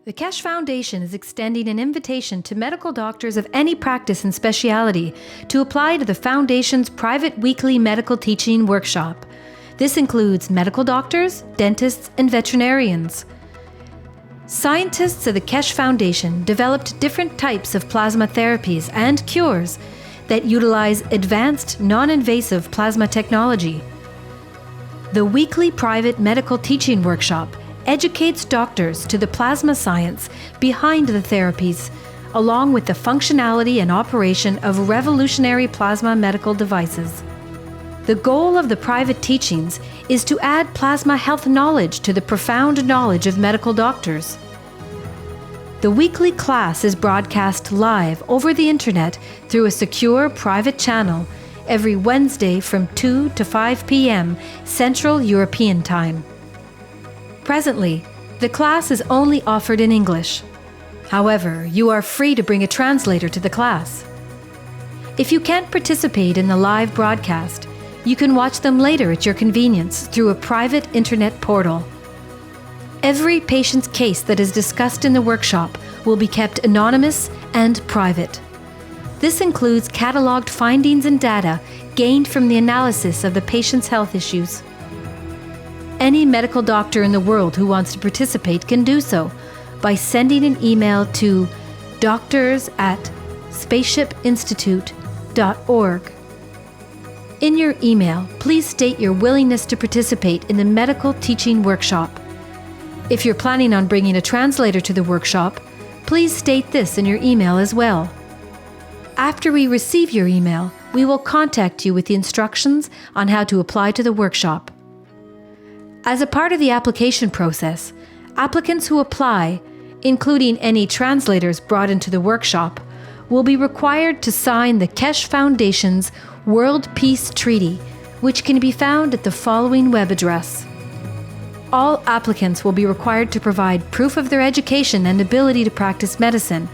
The Kesh Foundation is extending an invitation to medical doctors of any practice and specialty to apply to the Foundation's private weekly medical teaching workshop. This includes medical doctors, dentists, and veterinarians. Scientists of the Kesh Foundation developed different types of plasma therapies and cures that utilize advanced, non-invasive plasma technology. The weekly private medical teaching workshop educates doctors to the plasma science behind the therapies, along with the functionality and operation of revolutionary plasma medical devices. The goal of the private teachings is to add plasma health knowledge to the profound knowledge of medical doctors. The weekly class is broadcast live over the internet through a secure private channel every Wednesday from 2 to 5 p.m. Central European Time. Presently, the class is only offered in English. However, you are free to bring a translator to the class. If you can't participate in the live broadcast, you can watch them later at your convenience through a private internet portal. Every patient's case that is discussed in the workshop will be kept anonymous and private. This includes cataloged findings and data gained from the analysis of the patient's health issues. Any medical doctor in the world who wants to participate can do so by sending an email to doctors@spaceshipinstitute.org. In your email, please state your willingness to participate in the medical teaching workshop. If you're planning on bringing a translator to the workshop, please state this in your email as well. After we receive your email, we will contact you with the instructions on how to apply to the workshop. As a part of the application process, applicants who apply, including any translators brought into the workshop, will be required to sign the Kesh Foundation's World Peace Treaty, which can be found at the following web address. All applicants will be required to provide proof of their education and ability to practice medicine,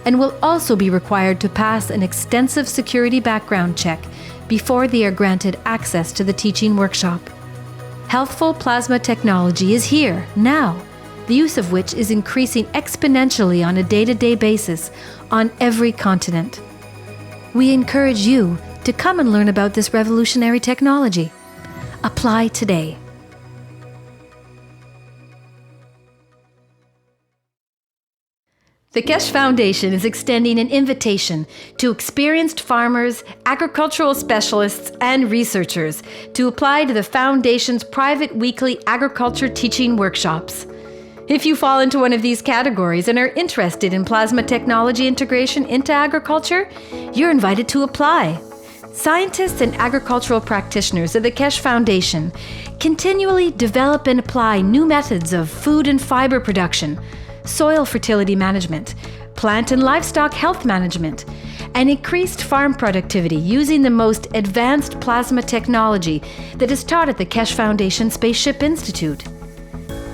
and will also be required to pass an extensive security background check before they are granted access to the teaching workshop. Healthful plasma technology is here, now, the use of which is increasing exponentially on a day-to-day basis on every continent. We encourage you to come and learn about this revolutionary technology. Apply today. The Kesh Foundation is extending an invitation to experienced farmers, agricultural specialists, and researchers to apply to the Foundation's private weekly agriculture teaching workshops. If you fall into one of these categories and are interested in plasma technology integration into agriculture, you're invited to apply. Scientists and agricultural practitioners of the Kesh Foundation continually develop and apply new methods of food and fiber production, soil fertility management, plant and livestock health management, and increased farm productivity using the most advanced plasma technology that is taught at the Kesh Foundation Spaceship Institute.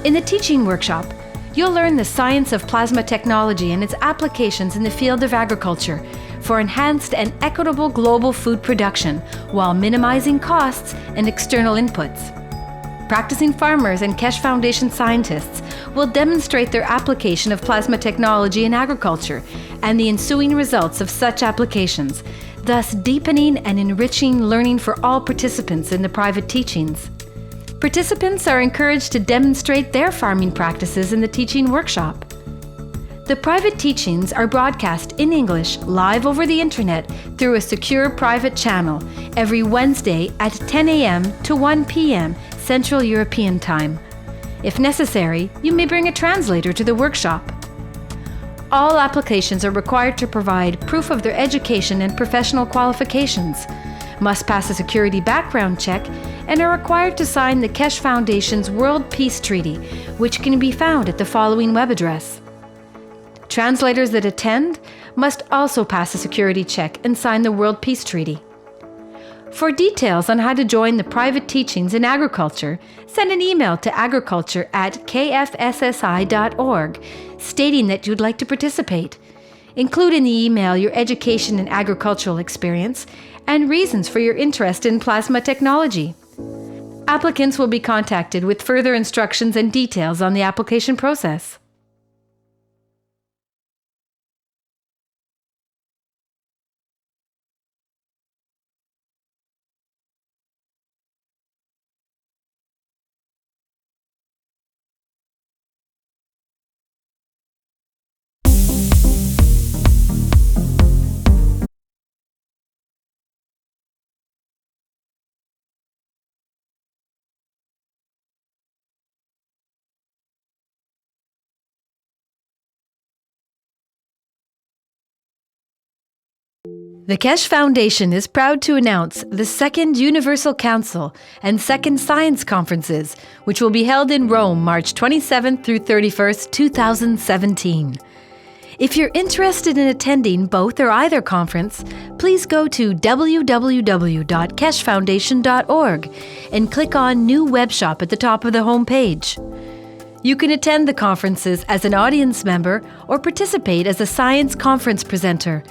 In the teaching workshop, you'll learn the science of plasma technology and its applications in the field of agriculture for enhanced and equitable global food production while minimizing costs and external inputs. Practicing farmers and Kesh Foundation scientists will demonstrate their application of plasma technology in agriculture and the ensuing results of such applications, thus deepening and enriching learning for all participants in the private teachings. Participants are encouraged to demonstrate their farming practices in the teaching workshop. The private teachings are broadcast in English live over the internet through a secure private channel every Wednesday at 10 a.m. to 1 p.m. Central European Time. If necessary, you may bring a translator to the workshop. All applications are required to provide proof of their education and professional qualifications, must pass a security background check, and are required to sign the Kesh Foundation's World Peace Treaty, which can be found at the following web address. Translators that attend must also pass a security check and sign the World Peace Treaty. For details on how to join the private teachings in agriculture, send an email to agriculture@kfssi.org stating that you'd like to participate. Include in the email your education and agricultural experience and reasons for your interest in plasma technology. Applicants will be contacted with further instructions and details on the application process. The Kesh Foundation is proud to announce the Second Universal Council and Second Science Conferences, which will be held in Rome March 27th through 31st, 2017. If you're interested in attending both or either conference, please go to www.keshfoundation.org and click on New Web Shop at the top of the homepage. You can attend the conferences as an audience member or participate as a science conference presenter.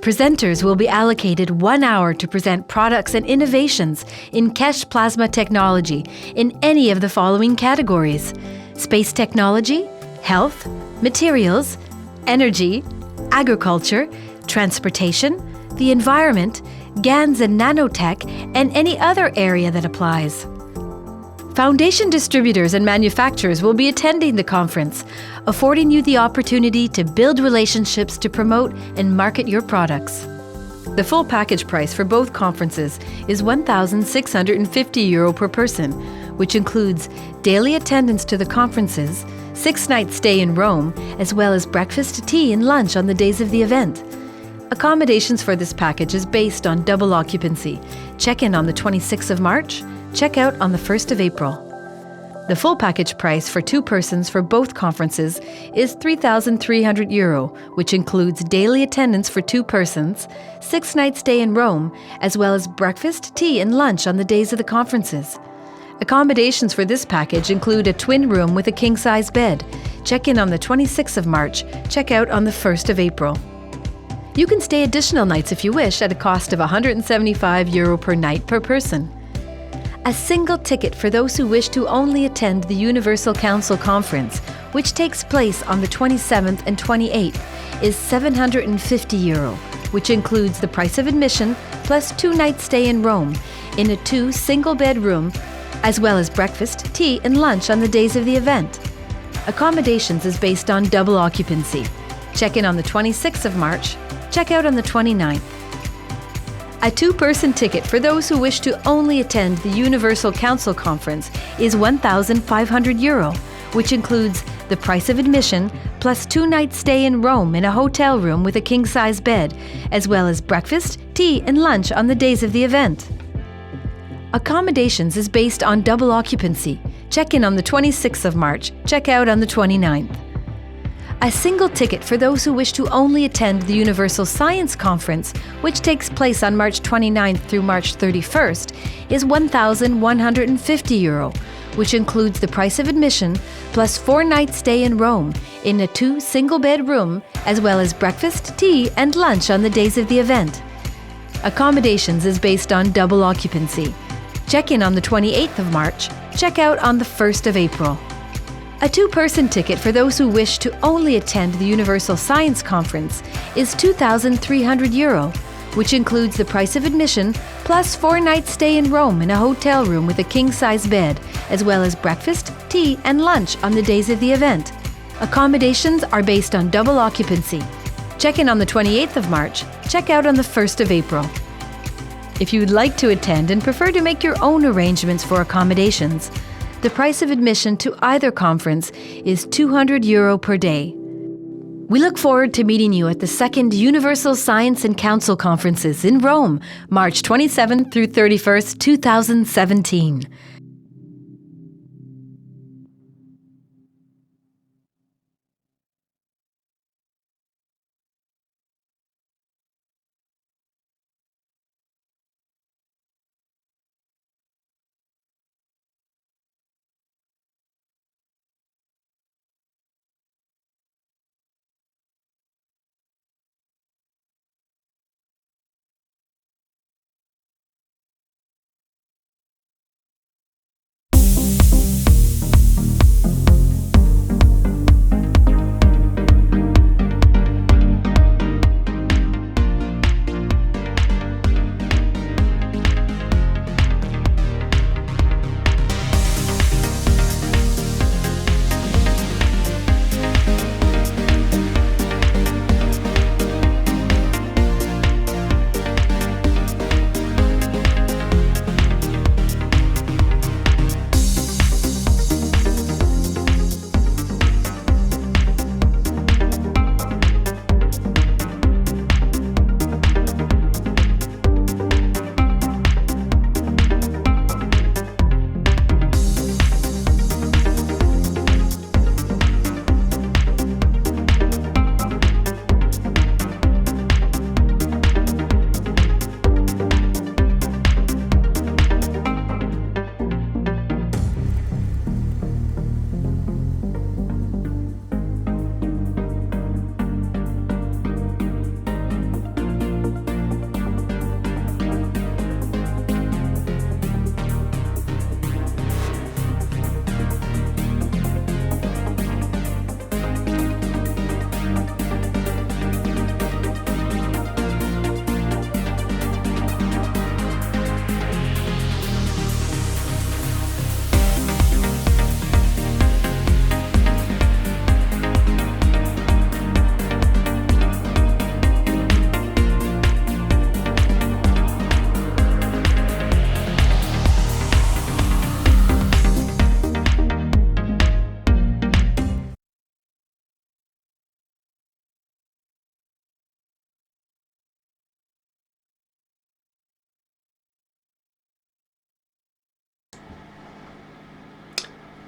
Presenters will be allocated 1 hour to present products and innovations in Kesh plasma technology in any of the following categories: space technology, health, materials, energy, agriculture, transportation, the environment, GANs and nanotech, and any other area that applies. Foundation distributors and manufacturers will be attending the conference, affording you the opportunity to build relationships to promote and market your products. The full package price for both conferences is €1,650 per person, which includes daily attendance to the conferences, 6-night stay in Rome, as well as breakfast, tea, and lunch on the days of the event. Accommodations for this package is based on double occupancy. Check-in on the 26th of March, check-out on the 1st of April. The full package price for 2 persons for both conferences is €3,300, which includes daily attendance for 2 persons, 6-night stay in Rome, as well as breakfast, tea, and lunch on the days of the conferences. Accommodations for this package include a twin room with a king-size bed. Check-in on the 26th of March, check-out on the 1st of April. You can stay additional nights if you wish at a cost of €175 per night per person. A single ticket for those who wish to only attend the Universal Council Conference, which takes place on the 27th and 28th, is €750, which includes the price of admission plus 2-night stay in Rome in a 2 single-bed room, as well as breakfast, tea, and lunch on the days of the event. Accommodations is based on double occupancy. Check-in on the 26th of March, check-out on the 29th. A 2-person ticket for those who wish to only attend the Universal Council Conference is €1,500, which includes the price of admission plus 2-night stay in Rome in a hotel room with a king-size bed, as well as breakfast, tea, and lunch on the days of the event. Accommodations is based on double occupancy. Check-in on the 26th of March, check-out on the 29th. A single ticket for those who wish to only attend the Universal Science Conference, which takes place on March 29th through March 31st, is €1,150, which includes the price of admission plus 4-night stay in Rome in a 2 single-bed room, as well as breakfast, tea, and lunch on the days of the event. Accommodations is based on double occupancy. Check-in on the 28th of March, check-out on the 1st of April. A 2-person ticket for those who wish to only attend the Universal Science Conference is €2,300, which includes the price of admission plus 4-night stay in Rome in a hotel room with a king-size bed, as well as breakfast, tea, and lunch on the days of the event. Accommodations are based on double occupancy. Check-in on the 28th of March, check-out on the 1st of April. If you would like to attend and prefer to make your own arrangements for accommodations, the price of admission to either conference is €200 per day. We look forward to meeting you at the Second Universal Science and Council Conferences in Rome, March 27th through 31st, 2017.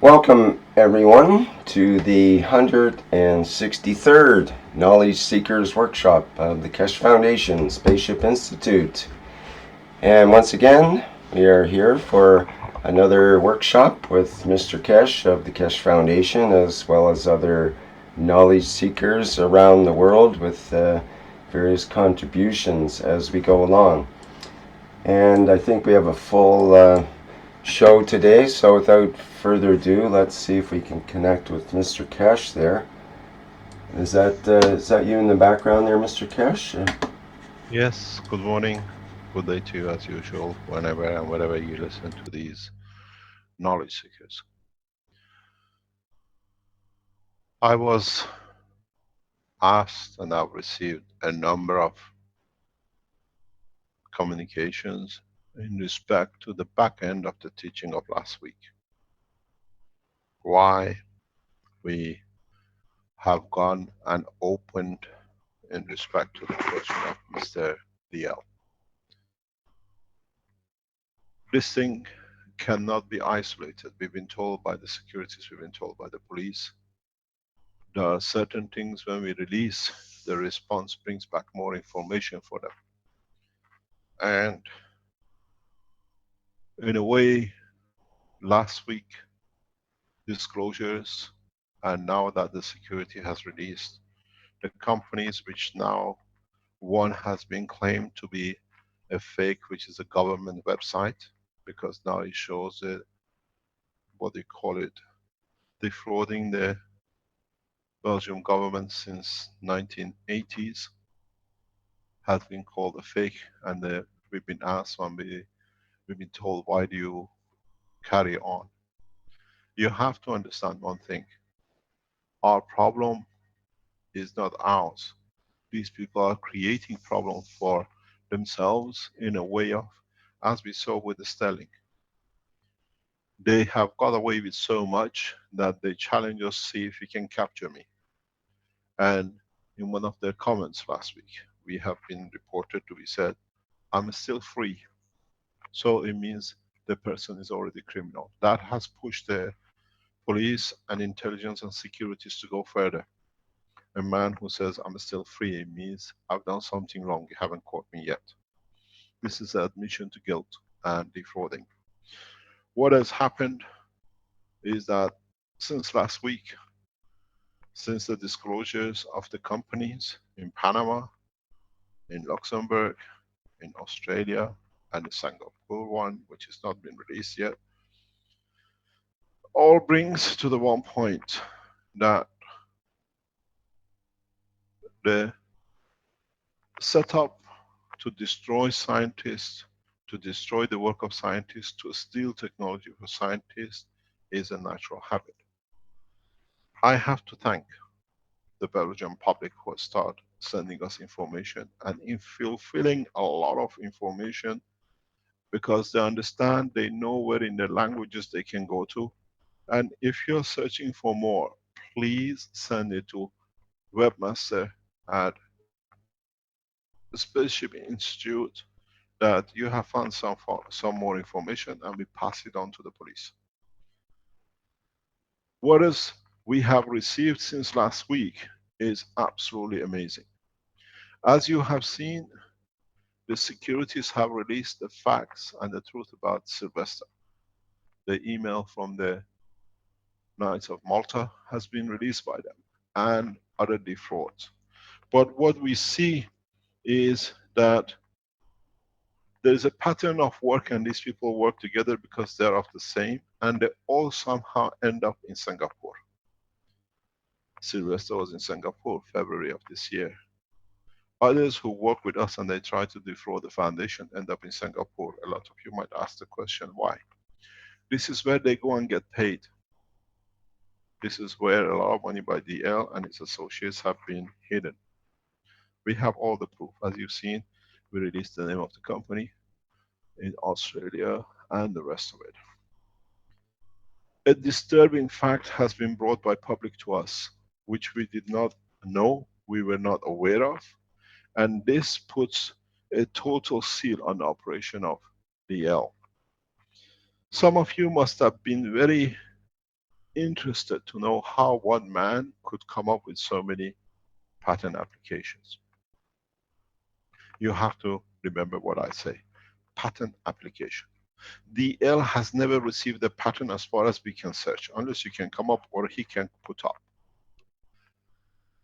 Welcome, everyone, to the 163rd Knowledge Seekers Workshop of the Keshe Foundation Spaceship Institute. And once again, we are here for another workshop with Mr. Keshe of the Keshe Foundation, as well as other knowledge seekers around the world with various contributions as we go along. And I think we have a full show today, so without further ado, let's see if we can connect with Mr. Keshe there. Is that you in the background there, Mr. Keshe? Yes, good morning. Good day to you as usual, whenever and wherever you listen to these knowledge seekers. I was asked and I've received a number of communications in respect to the back end of the teaching of last week. Why we have gone and opened in respect to the question of Mr. DL. This thing cannot be isolated. We've been told by the securities, we've been told by the police. There are certain things when we release, the response brings back more information for them. And in a way, last week, disclosures, and now that the security has released, the companies which now, one has been claimed to be a fake, which is a government website, because now it shows what they call it, defrauding the Belgium government since 1980s, has been called a fake, and we've been asked when we've been told, why do you carry on? You have to understand one thing. Our problem is not ours. These people are creating problems for themselves in a way of, as we saw with the Sterling. They have got away with so much that they challenge us, see if you can capture me. And in one of their comments last week, we have been reported to be said, I'm still free. So it means the person is already criminal. That has pushed the police and intelligence and securities to go further. A man who says, I'm still free, means I've done something wrong, you haven't caught me yet. This is admission to guilt and defrauding. What has happened is that since last week, since the disclosures of the companies in Panama, in Luxembourg, in Australia, and the Singapore one, which has not been released yet, all brings to the one point that the setup to destroy scientists, to destroy the work of scientists, to steal technology for scientists is a natural habit. I have to thank the Belgian public who has started sending us information and in fulfilling a lot of information, because they understand, they know where in the languages they can go to. And if you're searching for more, please send it to webmaster at Spaceship Institute, that you have found some more information, and we pass it on to the police. What else we have received since last week is absolutely amazing. As you have seen, the securities have released the facts and the truth about Sylvester. The email from the Knights of Malta has been released by them, and other defrauds. But what we see is that there is a pattern of work, and these people work together because they're of the same, and they all somehow end up in Singapore. Sylvester was in Singapore, February of this year. Others who work with us and they try to defraud the foundation end up in Singapore. A lot of you might ask the question, why? This is where they go and get paid. This is where a lot of money by DL and its associates have been hidden. We have all the proof. As you've seen, we released the name of the company in Australia and the rest of it. A disturbing fact has been brought by public to us, which we did not know, we were not aware of, and this puts a total seal on the operation of DL. Some of you must have been very interested to know how one man could come up with so many patent applications. You have to remember what I say. Patent application. DL has never received a patent as far as we can search, unless you can come up or he can put up.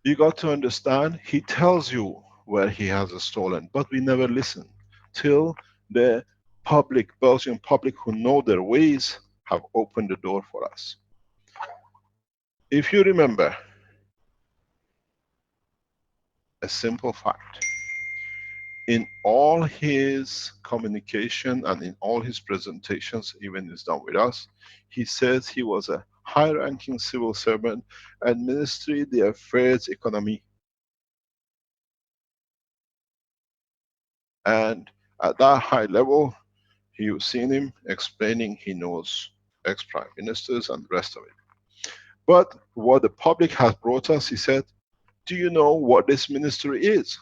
You got to understand, he tells you where he has stolen, but we never listen till the public, Belgian public who know their ways, have opened the door for us. If you remember a simple fact, in all his communication and in all his presentations, even is done with us, he says he was a high-ranking civil servant at Ministry des Affaires Economiques. And at that high level, you've seen him explaining he knows ex-prime ministers and the rest of it. But what the public has brought us, he said, do you know what this ministry is?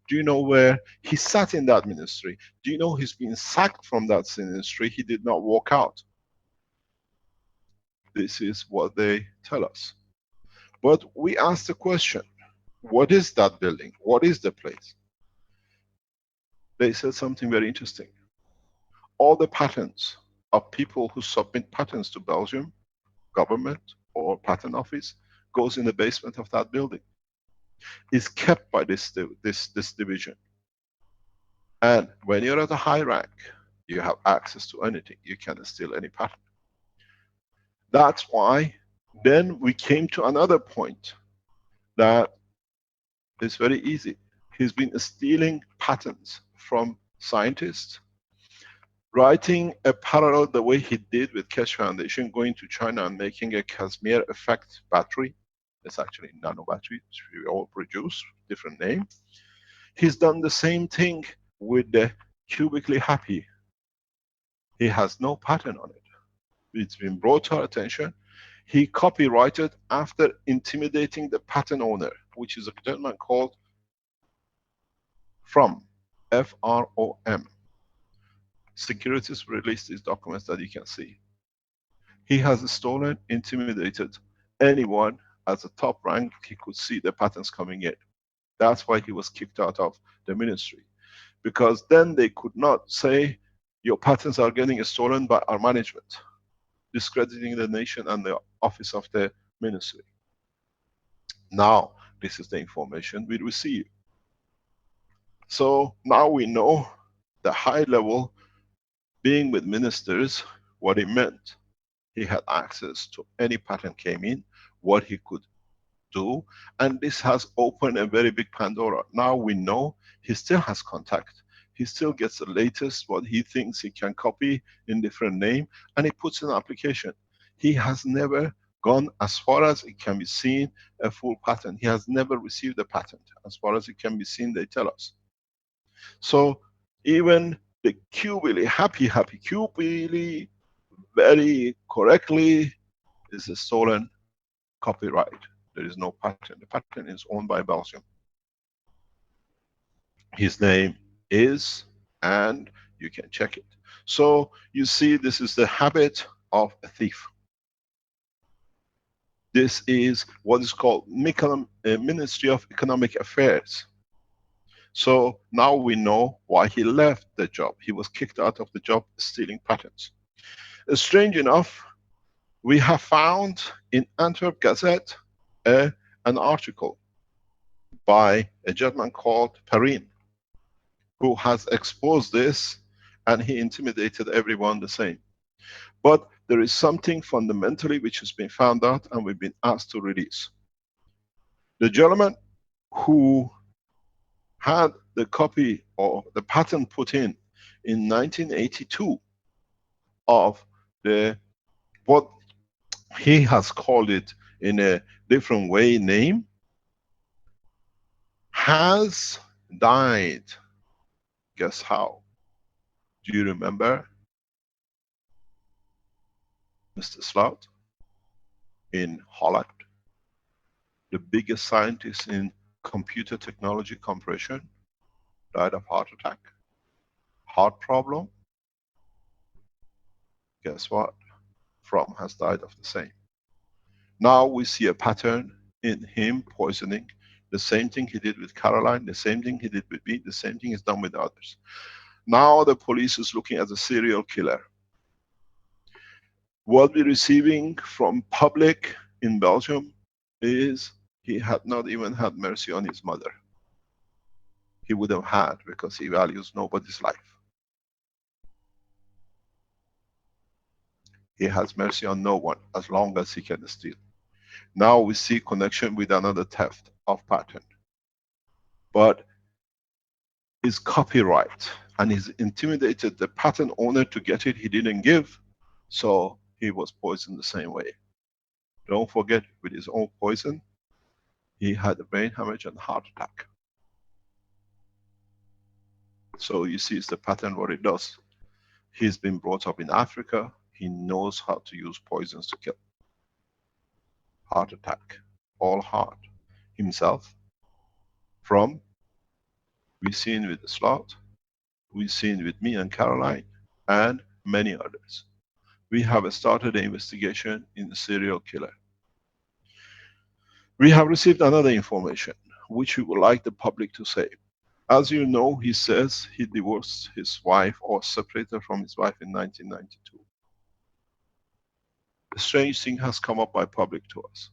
Do you know where he sat in that ministry? Do you know he's been sacked from that ministry? He did not walk out. This is what they tell us. But we ask the question, what is that building? What is the place? They said something very interesting. All the patents of people who submit patents to Belgium government or patent office goes in the basement of that building. It's kept by this division. And when you're at a high rank, you have access to anything. You can steal any patent. That's why then we came to another point that is very easy. He's been stealing patents from scientists, writing a parallel the way he did with Keshe Foundation, going to China and making a Casimir effect battery. It's actually nano battery, which we all produce, different name. He's done the same thing with the cubically happy. He has no patent on it. It's been brought to our attention. He copyrighted after intimidating the patent owner, which is a gentleman called From, F-R-O-M. Securities released these documents that you can see. He has stolen, intimidated anyone as a top rank. He could see the patents coming in. That's why he was kicked out of the ministry. Because then they could not say, your patents are getting stolen by our management, discrediting the nation and the office of the ministry. Now, this is the information we receive. So now we know the high level being with ministers, what it meant. He had access to any patent came in, what he could do, and this has opened a very big Pandora. Now we know he still has contact. He still gets the latest, what he thinks he can copy in different name, and he puts in an application. He has never gone as far as it can be seen a full patent. He has never received a patent. As far as it can be seen, they tell us. So even the QBili, happy QBili, very correctly is a stolen copyright. There is no patent. The patent is owned by Belgium. His name is, and you can check it. So you see, this is the habit of a thief. This is what is called Ministry of Economic Affairs. So now we know why he left the job. He was kicked out of the job stealing patents. Strange enough, we have found in Antwerp Gazette an article by a gentleman called Perrin, who has exposed this, and he intimidated everyone the same. But there is something fundamentally which has been found out and we've been asked to release. The gentleman who had the copy or the patent put in 1982 of the, what he has called it in a different way name, has died. Guess how? Do you remember Mr. Slout in Holland? The biggest scientist in computer technology compression died of heart attack. Heart problem. Guess what? From has died of the same. Now we see a pattern in him poisoning. The same thing he did with Caroline, the same thing he did with me, the same thing is done with others. Now the police is looking at the serial killer. What we're receiving from public in Belgium is he had not even had mercy on his mother. He would have had, because he values nobody's life. He has mercy on no one as long as he can steal. Now we see connection with another theft of patent. But his copyright, and he's intimidated the patent owner to get it, he didn't give, so he was poisoned the same way. Don't forget, with his own poison, he had a brain hemorrhage and heart attack. So you see, it's the pattern what it does. He's been brought up in Africa. He knows how to use poisons to kill. Heart attack, all heart. Himself, from, we've seen with the slot, we've seen with me and Caroline, and many others. We have started an investigation in the serial killer. We have received another information, which we would like the public to say. As you know, he says he divorced his wife or separated from his wife in 1992. A strange thing has come up by public to us.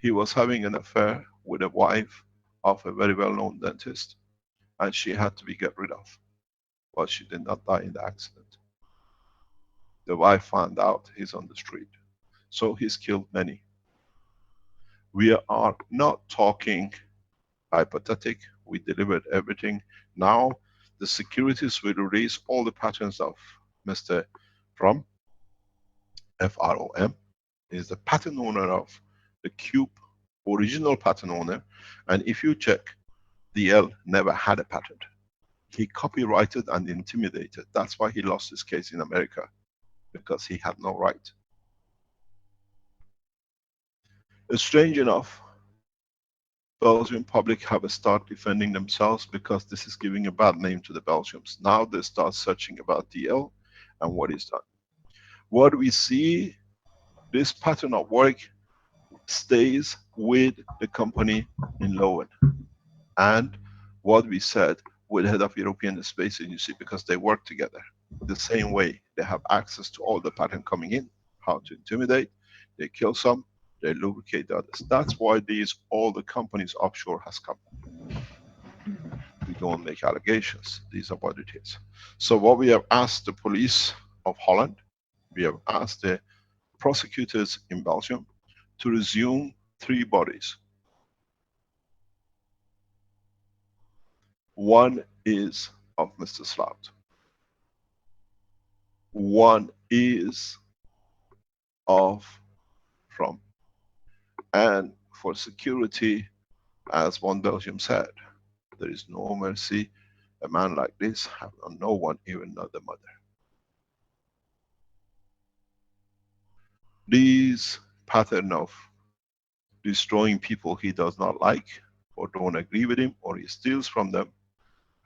He was having an affair with a wife of a very well-known dentist, and she had to be get rid of, but she did not die in the accident. The wife found out he's on the street, so he's killed many. We are not talking hypothetic, we delivered everything. Now the securities will release all the patents of Mr. From, F-R-O-M, is the patent owner of the Cube, original patent owner. And if you check, DL never had a patent. He copyrighted and intimidated. That's why he lost his case in America, because he had no right. It's strange enough, Belgian public have start defending themselves because this is giving a bad name to the Belgians. Now they start searching about DL and what is done. What we see, this pattern of work stays with the company in Lowen. And what we said with the head of European Space Agency, because they work together the same way. They have access to all the pattern coming in, how to intimidate, they kill some, they lubricate the others. That's why these, all the companies offshore has come. We don't make allegations, these are what it is. So what we have asked the police of Holland, we have asked the prosecutors in Belgium to resume 3 bodies. One is of Mr. Slout. One is of From. And for security, as one Belgium said, there is no mercy. A man like this have no one, even not the mother. These pattern of destroying people he does not like, or don't agree with him, or he steals from them,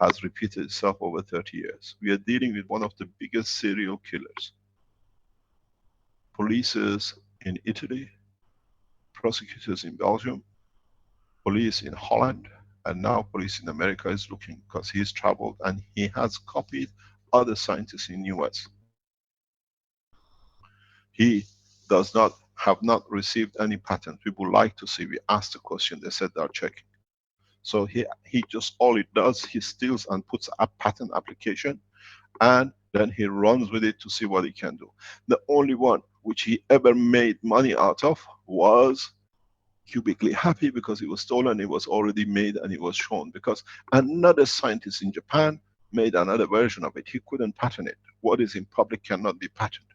has repeated itself over 30 years. We are dealing with one of the biggest serial killers. Police in Italy, prosecutors in Belgium, police in Holland, and now police in America is looking, because he's traveled and he has copied other scientists in US. He does not, have not received any patent. We would like to see, we asked the question, they said they're checking. So he just, all it does, he steals and puts a patent application, and then he runs with it to see what he can do. The only one which he ever made money out of was cubically happy, because it was stolen, it was already made and it was shown, because another scientist in Japan made another version of it. He couldn't patent it. What is in public cannot be patented.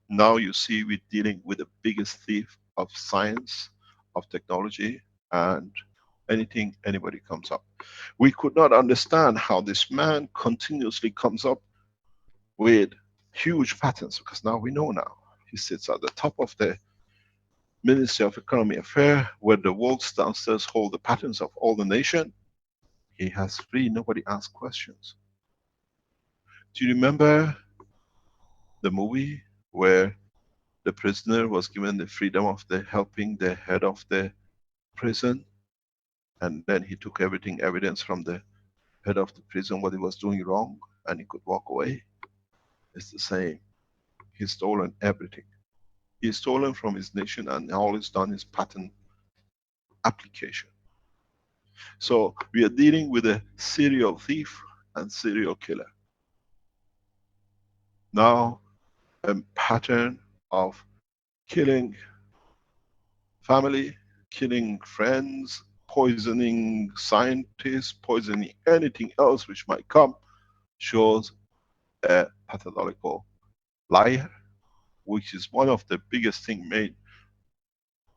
Now you see we're dealing with the biggest thief of science, of technology, and anything anybody comes up. We could not understand how this man continuously comes up with huge patents, because now we know now. He sits at the top of the Ministry of Economy Affairs, where the world's downstairs hold the patents of all the nation. He has free, nobody asks questions. Do you remember the movie where The prisoner was given the freedom of the helping the head of the prison, and then he took everything, evidence from the head of the prison, what he was doing wrong, and he could walk away. It's the same. He's stolen everything. He's stolen from his nation, and all he's done is patent application. So we are dealing with a serial thief and serial killer. Now, a pattern of killing family, killing friends, poisoning scientists, poisoning anything else which might come, shows a pathological liar, which is one of the biggest thing made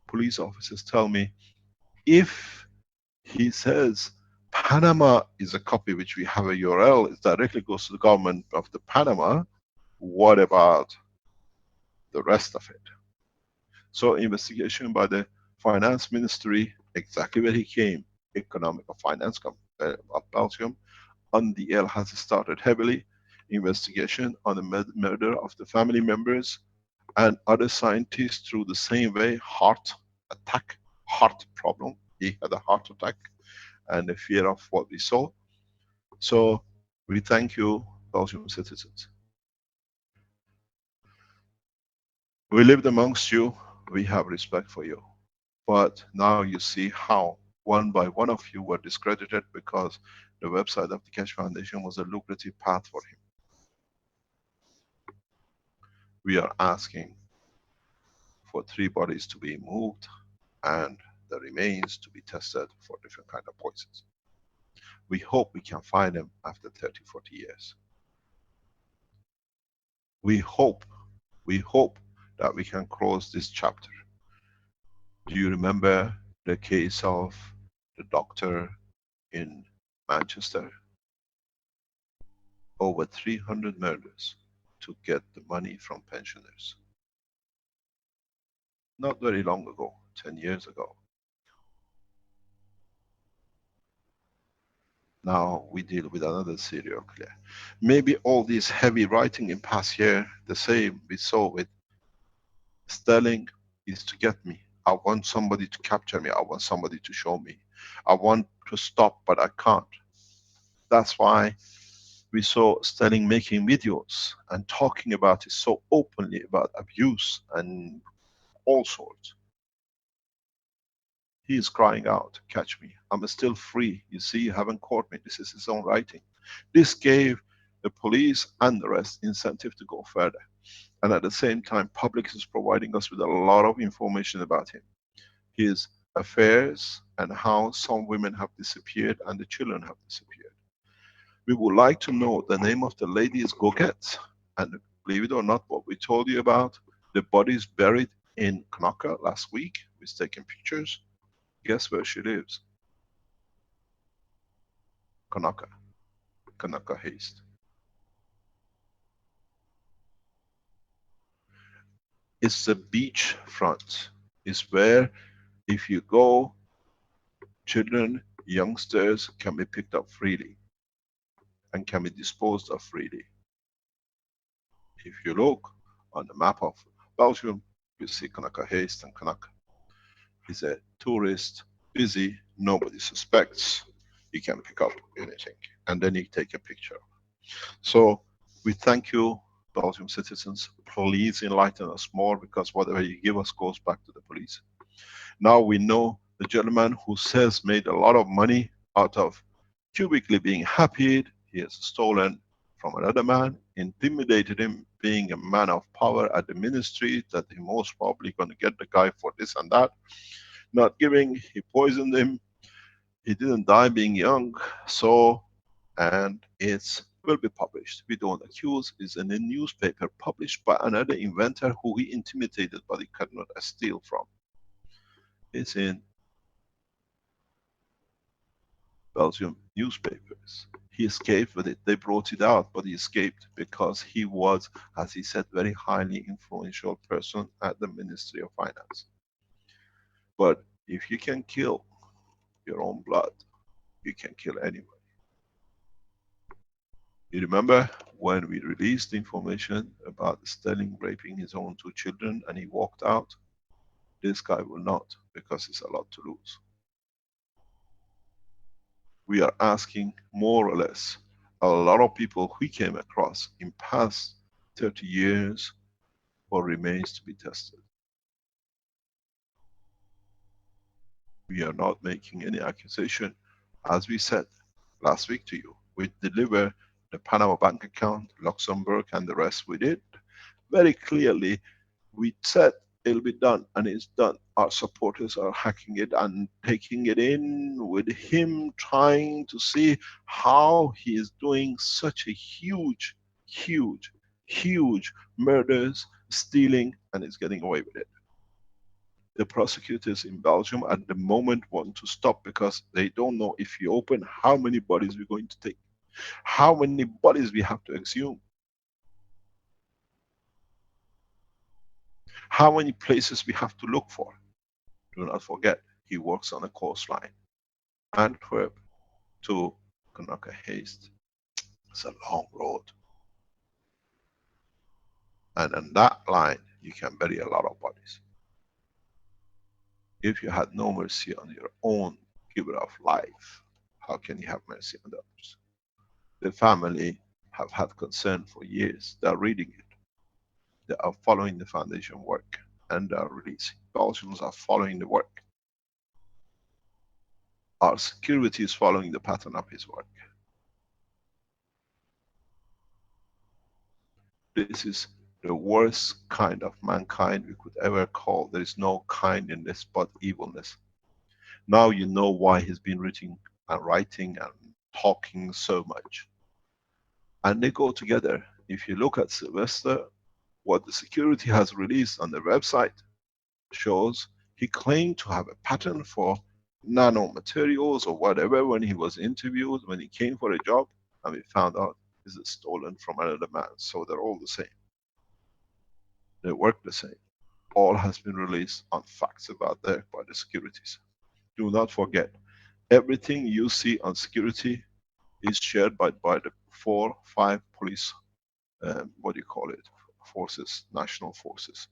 police officers tell me, if he says Panama is a copy which we have a URL, it directly goes to the government of the Panama, what about the rest of it? So investigation by the finance ministry, exactly where he came, economic or finance of Belgium, on the L has started heavily. Investigation on the murder of the family members and other scientists through the same way, heart attack, heart problem. He had a heart attack and the fear of what we saw. So we thank you, Belgian citizens. We lived amongst you, we have respect for you. But now you see how one by one of you were discredited because the website of the Keshe Foundation was a lucrative path for him. We are asking for 3 bodies to be moved and the remains to be tested for different kind of poisons. We hope we can find them after 30, 40 years. We hope that we can close this chapter. Do you remember the case of the doctor in Manchester? Over 300 murders to get the money from pensioners. Not very long ago, 10 years ago. Now we deal with another serial killer. Maybe all this heavy writing in past year, the same we saw with Sterling, is to get me. I want somebody to capture me. I want somebody to show me. I want to stop, but I can't. That's why we saw Sterling making videos and talking about it so openly about abuse and all sorts. He is crying out, catch me. I'm still free. You see, you haven't caught me. This is his own writing. This gave the police and the rest incentive to go further. And at the same time, public is providing us with a lot of information about him. His affairs and how some women have disappeared and the children have disappeared. We would like to know the name of the lady is Goget. And believe it or not, what we told you about, the body is buried in Knokke last week. We've taken pictures. Guess where she lives? Knokke. Knokke Heist. It's the beach front. It's where if you go, children, youngsters can be picked up freely and can be disposed of freely. If you look on the map of Belgium, you see Knokke Heist and Knokke. It's a tourist, busy, nobody suspects. You can pick up anything and then you take a picture. So we thank you, Belgium citizens. Please enlighten us more, because whatever you give us goes back to the police. Now we know the gentleman who says made a lot of money out of cubically being happy. He has stolen from another man, intimidated him, being a man of power at the ministry, that he most probably going to get the guy for this and that. Not giving, he poisoned him. He didn't die being young, so, and it will be published. We don't accuse, it's in a newspaper published by another inventor who he intimidated but he could not steal from. It's in Belgium newspapers. He escaped with it. They brought it out, but he escaped because he was, as he said, very highly influential person at the Ministry of Finance. But if you can kill your own blood, you can kill anyone. You remember when we released the information about Sterling raping his own two children and he walked out? This guy will not, because it's a lot to lose. We are asking more or less a lot of people we came across in past 30 years for remains to be tested. We are not making any accusation. As we said last week to you, we deliver the Panama bank account, Luxembourg and the rest we did. Very clearly, we said it'll be done and it's done. Our supporters are hacking it and taking it in with him, trying to see how he is doing such a huge, huge, huge murders, stealing, and is getting away with it. The prosecutors in Belgium at the moment want to stop because they don't know if you open how many bodies we're going to take, how many bodies we have to exhume, how many places we have to look for. Do not forget, he works on a coastline. Antwerp to Haste. It's a long road. And on that line, you can bury a lot of bodies. If you had no mercy on your own giver of life, how can you have mercy on others? The family have had concern for years. They're reading it. They are following the foundation work and they are releasing. Belgians are following the work. Our security is following the pattern of his work. This is the worst kind of mankind we could ever call. There is no kindness but evilness. Now you know why he's been writing and talking so much. And they go together. If you look at Sylvester, what the security has released on their website shows he claimed to have a patent for nano-materials or whatever when he was interviewed, when he came for a job, and we found out this is stolen from another man. So they're all the same. They work the same. All has been released on facts about that by the securities. Do not forget, everything you see on security is shared by the 4, 5 police, what do you call it, forces, national forces.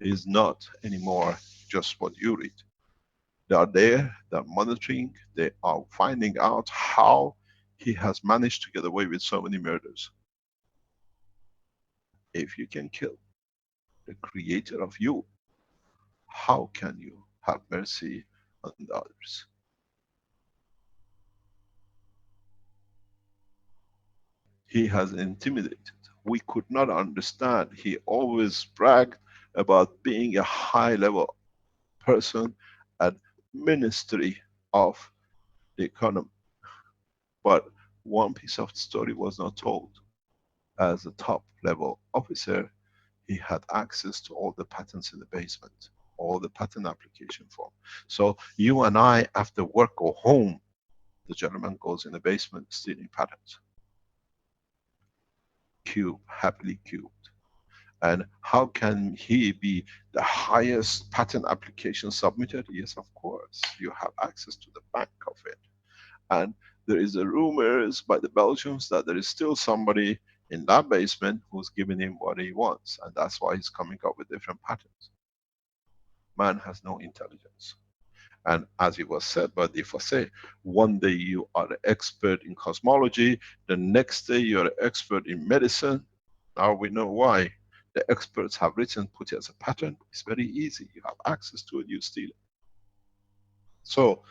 It is not anymore just what you read. They are there, they are monitoring, they are finding out how he has managed to get away with so many murders. If you can kill the creator of you, how can you have mercy on the others? He has intimidated. We could not understand. He always bragged about being a high level person at Ministry of the Economy. But one piece of the story was not told. As a top level officer, he had access to all the patents in the basement, all the patent application form. So you and I, after work, go home. The gentleman goes in the basement stealing patents. Cube, happily cubed. And how can he be the highest patent application submitted? Yes, of course. You have access to the bank of it. And there is a rumors by the Belgians that there is still somebody in that basement who's giving him what he wants. And that's why he's coming up with different patents. Man has no intelligence. And as it was said by the Fosse, one day you are an expert in cosmology, the next day you are an expert in medicine. Now we know why. The experts have written, put it as a pattern. It's very easy. You have access to it, you steal it. So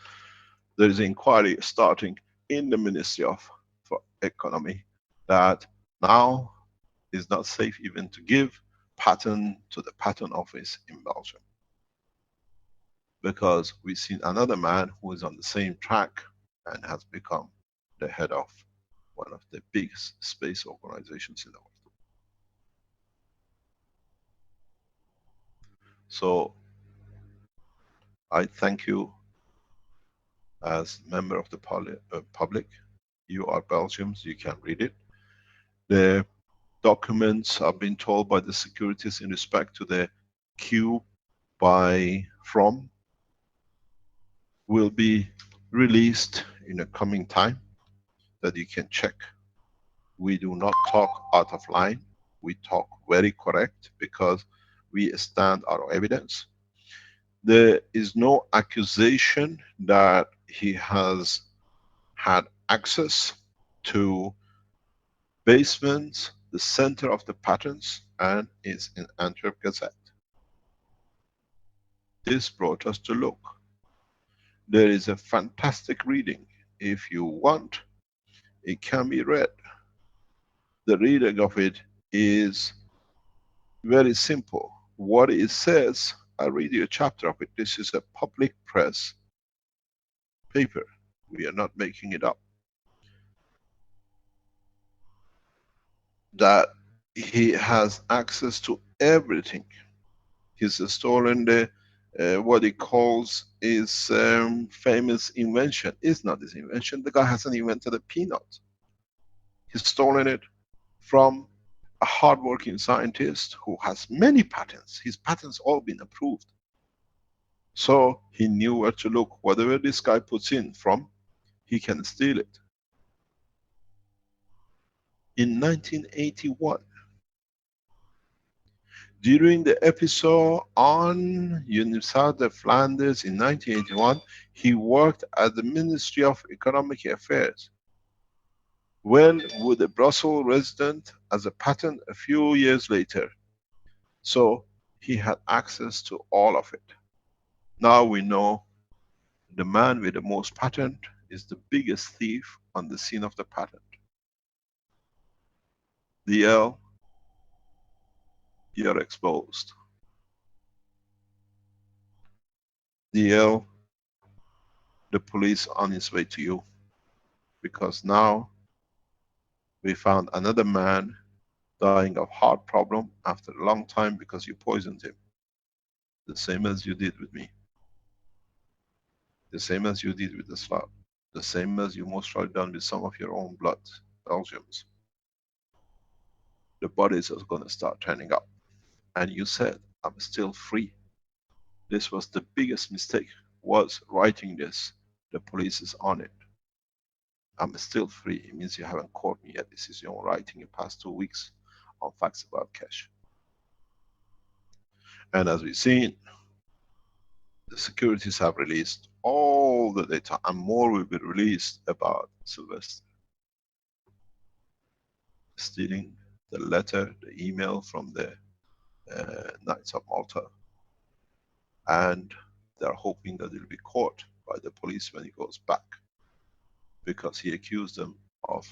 there is an inquiry starting in the Ministry of for Economy that now is not safe even to give patent to the patent office in Belgium. Because we've seen another man who is on the same track and has become the head of one of the biggest space organizations in the world. So I thank you as member of the public. You are Belgians, you can read it. The documents are being told by the securities in respect to the Q by from will be released in a coming time that you can check We do not talk out of line. We talk very correct because we stand our evidence. There is no accusation that he has had access to basement, the center of the patents, and is in Antwerp Gazette. This brought us to look. There is a fantastic reading. If you want, it can be read. The reading of it is very simple. What it says, I'll read you a chapter of it. This is a public press paper. We are not making it up. That he has access to everything. He's stolen the what he calls his famous invention. It's not his invention. The guy hasn't invented a peanut. He's stolen it from a hardworking scientist who has many patents. His patents all been approved. So he knew where to look. Whatever this guy puts in from, he can steal it. In 1981, during the episode on Universiteit of Flanders in 1981, he worked at the Ministry of Economic Affairs. When with a Brussels resident as a patent a few years later. So he had access to all of it. Now we know the man with the most patent is the biggest thief on the scene of the patent. DL, you're exposed. DL, the police on its way to you. Because now we found another man dying of heart problem after a long time because you poisoned him. The same as you did with me. The same as you did with the Slav. The same as you most likely done with some of your own blood, Belgians. The bodies are going to start turning up. And you said, I'm still free. This was the biggest mistake, was writing this. The police is on it. I'm still free. It means you haven't caught me yet. This is your own writing in the past 2 weeks on facts about cash. And as we've seen, the securities have released all the data, and more will be released about Sylvester stealing the letter, the email from the Knights of Malta, and they're hoping that he'll be caught by the police when he goes back, because he accused them of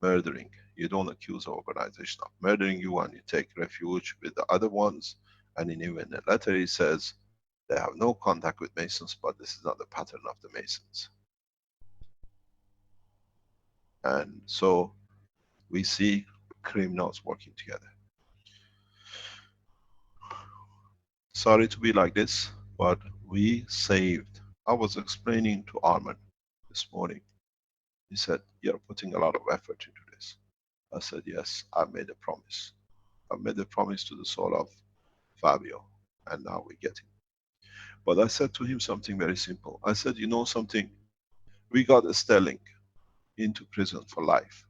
murdering. You don't accuse an organization of murdering you, and you take refuge with the other ones. And in even a letter he says they have no contact with Masons, but this is not the pattern of the Masons. And so we see criminals working together. Sorry to be like this, but we saved. I was explaining to Arman this morning. He said, you're putting a lot of effort into this. I said, yes, I made a promise. I made a promise to the soul of Fabio, and now we get him. But I said to him something very simple. I said, you know something? We got Sterling into prison for life.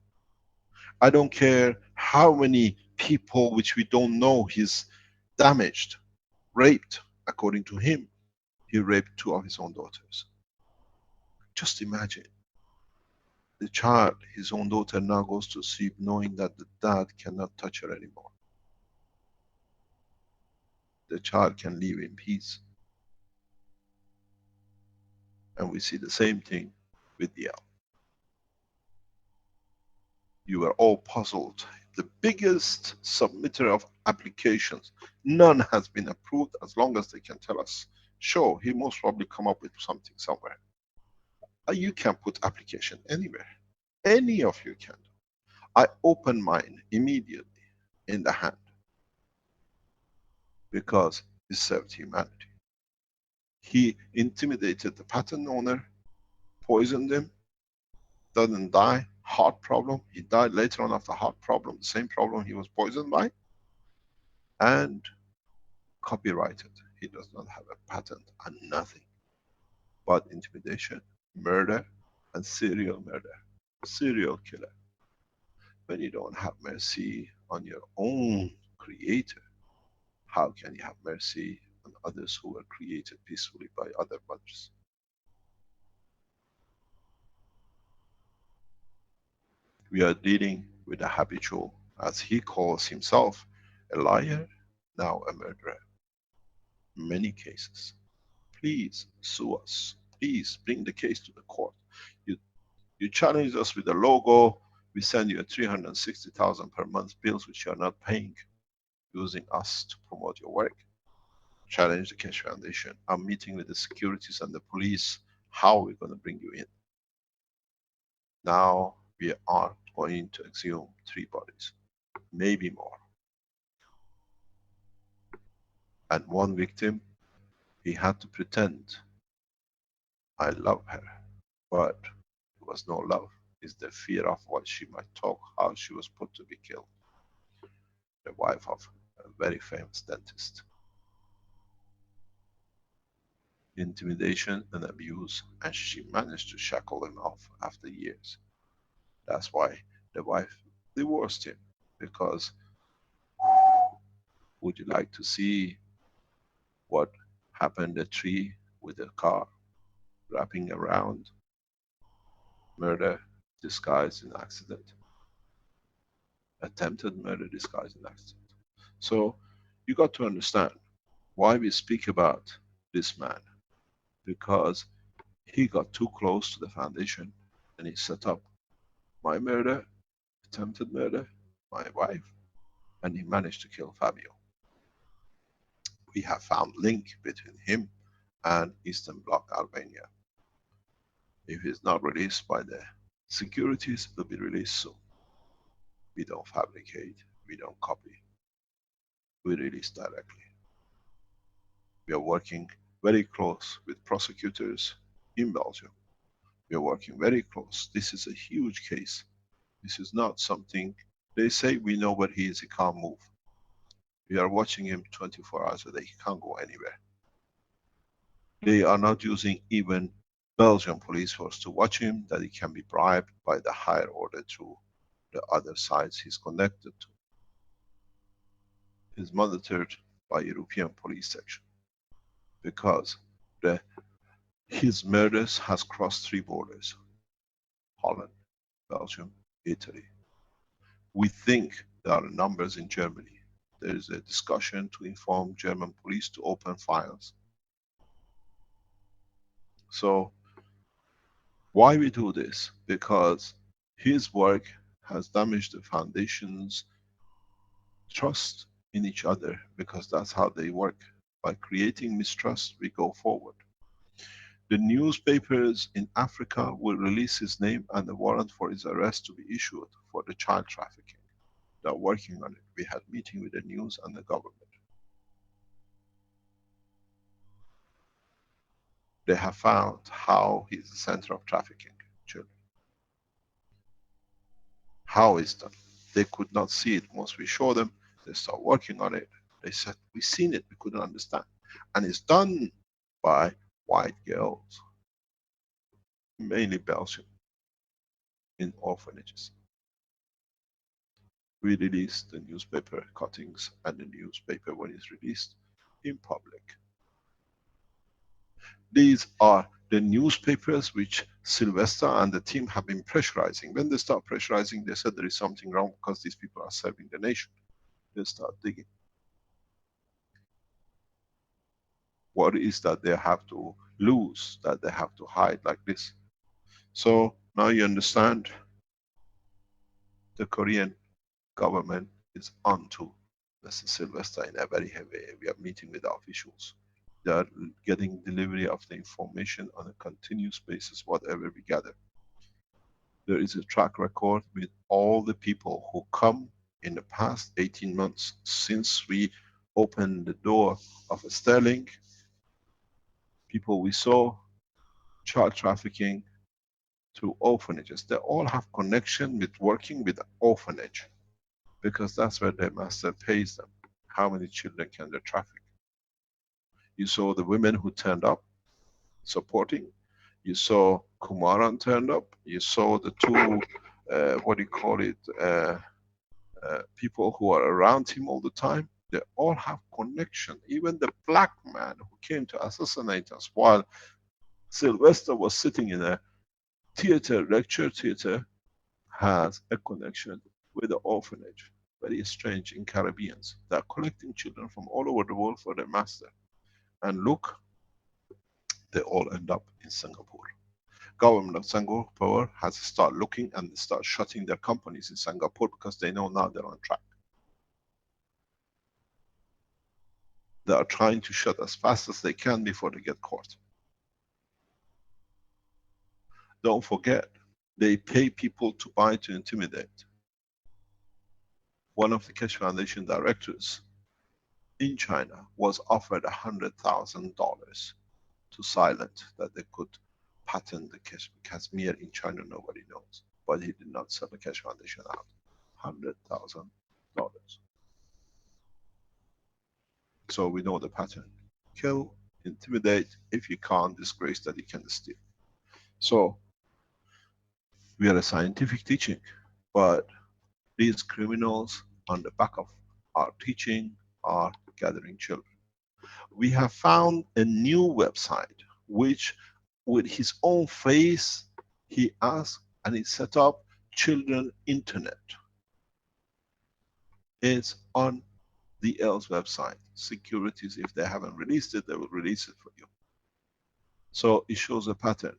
I don't care how many people which we don't know he's damaged, raped. According to him, he raped 2 of his own daughters. Just imagine. The child, his own daughter, now goes to sleep knowing that the dad cannot touch her anymore. The child can live in peace. And we see the same thing with DL. You were all puzzled. The biggest submitter of applications, none has been approved as long as they can tell us. Sure, he most probably come up with something somewhere. You can put application anywhere. Any of you can. I open mine immediately in the hand because he served humanity. He intimidated the patent owner, poisoned him, doesn't die, heart problem. He died later on of the heart problem, the same problem he was poisoned by, and copyrighted. He does not have a patent and nothing but intimidation, murder, and serial murder, serial killer. When you don't have mercy on your own creator, how can you have mercy on others who were created peacefully by other mothers? We are dealing with a habitual, as he calls himself, a liar, now a murderer. Many cases. Please sue us. Please bring the case to the court. You, you challenge us with a logo, we send you a 360,000 per month bills which you are not paying, using us to promote your work. Challenge the Keshe Foundation. I'm meeting with the securities and the police. How are we going to bring you in? Now we are going to exhume 3 bodies, maybe more. And one victim, he had to pretend, I love her, but it was no love. It's the fear of what she might talk, how she was put to be killed. The wife of a very famous dentist. Intimidation and abuse, and she managed to shackle him off after years. That's why the wife divorced him, because would you like to see what happened? A tree with a car wrapping around, murder disguised in accident, attempted murder disguised in accident. So you got to understand why we speak about this man, because he got too close to the foundation and he set up my murder, attempted murder, my wife, and he managed to kill Fabio. We have found link between him and Eastern Bloc Albania. If he's not released by the securities, it will be released soon. We don't fabricate, we don't copy, we release directly. We are working very close with prosecutors in Belgium. We are working very close. This is a huge case. This is not something, they say we know where he is, he can't move. We are watching him 24 hours a day, he can't go anywhere. They are not using even Belgian police force to watch him, that he can be bribed by the higher order through the other sites he's connected to. Is monitored by European police section, because his murders has crossed 3 borders: Holland, Belgium, Italy. We think there are numbers in Germany. There is a discussion to inform German police to open files. So why we do this? Because his work has damaged the foundation's trust in each other, because that's how they work. By creating mistrust, we go forward. The newspapers in Africa will release his name and the warrant for his arrest to be issued for the child trafficking. They're working on it. We had meeting with the news and the government. They have found how he's the center of trafficking children. How is that? They could not see it. Once we show them, they start working on it. They said, we've seen it, we couldn't understand. And it's done by white girls, mainly Belgium, in orphanages. We release the newspaper cuttings and the newspaper when it's released in public. These are the newspapers which Sylvester and the team have been pressurizing. When they start pressurizing, they said there is something wrong because these people are serving the nation. They start digging. What is that they have to lose, that they have to hide like this? So now you understand the Korean government is onto Mr. Sylvester in a very heavy way. We are meeting with the officials. They are getting delivery of the information on a continuous basis, whatever we gather. There is a track record with all the people who come in the past 18 months since we opened the door of Sterling. People we saw, child trafficking, to orphanages. They all have connection with working with the orphanage, because that's where their master pays them. How many children can they traffic? You saw the women who turned up supporting. You saw Kumaran turned up. You saw the 2 what do you call it, people who are around him all the time, they all have connection. Even the black man who came to assassinate us while Sylvester was sitting in a theater, lecture theater, has a connection with the orphanage. Very strange in Caribbeans. They are collecting children from all over the world for their master. And look, they all end up in Singapore. Government of Singapore has to start looking and start shutting their companies in Singapore because they know now they're on track. They are trying to shut as fast as they can before they get caught. Don't forget, they pay people to buy to intimidate. One of the Keshe Foundation directors in China was offered $100,000 to silence that they could patent the Casimir in China, nobody knows. But he did not sell the Keshe Foundation out. $100,000. So we know the pattern. Kill, intimidate, if you can't, disgrace that you can steal. So we are a scientific teaching, but these criminals on the back of our teaching are gathering children. We have found a new website which with his own face he asked and he set up children internet. It's on the EL's website. Securities, if they haven't released it, they will release it for you. So it shows a pattern.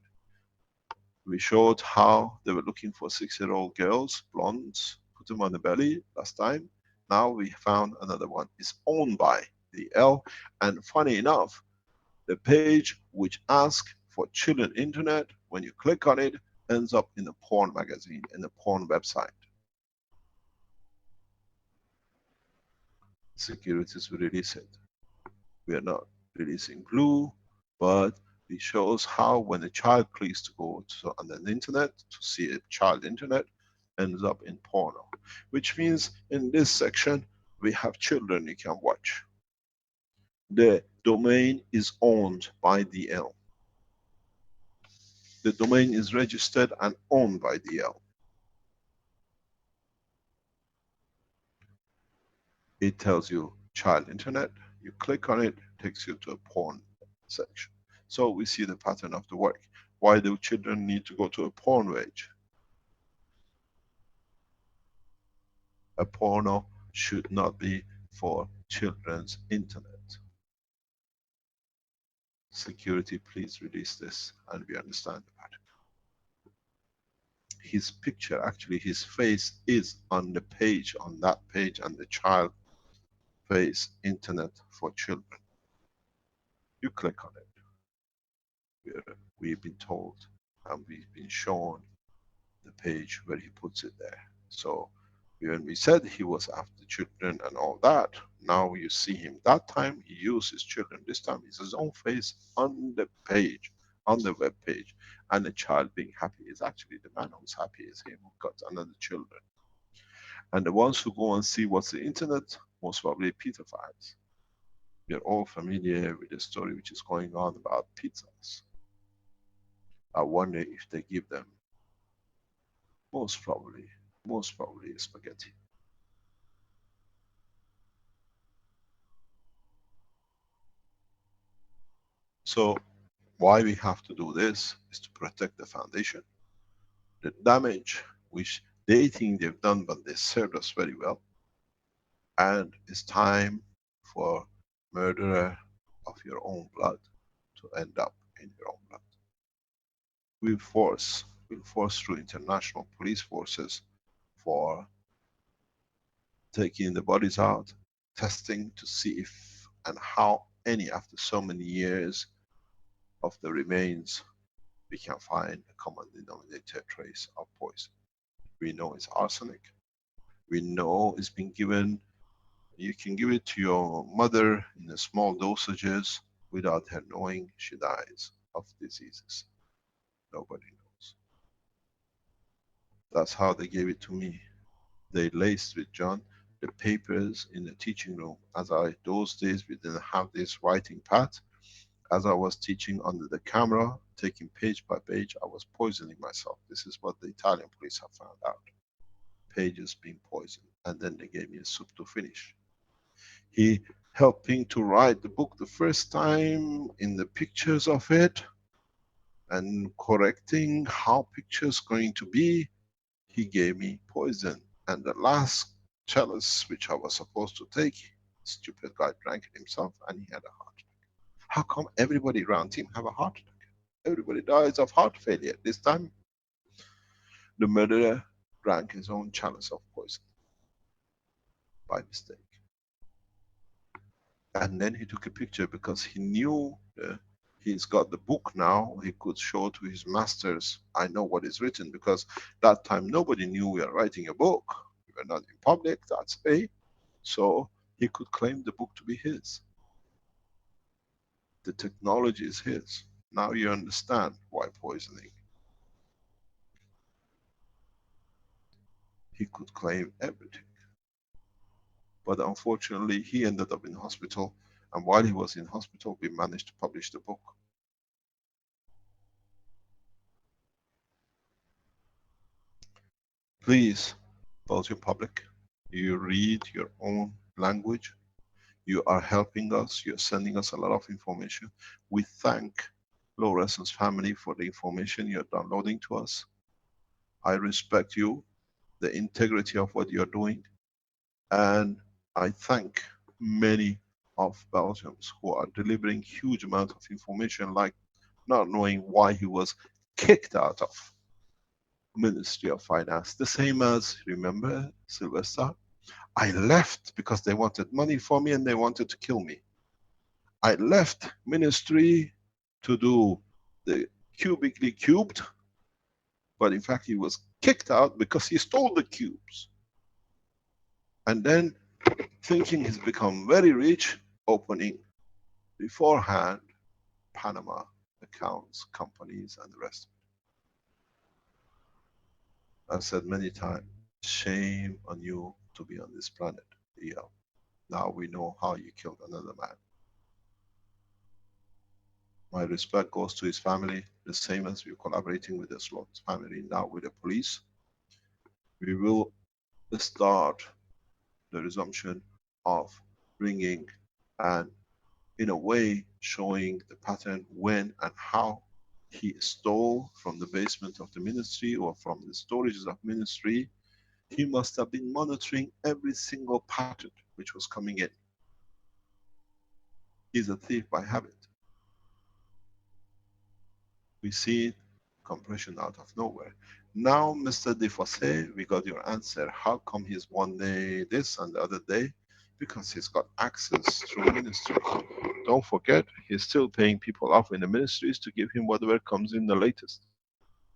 We showed how they were looking for 6-year-old girls, blondes, put them on the belly last time. Now we found another one. It's owned by the EL, and funny enough, the page which asks for children internet, when you click on it, ends up in a porn magazine, in a porn website. Securities will release it. We are not releasing blue, but it shows how when a child clicks to go to on the internet to see a child internet, ends up in porno. Which means in this section we have children you can watch. The domain is owned by DL. The domain is registered and owned by DL. It tells you child internet, you click on it, takes you to a porn section. So we see the pattern of the work. Why do children need to go to a porn page? A porno should not be for children's internet. Security, please release this and we understand the pattern. His picture, actually his face is on the page, on that page, and the child face internet for children. You click on it. We've been told and we've been shown the page where he puts it there. So when we said he was after children and all that, now you see him. That time he used his children. This time it's his own face on the page, on the web page, and the child being happy is actually the man who's happy is him who got another children. And the ones who go and see what's the internet, most probably pedophiles. We are all familiar with the story which is going on about pizzas. I wonder if they give them most probably spaghetti. So why we have to do this is to protect the foundation. The damage which they think they've done, but they served us very well. And it's time for murderer of your own blood to end up in your own blood. We'll force through international police forces for taking the bodies out, testing to see if and how any, after so many years of the remains, we can find a common denominator trace of poison. We know it's arsenic. We know it's been given, you can give it to your mother in a small dosages without her knowing, she dies of diseases. Nobody knows. That's how they gave it to me. They laced with John the papers in the teaching room. As those days we didn't have this writing pad, As I was teaching under the camera, taking page by page, I was poisoning myself. This is what the Italian police have found out. Pages being poisoned. And then they gave me a soup to finish. He helping to write the book the first time in the pictures of it and correcting how pictures going to be. He gave me poison. And the last chalice which I was supposed to take, stupid guy drank it himself and he had a heart attack. How come everybody around him have a heart attack? Everybody dies of heart failure. This time, the murderer drank his own chalice of poison by mistake. And then he took a picture because he knew he's got the book now. He could show to his masters, I know what is written, because that time nobody knew we are writing a book. We were not in public, that's A. So he could claim the book to be his. The technology is his. Now you understand why poisoning. He could claim everything. But unfortunately, he ended up in hospital, and while he was in hospital, we managed to publish the book. Please, Belgian public, you read your own language. You are helping us. You're sending us a lot of information. We thank Low Resonance family for the information you're downloading to us. I respect you, the integrity of what you're doing, and I thank many of Belgians who are delivering huge amount of information, like not knowing why he was kicked out of Ministry of Finance. The same as, remember, Sylvester? I left because they wanted money for me and they wanted to kill me. I left ministry to do the cubically cubed, but in fact he was kicked out because he stole the cubes. And then, thinking he's become very rich, opening beforehand Panama accounts, companies, and the rest. I've said many times, shame on you to be on this planet, EL. Now we know how you killed another man. My respect goes to his family, the same as we're collaborating with the Slot's family now with the police. We will start the resumption of bringing and in a way showing the pattern when and how he stole from the basement of the ministry or from the storages of ministry. He must have been monitoring every single pattern which was coming in. He's a thief by habit. We see compression out of nowhere. Now, Mr. Defosse, we got your answer. How come he's one day this and the other day? Because he's got access through ministry. Don't forget, he's still paying people off in the ministries to give him whatever comes in the latest.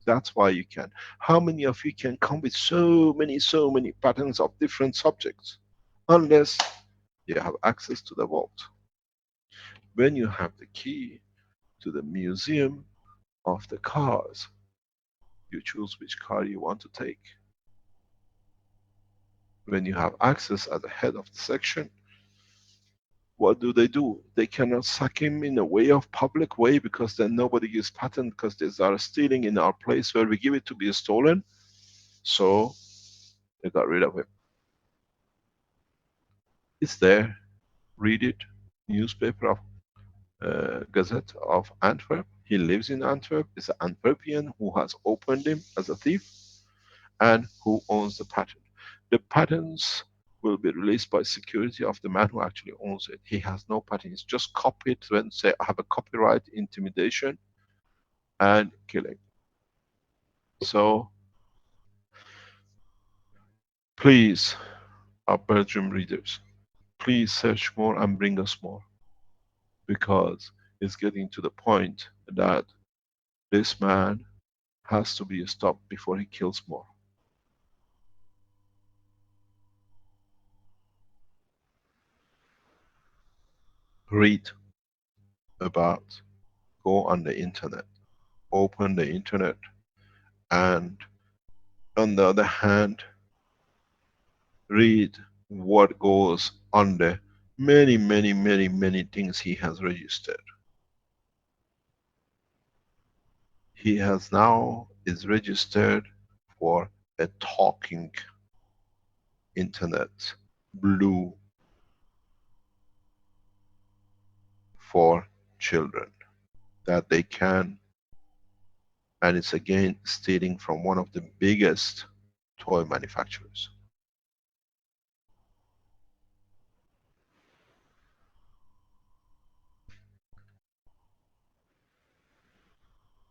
That's why you can. How many of you can come with so many patterns of different subjects? Unless you have access to the vault. When you have the key to the museum of the cars, you choose which car you want to take. When you have access at the head of the section, what do? They cannot sack him in a way of public way, because then nobody gives patent, because they are stealing in our place where we give it to be stolen. So they got rid of him. It's there. Read it. Newspaper of Gazette of Antwerp. He lives in Antwerp. It's an Antwerpian who has opened him as a thief and who owns the patent. The patents will be released by security of the man who actually owns it. He has no patent. It's just copied when say I have a copyright, intimidation and killing. So please, our Belgium readers, please search more and bring us more, because it's getting to the point that this man has to be stopped before he kills more. Read about, go on the internet, open the internet, and on the other hand, read what goes on the many things he has registered. He has now is registered for a talking internet, blue, for children, that they can, and it's again stealing from one of the biggest toy manufacturers.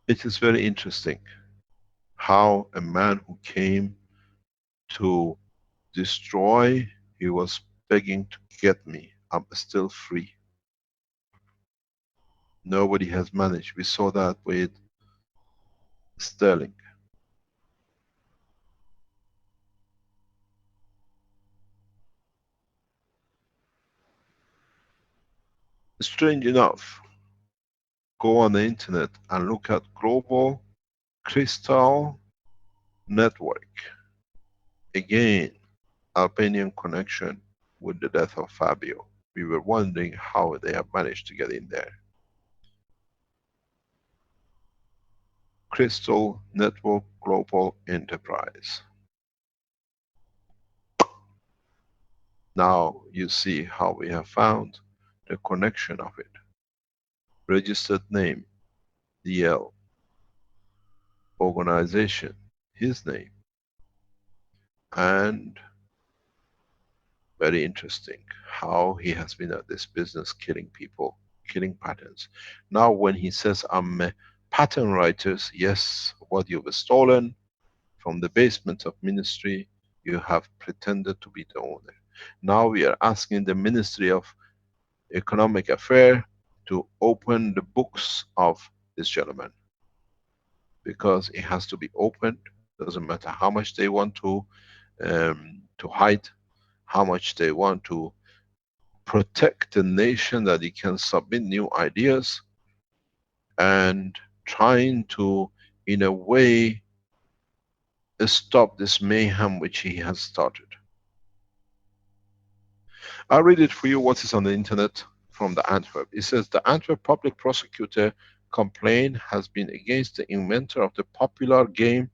It is very interesting how a man who came to destroy, he was begging to get me. I'm still free. Nobody has managed. We saw that with Sterling. Strange enough, go on the internet and look at Global Crystal Network. Again, Albanian connection with the death of Fabio. We were wondering how they have managed to get in there. Crystal Network Global Enterprise. Now you see how we have found the connection of it. Registered name, DL. Organization, his name. And very interesting how he has been at this business killing people, killing patents. Now when he says, I'm a patent writer, yes, what you've stolen from the basement of ministry, you have pretended to be the owner. Now we are asking the Ministry of Economic Affairs to open the books of this gentleman, because it has to be opened. Doesn't matter how much they want to hide, how much they want to protect the nation, that it can submit new ideas, and trying to, in a way, stop this mayhem which he has started. I'll read it for you what is on the internet from the Antwerp. It says, the Antwerp public prosecutor complaint has been against the inventor of the popular game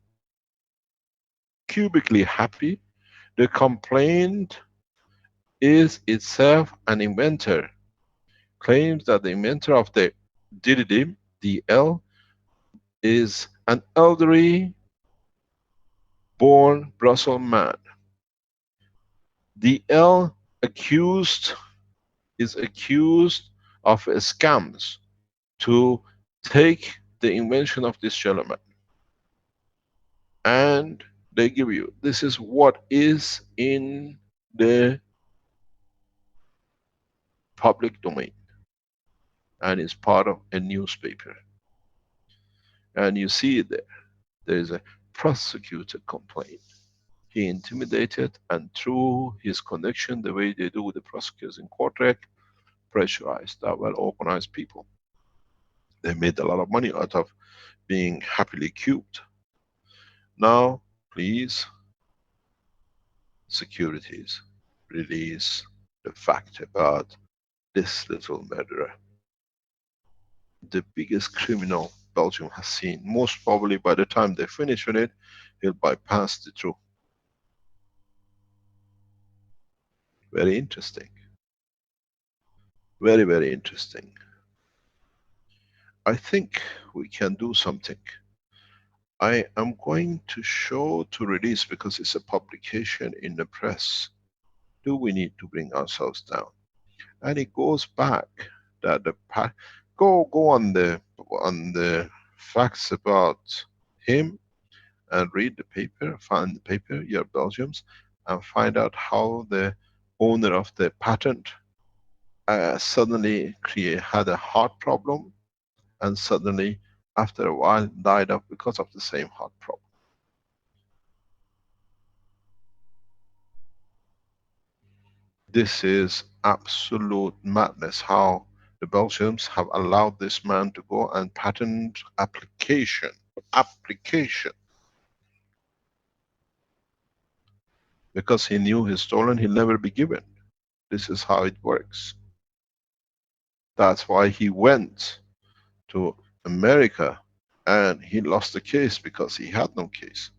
Cubically Happy. The complaint is itself an inventor, claims that the inventor of the Dididim, DL, is an elderly born Brussels man. DL is accused of scams to take the invention of this gentleman. And they give you, this is what is in the public domain, and is part of a newspaper. And you see it there. There is a prosecutor complaint. He intimidated, and through his connection, the way they do with the prosecutors in Kortrijk, pressurized that well-organized people. They made a lot of money out of being happily cubed. Now, please, securities, release the fact about this little murderer. The biggest criminal Belgium has seen. Most probably by the time they finish with it, he'll bypass the truth. Very interesting. Very, very interesting. I think we can do something. I am going to show to release, because it's a publication in the press. Do we need to bring ourselves down? And it goes back that the go on the facts about him and read the paper, find the paper, you're Belgians, and find out how the owner of the patent suddenly had a heart problem, and suddenly after a while died off because of the same heart problem. This is absolute madness, how the Belgians have allowed this man to go and patent application. Because he knew he's stolen, he'll never be given. This is how it works. That's why he went to America And he lost the case because he had no case.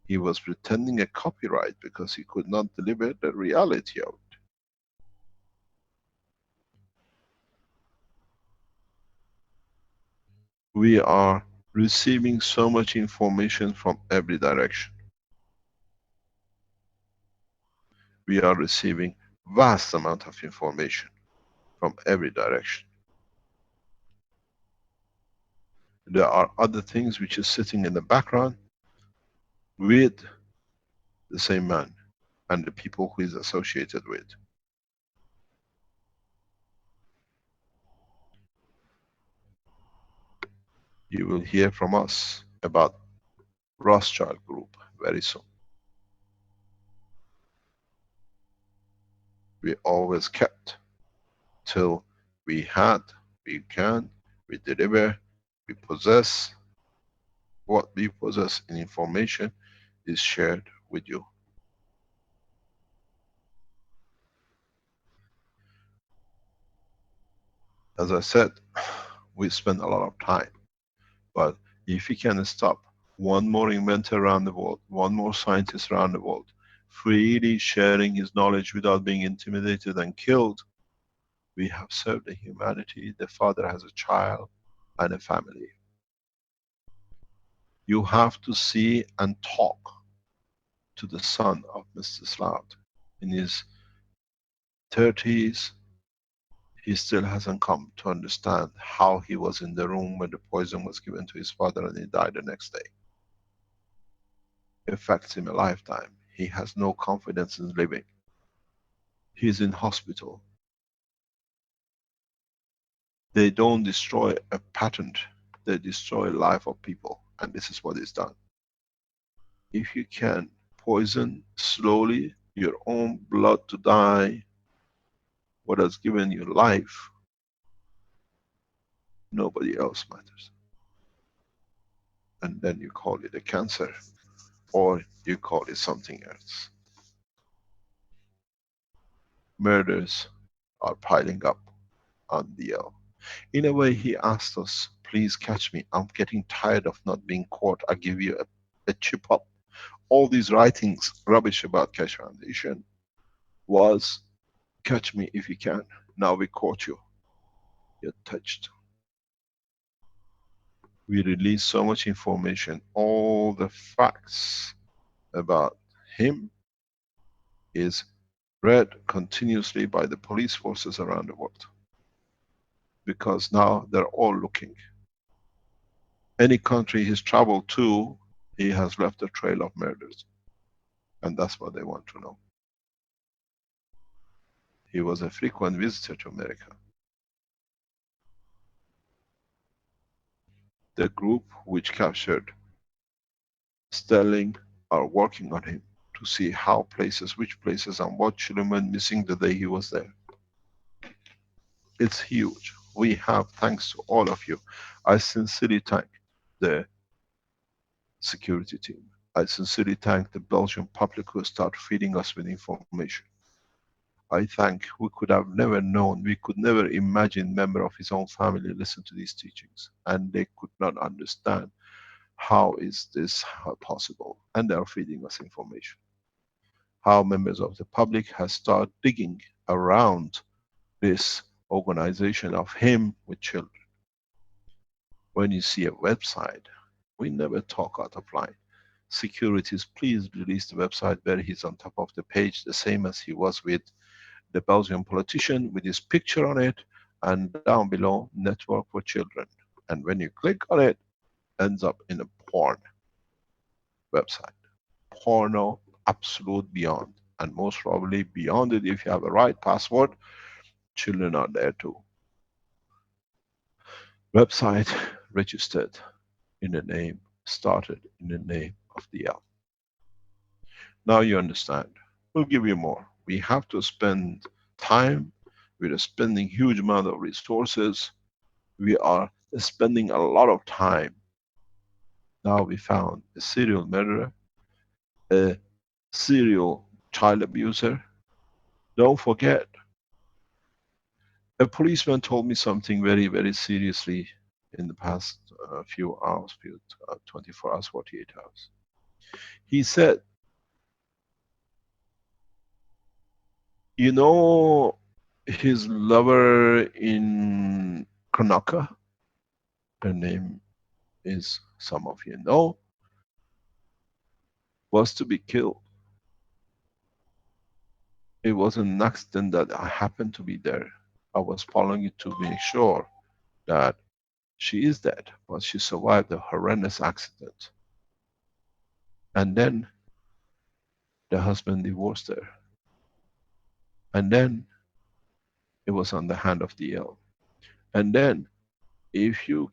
He was pretending a copyright because he could not deliver the reality of it. We are receiving so much information from every direction. We are receiving vast amount of information from every direction. There are other things which is sitting in the background with the same man and the people who is associated with. You will hear from us about Rothschild Group very soon. We always kept till we had, we can, we deliver, we possess. What we possess in information is shared with you. As I said, we spend a lot of time, but if we can stop one more inventor around the world, one more scientist around the world, freely sharing his knowledge without being intimidated and killed, we have served the humanity. The father has a child and a family. You have to see and talk to the son of Mr. Slout. In his 30s, he still hasn't come to understand how he was in the room when the poison was given to his father and he died the next day. It affects him a lifetime. He has no confidence in living. He's in hospital. They don't destroy a patent, they destroy life of people, and this is what is done. If you can poison slowly your own blood to die, what has given you life, nobody else matters. And then you call it a cancer, or you call it something else. Murders are piling up on DL. In a way, he asked us, please catch me. I'm getting tired of not being caught. I give you a chip up. All these writings, rubbish about Keshe Foundation, was catch me if you can. Now we caught you. You're touched. We release so much information. All the facts about him is read continuously by the police forces around the world. Because now they're all looking. Any country he's traveled to, he has left a trail of murders. And that's what they want to know. He was a frequent visitor to America. The group which captured Sterling are working on him to see how places, which places and what children went missing the day he was there. It's huge. We have, thanks to all of you, I sincerely thank the security team. I sincerely thank the Belgian public who start feeding us with information. I thank, we could have never known, we could never imagine member of his own family listen to these teachings, and they could not understand how is this possible, and they are feeding us information. How members of the public has started digging around this organization of him with children. When you see a website, we never talk out of line. Securities, please release the website where he's on top of the page, the same as he was with the Belgian politician with his picture on it, and down below, network for children. And when you click on it, ends up in a porn website. Porno, absolute beyond. And most probably beyond it, if you have a right password, children are there too. Website registered in the name, started in the name of DL. Now you understand. We'll give you more. We have to spend time. We are spending huge amount of resources. We are spending a lot of time. Now we found a serial murderer, a serial child abuser. Don't forget, a policeman told me something very, very seriously in the past a few hours, 24 hours, 48 hours. He said, you know, his lover in Karnataka, her name is, some of you know, was to be killed. It was an accident that I happened to be there. I was following it to make sure that she is dead, but she survived a horrendous accident. And then the husband divorced her. And then it was on the hand of the ill. And then, if you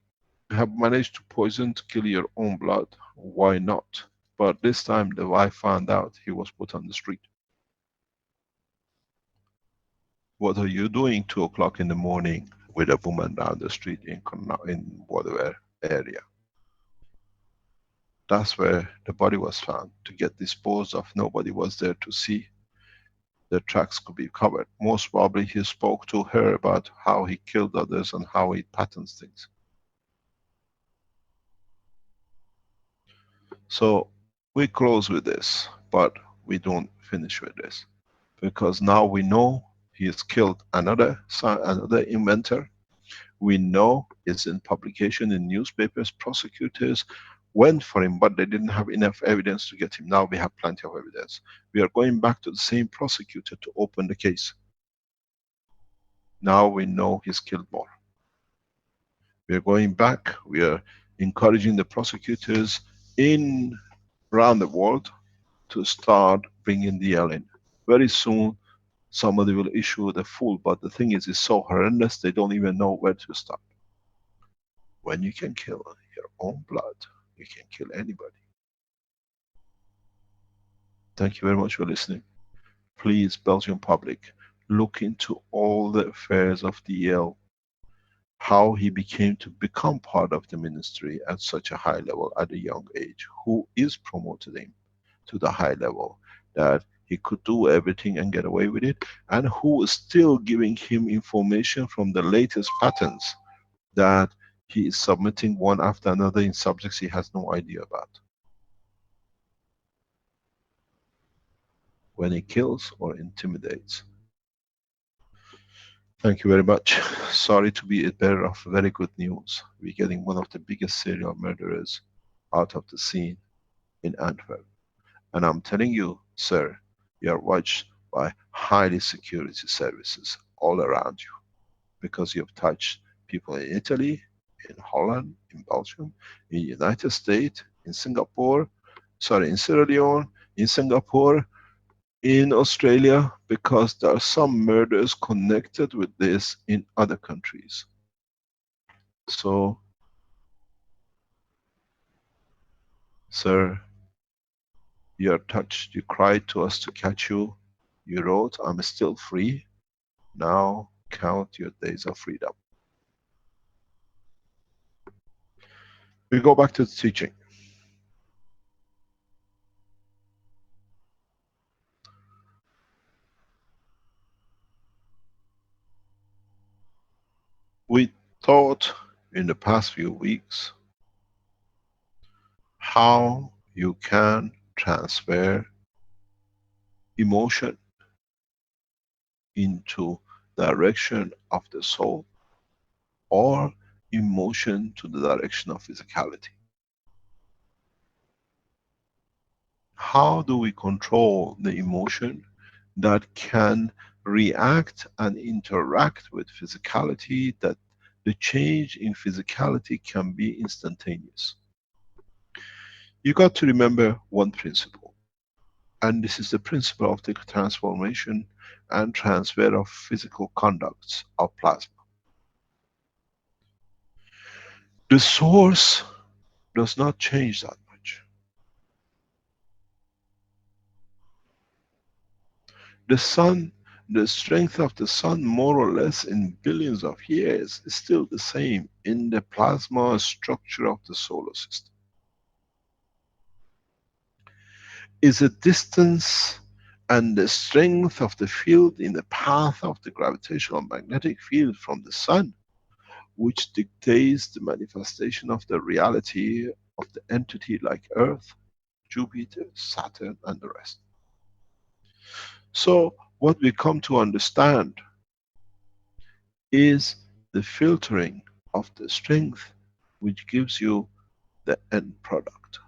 have managed to poison to kill your own blood, why not? But this time the wife found out, he was put on the street. What are you doing 2 o'clock in the morning with a woman down the street in whatever area? That's where the body was found, to get disposed of. Nobody was there to see. The tracks could be covered. Most probably he spoke to her about how he killed others and how he patterns things. So we close with this, but we don't finish with this. Because now we know he has killed another inventor. We know it's in publication in newspapers. Prosecutors went for him, but they didn't have enough evidence to get him. Now we have plenty of evidence. We are going back to the same prosecutor to open the case. Now we know he's killed more. We are going back. We are encouraging the prosecutors in around the world to start bringing the in. Very soon, somebody will issue the full, but the thing is, it's so horrendous, they don't even know where to start. When you can kill your own blood, you can kill anybody. Thank you very much for listening. Please, Belgian public, look into all the affairs of DL, how he became to become part of the ministry at such a high level at a young age, who is promoted him to the high level, that he could do everything and get away with it, and who is still giving him information from the latest patents that he is submitting one after another in subjects he has no idea about. When he kills or intimidates. Thank you very much. Sorry to be a bearer of very good news. We're getting one of the biggest serial murderers out of the scene in Antwerp. And I'm telling you, sir, you are watched by highly security services all around you, because you've touched people in Italy, in Holland, in Belgium, in the United States, in Singapore, sorry, in Sierra Leone, in Singapore, in Australia, because there are some murders connected with this in other countries. So, sir, you are touched, you cried to us to catch you, you wrote, I'm still free, now count your days of freedom. We go back to the teaching. We taught in the past few weeks how you can transfer emotion into direction of the soul, or emotion to the direction of physicality. How do we control the emotion that can react and interact with physicality, that the change in physicality can be instantaneous? You got to remember one principle, and this is the principle of the transformation and transfer of physical conducts of plasma. The source does not change that much. The sun, the strength of the sun, more or less in billions of years, is still the same in the plasma structure of the solar system. Is a distance and the strength of the field in the path of the gravitational magnetic field from the sun which dictates the manifestation of the reality of the entity like Earth, Jupiter, Saturn, and the rest. So, what we come to understand is the filtering of the strength which gives you the end product.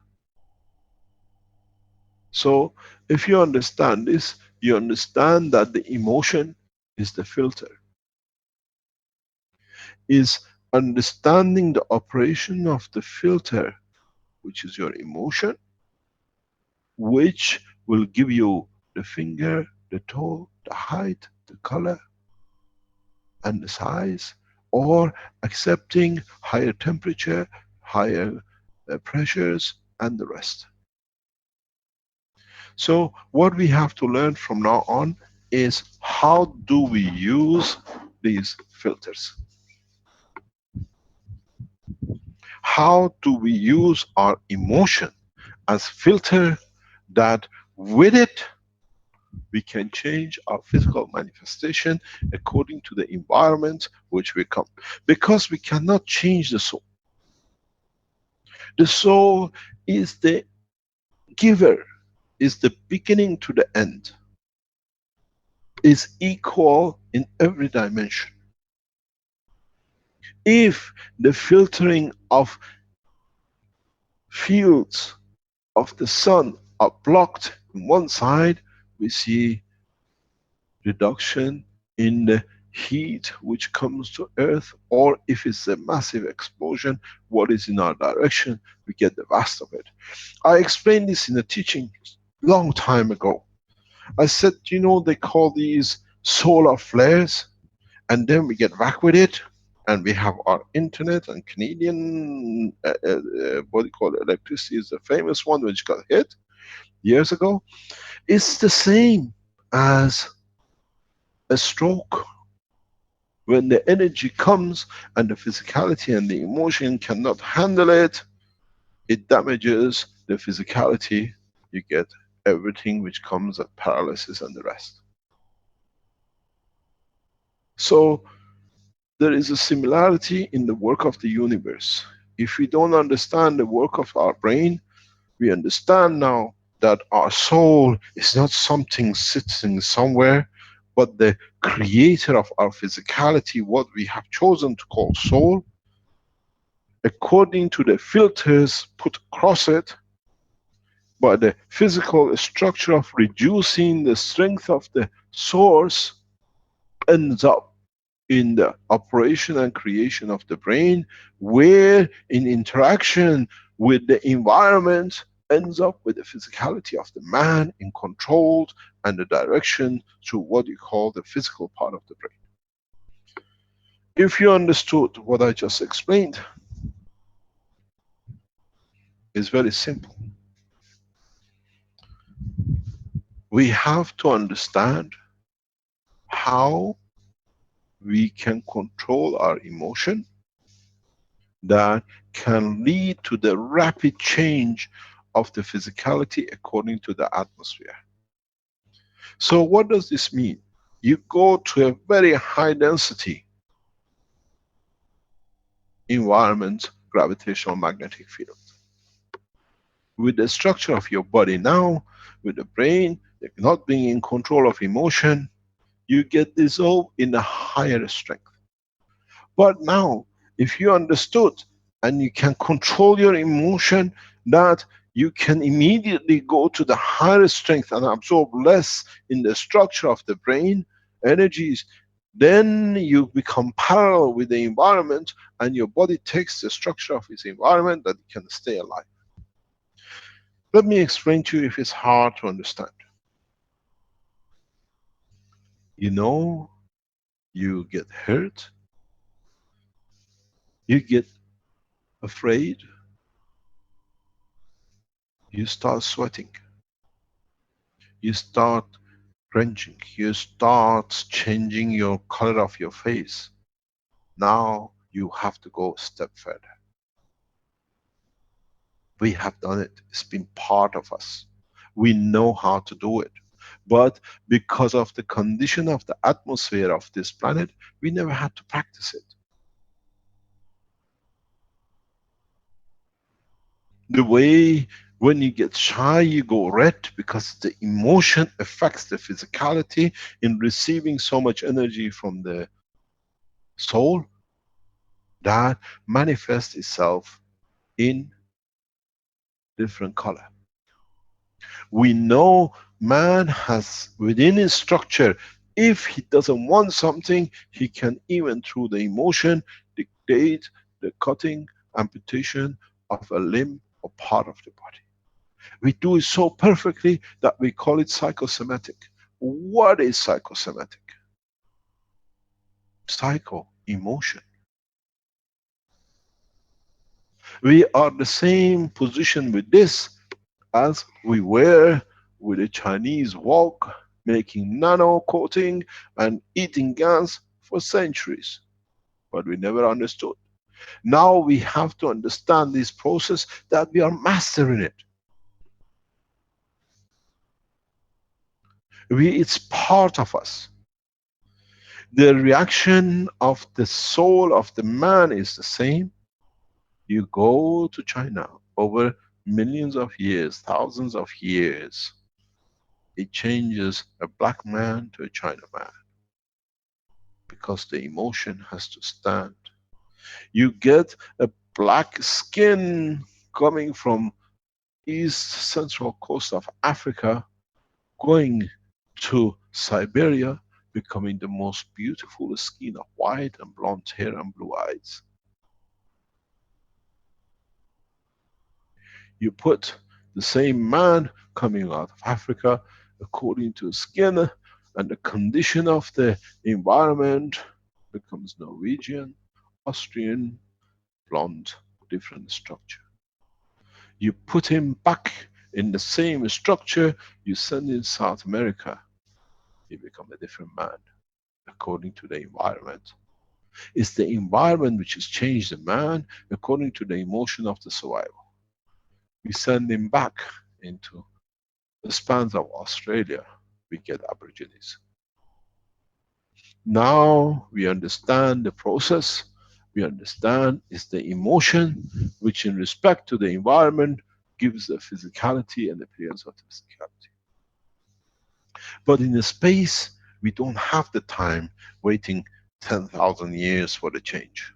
So, if you understand this, you understand that the emotion is the filter, is understanding the operation of the filter, which is your emotion, which will give you the finger, the toe, the height, the color, and the size, or accepting higher temperature, higher pressures, and the rest. So what we have to learn from now on is how do we use these filters? How do we use our emotion as filter that with it we can change our physical manifestation according to the environment which we come. Because we cannot change the soul. The soul is the giver, is the beginning to the end, is equal in every dimension. If the filtering of fields of the sun are blocked in one side, we see reduction in the heat which comes to Earth, or if it's a massive explosion, what is in our direction, we get the vast of it. I explained this in a teaching long time ago. I said, you know, they call these solar flares, and then we get back with it, and we have our internet and Canadian, what do you call it, electricity is the famous one which got hit years ago. It's the same as a stroke. When the energy comes and the physicality and the emotion cannot handle it, it damages the physicality. You get everything which comes as paralysis and the rest. So there is a similarity in the work of the universe. If we don't understand the work of our brain, we understand now that our soul is not something sitting somewhere, but the creator of our physicality, what we have chosen to call soul, according to the filters put across it, by the physical structure of reducing the strength of the source, ends up in the operation and creation of the brain, where in interaction with the environment ends up with the physicality of the man in control and the direction through what you call the physical part of the brain. If you understood what I just explained, it's very simple. We have to understand how we can control our emotion that can lead to the rapid change of the physicality according to the atmosphere. So what does this mean? You go to a very high density environment, gravitational magnetic field. With the structure of your body now, with the brain not being in control of emotion, you get dissolved in a higher strength. But now, if you understood and you can control your emotion, that you can immediately go to the higher strength and absorb less in the structure of the brain energies, then you become parallel with the environment and your body takes the structure of its environment that it can stay alive. Let me explain to you if it's hard to understand. You know, you get hurt, you get afraid, you start sweating, you start cringing, you start changing your color of your face. Now you have to go a step further. We have done it, it's been part of us. We know how to do it. But because of the condition of the atmosphere of this planet, we never had to practice it. The way when you get shy, you go red because the emotion affects the physicality in receiving so much energy from the soul that manifests itself in different color. We know man has within his structure, if he doesn't want something, he can even through the emotion dictate the cutting, amputation of a limb or part of the body. We do it so perfectly that we call it psychosomatic. What is psychosomatic? Psycho, emotion. We are the same position with this as we were with the Chinese wok, making nano coating and eating gans for centuries. But we never understood. Now we have to understand this process that we are mastering it. It's part of us. The reaction of the soul of the man is the same. You go to China over millions of years, thousands of years, it changes a black man to a China man because the emotion has to stand. You get a black skin coming from east central coast of Africa going to Siberia, becoming the most beautiful skin of white and blonde hair and blue eyes. You put the same man coming out of Africa according to skin and the condition of the environment, becomes Norwegian, Austrian, blonde, different structure. You put him back in the same structure, you send in South America, he become a different man according to the environment. It's the environment which has changed the man according to the emotion of the survival. We send him back into the spans of Australia, we get Aborigines. Now we understand the process, we understand it's the emotion which in respect to the environment gives the physicality and appearance of the physicality. But in the space, we don't have the time waiting 10,000 years for the change.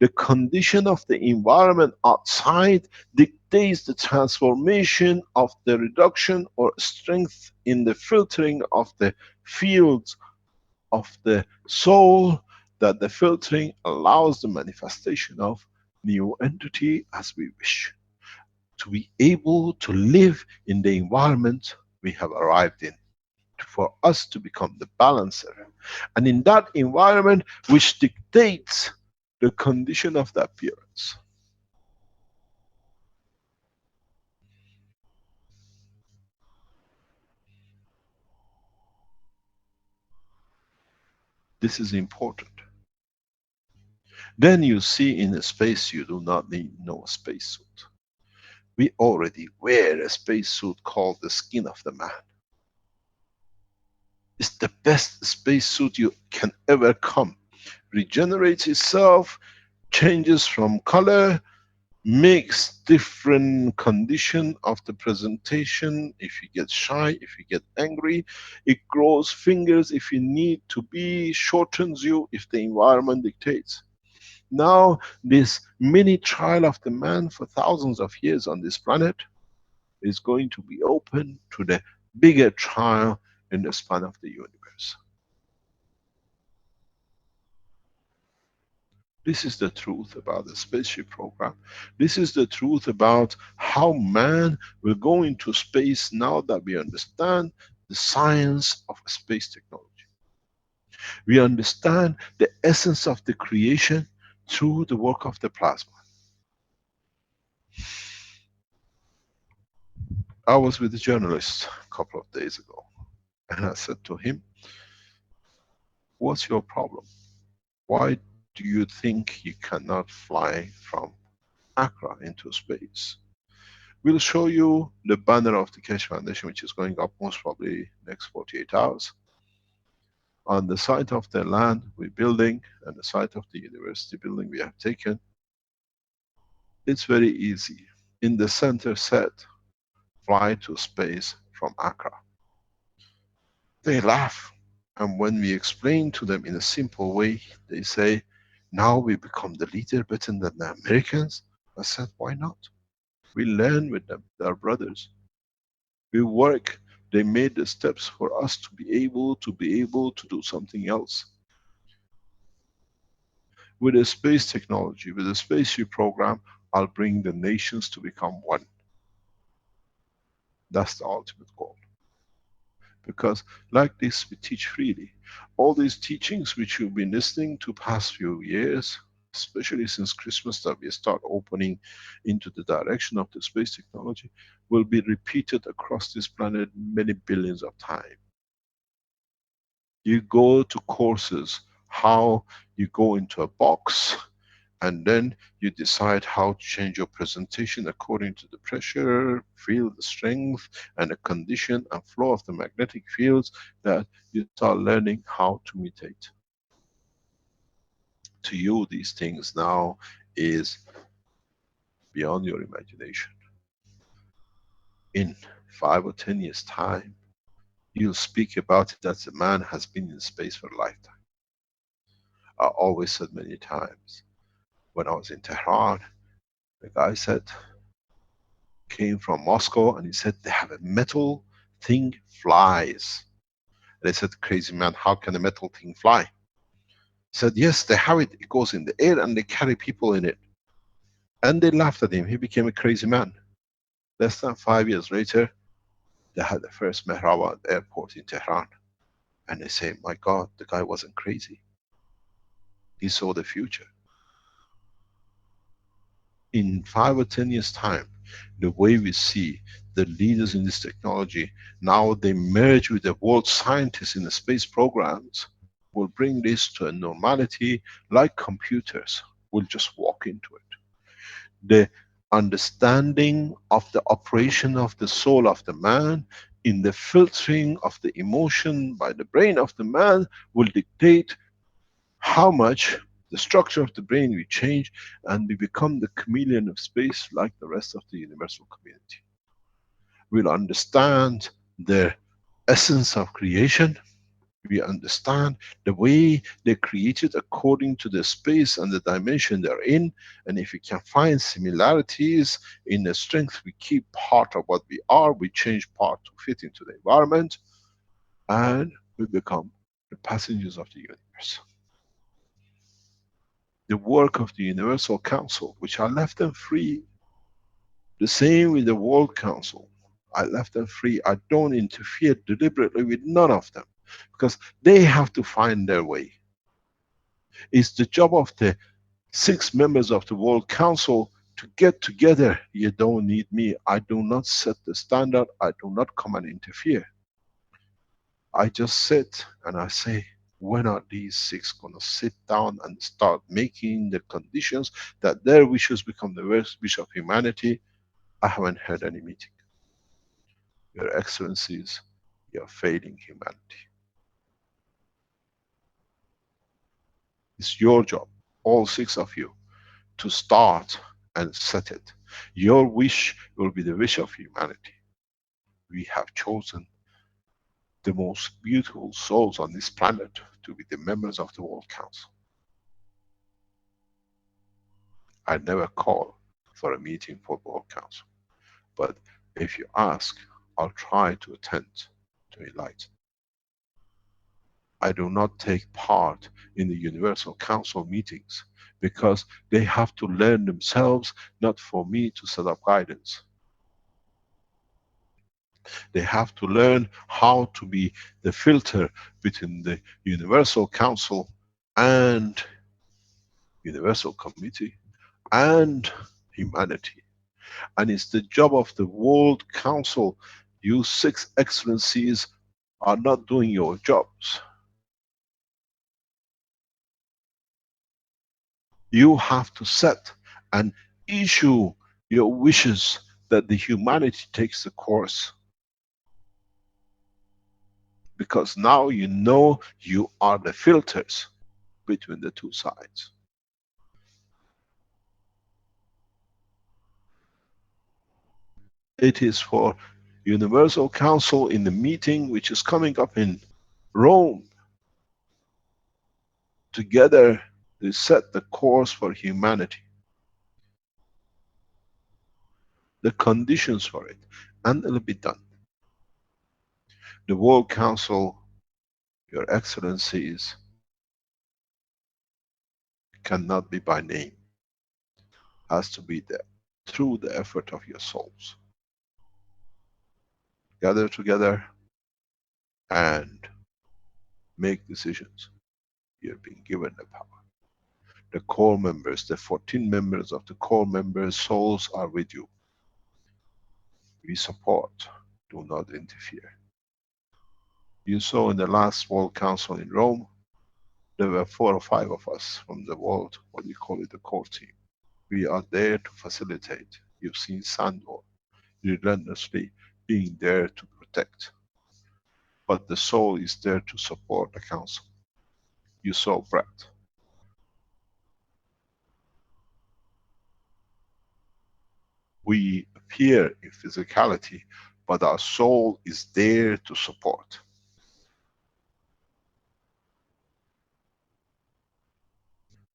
The condition of the environment outside dictates the transformation of the reduction or strength in the filtering of the fields of the soul, that the filtering allows the manifestation of new entity as we wish. To be able to live in the environment we have arrived in, for us to become the balancer. And in that environment which dictates the condition of the appearance. This is important. Then you see in a space you do not need no spacesuit. We already wear a spacesuit called the skin of the man. It's the best spacesuit you can ever come. Regenerates itself, changes from color, makes different condition of the presentation. If you get shy, if you get angry, it grows fingers if you need to be, shortens you if the environment dictates. Now this mini trial of the man for thousands of years on this planet is going to be open to the bigger trial in the span of the universe. This is the truth about the spaceship program. This is the truth about how man will go into space now that we understand the science of space technology. We understand the essence of the creation through the work of the plasma. I was with a journalist a couple of days ago, and I said to him, what's your problem? Why do you think you cannot fly from Accra into space? We'll show you the banner of the Keshe Foundation, which is going up most probably next 48 hours. On the site of the land we're building and the site of the university building we have taken, it's very easy. in the center said, fly to space from Accra. They laugh. And when we explain to them in a simple way, they say, now we become the leader better than the Americans. I said, why not? We learn with them, they are brothers. We work, they made the steps for us to be able to do something else. With a space technology, with a spaceship program, I'll bring the nations to become one. That's the ultimate goal. Because like this, we teach freely. All these teachings which you've been listening to past few years, especially since Christmas that we start opening into the direction of the space technology, will be repeated across this planet many billions of times. You go to courses, how you go into a box, and then you decide how to change your presentation according to the pressure, field strength, and the condition and flow of the magnetic fields, that you start learning how to mutate. To you, these things now is beyond your imagination. In 5 or 10 years' time, you'll speak about it as a man has been in space for a lifetime. I always said many times, when I was in Tehran, the guy said, came from Moscow, and he said they have a metal thing flies. And I said, crazy man, how can a metal thing fly? He said, yes, they have it. It goes in the air and they carry people in it. And they laughed at him. He became a crazy man. Less than 5 years later, they had the first Mehraba at the airport in Tehran. And they say, my God, the guy wasn't crazy. He saw the future. In 5 or 10 years' time, the way we see the leaders in this technology, now they merge with the world scientists in the space programs, will bring this to a normality like computers. We'll just walk into it. The understanding of the operation of the soul of the man in the filtering of the emotion by the brain of the man will dictate how much the structure of the brain will change, and we become the chameleon of space like the rest of the universal community. We'll understand the essence of creation. We understand the way they created according to the space and the dimension they're in. And if we can find similarities in the strength, we keep part of what we are, we change part to fit into the environment, and we become the passengers of the universe. The work of the Universal Council, which I left them free. The same with the World Council. I left them free. I don't interfere deliberately with none of them, because they have to find their way. It's the job of the 6 members of the World Council to get together. You don't need me. I do not set the standard. I do not come and interfere. I just sit and I say, when are these 6 going to sit down and start making the conditions that their wishes become the wish of humanity? I haven't heard any meeting. Your Excellencies, you are failing humanity. It's your job, all 6 of you, to start and set it. Your wish will be the wish of humanity. We have chosen the most beautiful souls on this planet to be the members of the World Council. I never call for a meeting for World Council. But if you ask, I'll try to attend to enlighten. I do not take part in the Universal Council meetings, because they have to learn themselves, not for me to set up guidance. They have to learn how to be the filter between the Universal Council and Universal Committee and humanity. And it's the job of the World Council. You 6 excellencies are not doing your jobs. You have to set and issue your wishes that the humanity takes the course. Because now you know you are the filters between the 2 sides. It is for Universal Council in the meeting which is coming up in Rome, together to set the course for humanity, the conditions for it, and it'll be done. The World Council, Your Excellencies, cannot be by name, has to be there through the effort of your souls. Gather together and make decisions. You're being given the power. The core members, the 14 members of the core members' souls are with you. We support, do not interfere. You saw in the last World Council in Rome, there were 4 or 5 of us from the world, what we call it, the core team. We are there to facilitate. You've seen Sandor relentlessly being there to protect. But the soul is there to support the council. You saw Brett. We appear in physicality, but our soul is there to support.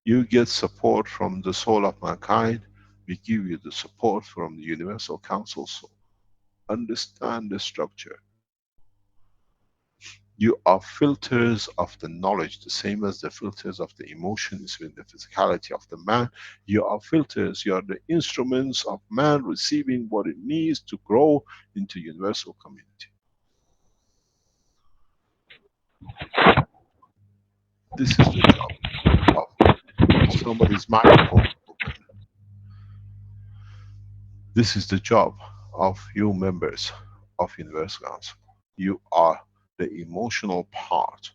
You get support from the soul of mankind, we give you the support from the Universal Council soul. Understand the structure. You are filters of the knowledge, the same as the filters of the emotions in the physicality of the man. You are filters, you are the instruments of man receiving what it needs to grow into universal community. This is the job of somebody's microphone open. This is the job of you members of Universal Council. You are the emotional part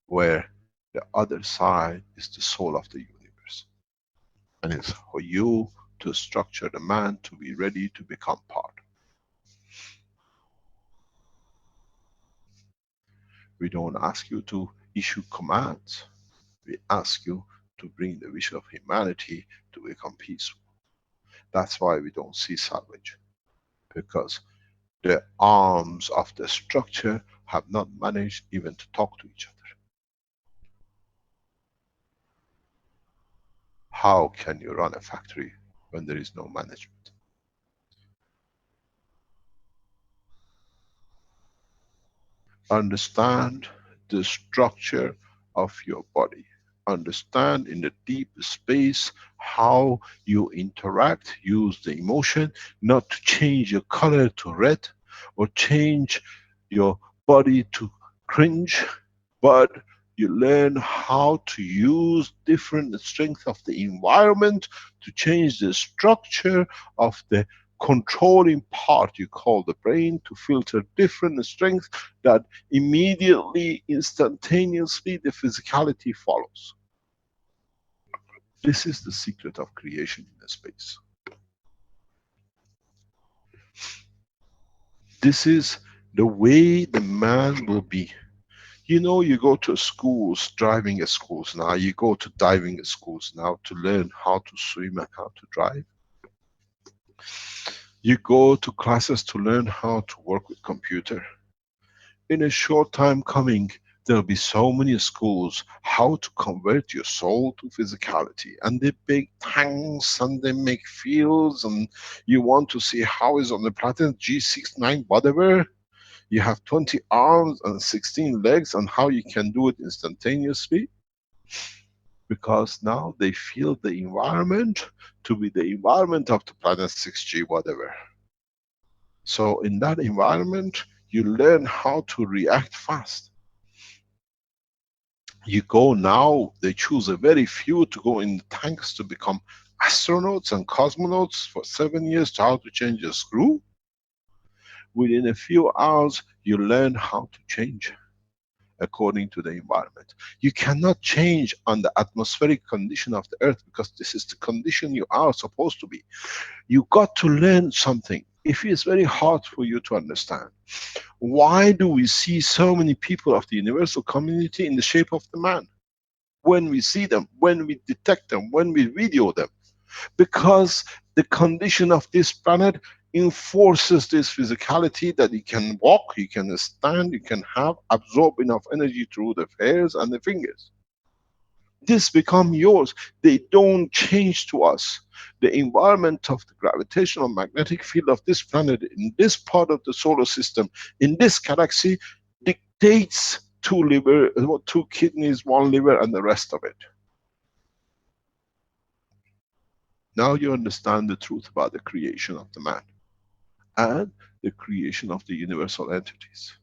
where the other side is the soul of the universe. And it's for you to structure the man to be ready to become part. We don't ask you to issue commands. We ask you to bring the vision of humanity to become peaceful. That's why we don't see salvage. Because the arms of the structure have not managed even to talk to each other. How can you run a factory when there is no management? Understand the structure of your body. Understand in the deep space how you interact. Use the emotion not to change your color to red or change your body to cringe, but you learn how to use different strength of the environment to change the structure of the controlling part you call the brain, to filter different strengths that immediately, instantaneously, the physicality follows. This is the secret of creation in the space. This is the way the man will be. You know, you go to schools, driving schools now, you go to diving schools now to learn how to swim and how to drive. You go to classes to learn how to work with computer. In a short time coming, there'll be so many schools how to convert your soul to physicality, and they big tanks and they make fields, and you want to see how is on the planet G69 whatever. You have 20 arms and 16 legs, and how you can do it instantaneously. Because now they feel the environment to be the environment of the planet 6G whatever. So in that environment, you learn how to react fast. You go now, they choose a very few to go in the tanks to become astronauts and cosmonauts for 7 years to how to change a screw. Within a few hours, you learn how to change according to the environment. You cannot change on the atmospheric condition of the earth, because this is the condition you are supposed to be. You got to learn something. If it's very hard for you to understand, why do we see so many people of the universal community in the shape of the man? When we see them, when we detect them, when we video them. Because the condition of this planet enforces this physicality that you can walk, you can stand, you can have, absorb enough energy through the hairs and the fingers. This become yours. They don't change to us. The environment of the gravitational magnetic field of this planet, in this part of the solar system, in this galaxy, dictates two liver, two kidneys, one liver, and the rest of it. Now you understand the truth about the creation of the man and the creation of the universal entities.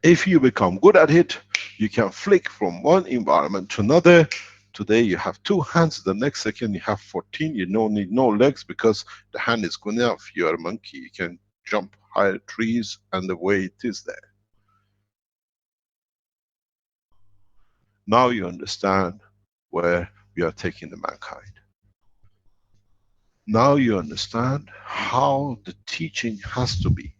If you become good at it, you can flick from one environment to another. Today you have 2 hands, the next second you have 14, you don't need no legs because the hand is good enough. You are a monkey, you can jump higher trees and the weight is there. Now you understand where we are taking the mankind. Now you understand how the teaching has to be.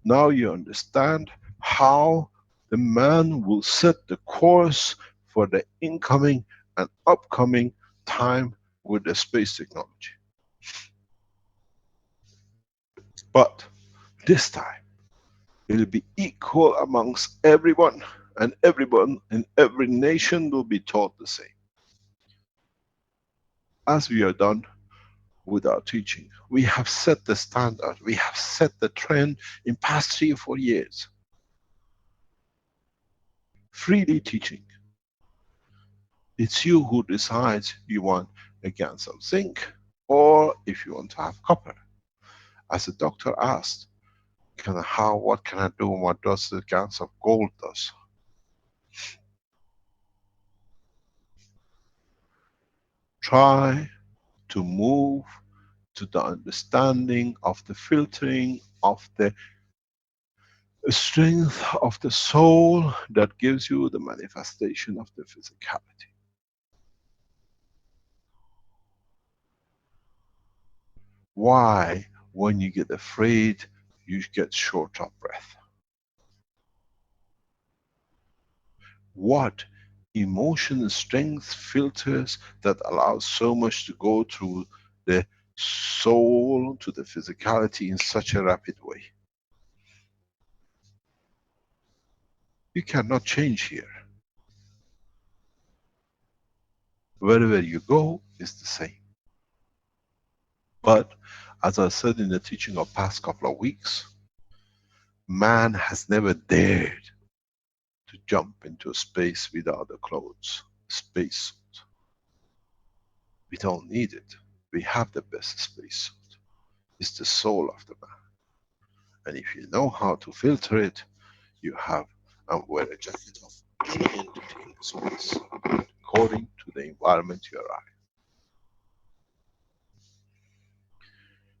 Now you understand how the man will set the course for the incoming and upcoming time with the space technology. But this time, it will be equal amongst everyone, and everyone in every nation will be taught the same. As we are done with our teaching, we have set the standard, we have set the trend in past 3 or 4 years. Freely teaching. It's you who decides you want a gans of zinc or if you want to have copper. As the doctor asked, what can I do and what does the gans of gold does? Try to move to the understanding of the filtering of the strength of the soul that gives you the manifestation of the physicality. Why, when you get afraid, you get short of breath? What emotion strength filters that allows so much to go through the soul to the physicality in such a rapid way? You cannot change here. Wherever you go is the same. But as I said in the teaching of past couple of weeks, man has never dared to jump into space without the clothes, space suit. We don't need it. We have the best space suit. It's the soul of the man. And if you know how to filter it, you have and wear a jacket of any entity in space, according to the environment you are in.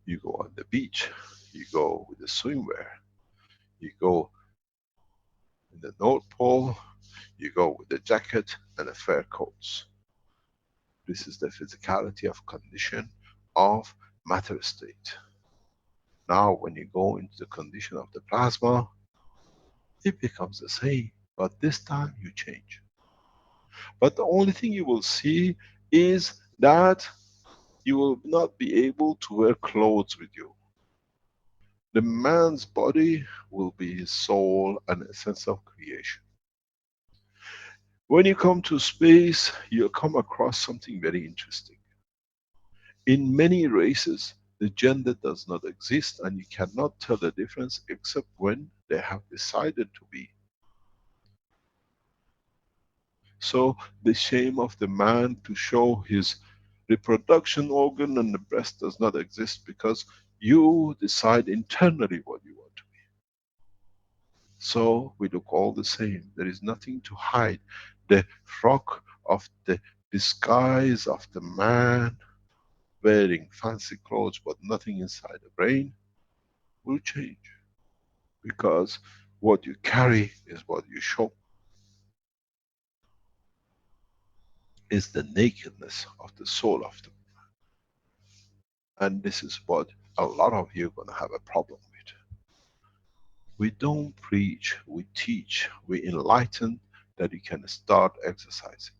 You go on the beach, you go with the swimwear, you go in the North Pole, you go with the jacket and the fur coats. This is the physicality of condition of matter state. Now when you go into the condition of the plasma, it becomes the same, but this time you change. But the only thing you will see is that you will not be able to wear clothes with you. The man's body will be his soul and a sense of creation. When you come to space, you'll come across something very interesting. In many races, the gender does not exist and you cannot tell the difference except when they have decided to be. So the shame of the man to show his reproduction organ and the breast does not exist because you decide internally what you want to be. So we look all the same. There is nothing to hide. The frock of the disguise of the man wearing fancy clothes but nothing inside the brain will change. Because what you carry is what you show. Is the nakedness of the soul of the man. And this is what a lot of you are going to have a problem with. We don't preach, we teach, we enlighten that you can start exercising.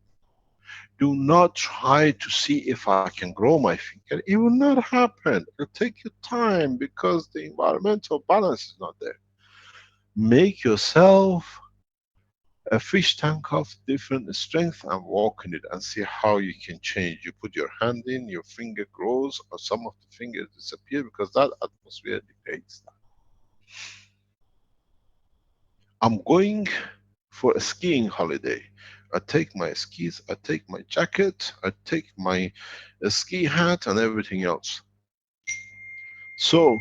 Do not try to see if I can grow my finger. It will not happen. It'll take you time because the environmental balance is not there. Make yourself a fish tank of different strength and walk in it and see how you can change. You put your hand in, your finger grows, or some of the fingers disappear because that atmosphere dictates that. I'm going for a skiing holiday. I take my skis, I take my jacket, I take my ski hat and everything else. So,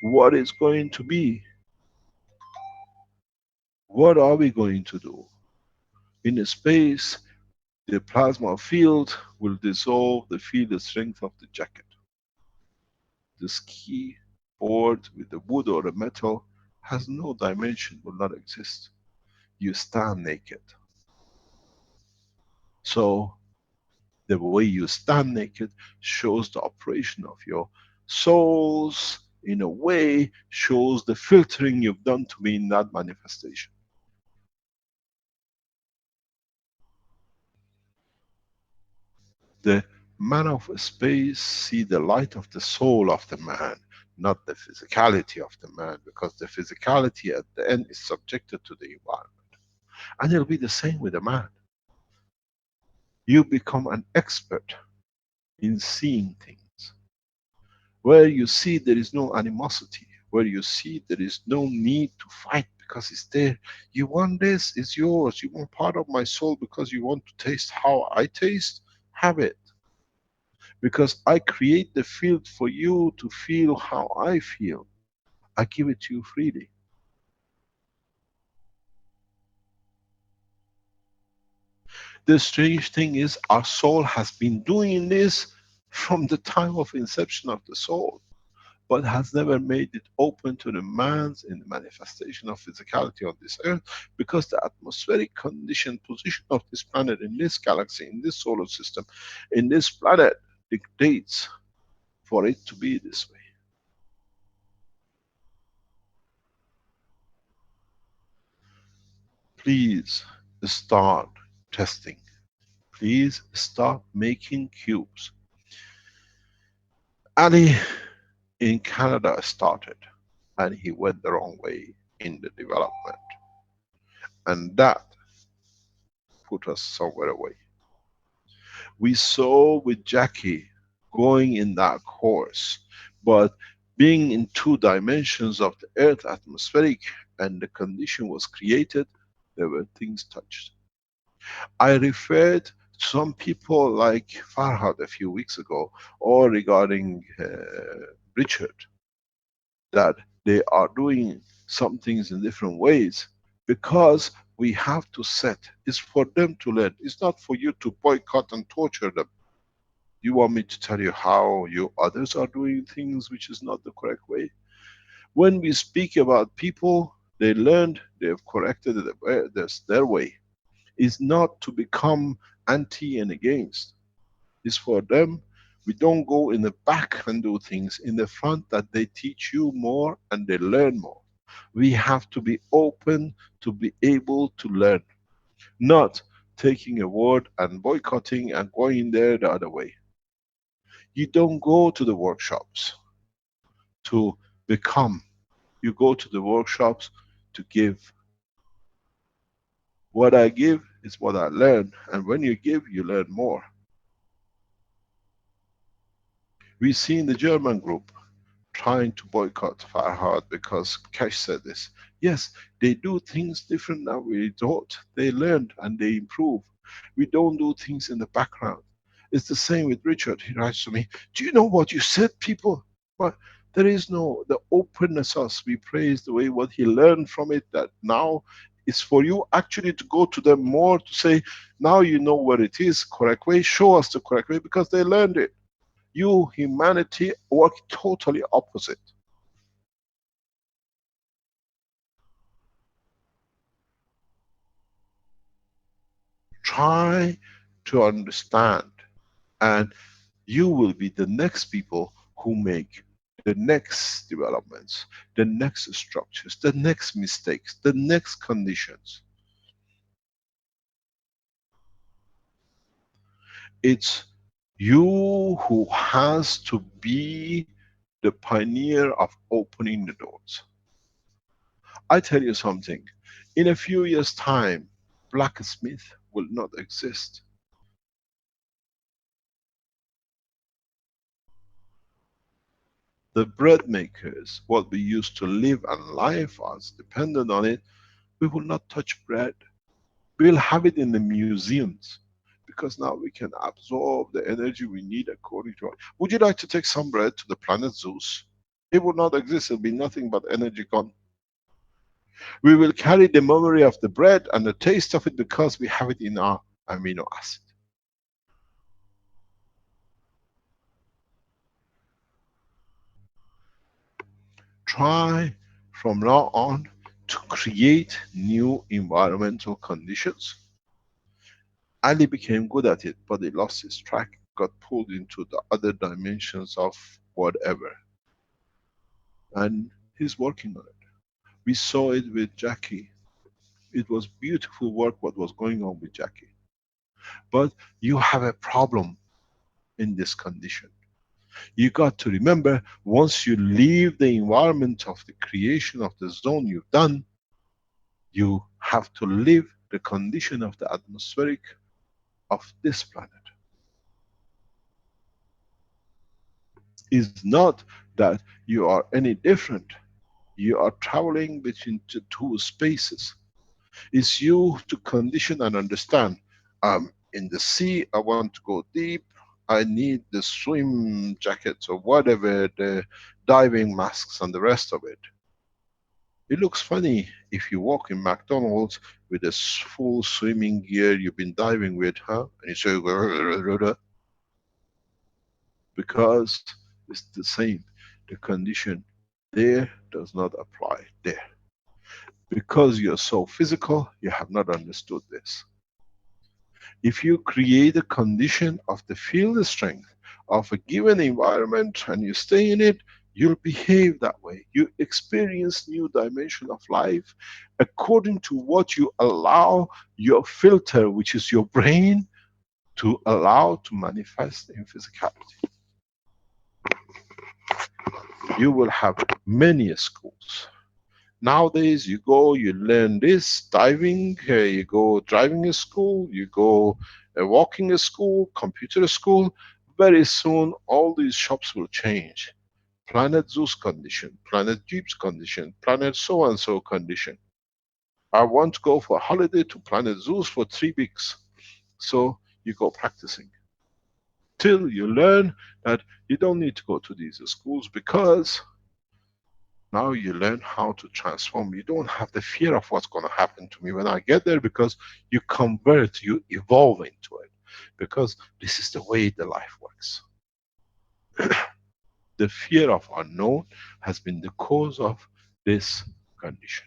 what is going to be? What are we going to do? In a space, the plasma field will dissolve the field strength of the jacket. The ski board with the wood or the metal has no dimension, will not exist. You stand naked. So, the way you stand naked shows the operation of your souls, in a way shows the filtering you've done to be in that manifestation. The man of space see the light of the soul of the man, not the physicality of the man, because the physicality at the end is subjected to the environment. And it'll be the same with a man. You become an expert in seeing things. Where you see there is no animosity, where you see there is no need to fight because it's there. You want this, it's yours. You want part of my soul because you want to taste how I taste, have it. Because I create the field for you to feel how I feel. I give it to you freely. The strange thing is our soul has been doing this from the time of inception of the soul, but has never made it open to the man's in the manifestation of physicality on this earth, because the atmospheric condition position of this planet in this galaxy, in this solar system, in this planet dictates for it to be this way. Please start testing. Please start making cubes. Ali in Canada started, and he went the wrong way in the development. And that put us somewhere away. We saw with Jackie going in that course, but being in two dimensions of the earth atmospheric and the condition was created, there were things touched. I referred to some people like Farhad a few weeks ago, or regarding Richard, that they are doing some things in different ways, because we have to set, it's for them to learn, it's not for you to boycott and torture them. You want me to tell you how you others are doing things which is not the correct way? When we speak about people, they learned, they have corrected it, that's their way. It's not to become anti and against. It's for them. We don't go in the back and do things in the front, that they teach you more and they learn more. We have to be open to be able to learn, not taking a word and boycotting and going there the other way. You don't go to the workshops to become, you go to the workshops to give. What I give is what I learn, and when you give, you learn more. We see in the German group trying to boycott Farhad because Keshe said this. Yes, they do things different than we thought. They learned and they improve. We don't do things in the background. It's the same with Richard. He writes to me, do you know what you said, people? But there is no, the openness us. We praise the way what he learned from it, that now it's for you actually to go to them more, to say, now you know what it is, correct way, show us the correct way, because they learned it. You, humanity, work totally opposite. Try to understand, and you will be the next people who make the next developments, the next structures, the next mistakes, the next conditions. It's you who has to be the pioneer of opening the doors. I tell you something, in a few years' time, blacksmith will not exist. The bread makers, what we used to live and life as dependent on it, we will not touch bread. We'll have it in the museums because now we can absorb the energy we need according to. Would you like to take some bread to the planet Zeus? It would not exist. It'll be nothing but energy gone. We will carry the memory of the bread and the taste of it because we have it in our amino acid. Try from now on to create new environmental conditions. Ali became good at it, but he lost his track, got pulled into the other dimensions of whatever. And he's working on it. We saw it with Jackie. It was beautiful work what was going on with Jackie. But you have a problem in this condition. You got to remember, once you leave the environment of the creation of the zone you've done, you have to live the condition of the atmospheric of this planet. It's not that you are any different. You are traveling between the two spaces. It's you to condition and understand. In the sea, I want to go deep. I need the swim jackets or whatever, the diving masks and the rest of it. It looks funny if you walk in McDonald's with a full swimming gear you've been diving with, huh? And you say, because it's the same. The condition there does not apply there. Because you're so physical, you have not understood this. If you create a condition of the field strength of a given environment and you stay in it, you'll behave that way. You experience new dimension of life according to what you allow your filter, which is your brain, to allow to manifest in physicality. You will have many schools. Nowadays, you go, you learn this, diving, you go driving school, you go walking school, computer school. Very soon, all these shops will change. Planet Zeus condition, Planet Jeeps condition, Planet so-and-so condition. I want to go for a holiday to Planet Zeus for 3 weeks. So you go practicing. Till you learn that you don't need to go to these schools because now you learn how to transform. You don't have the fear of what's going to happen to me when I get there because you convert, you evolve into it. Because this is the way the life works. The fear of unknown has been the cause of this condition.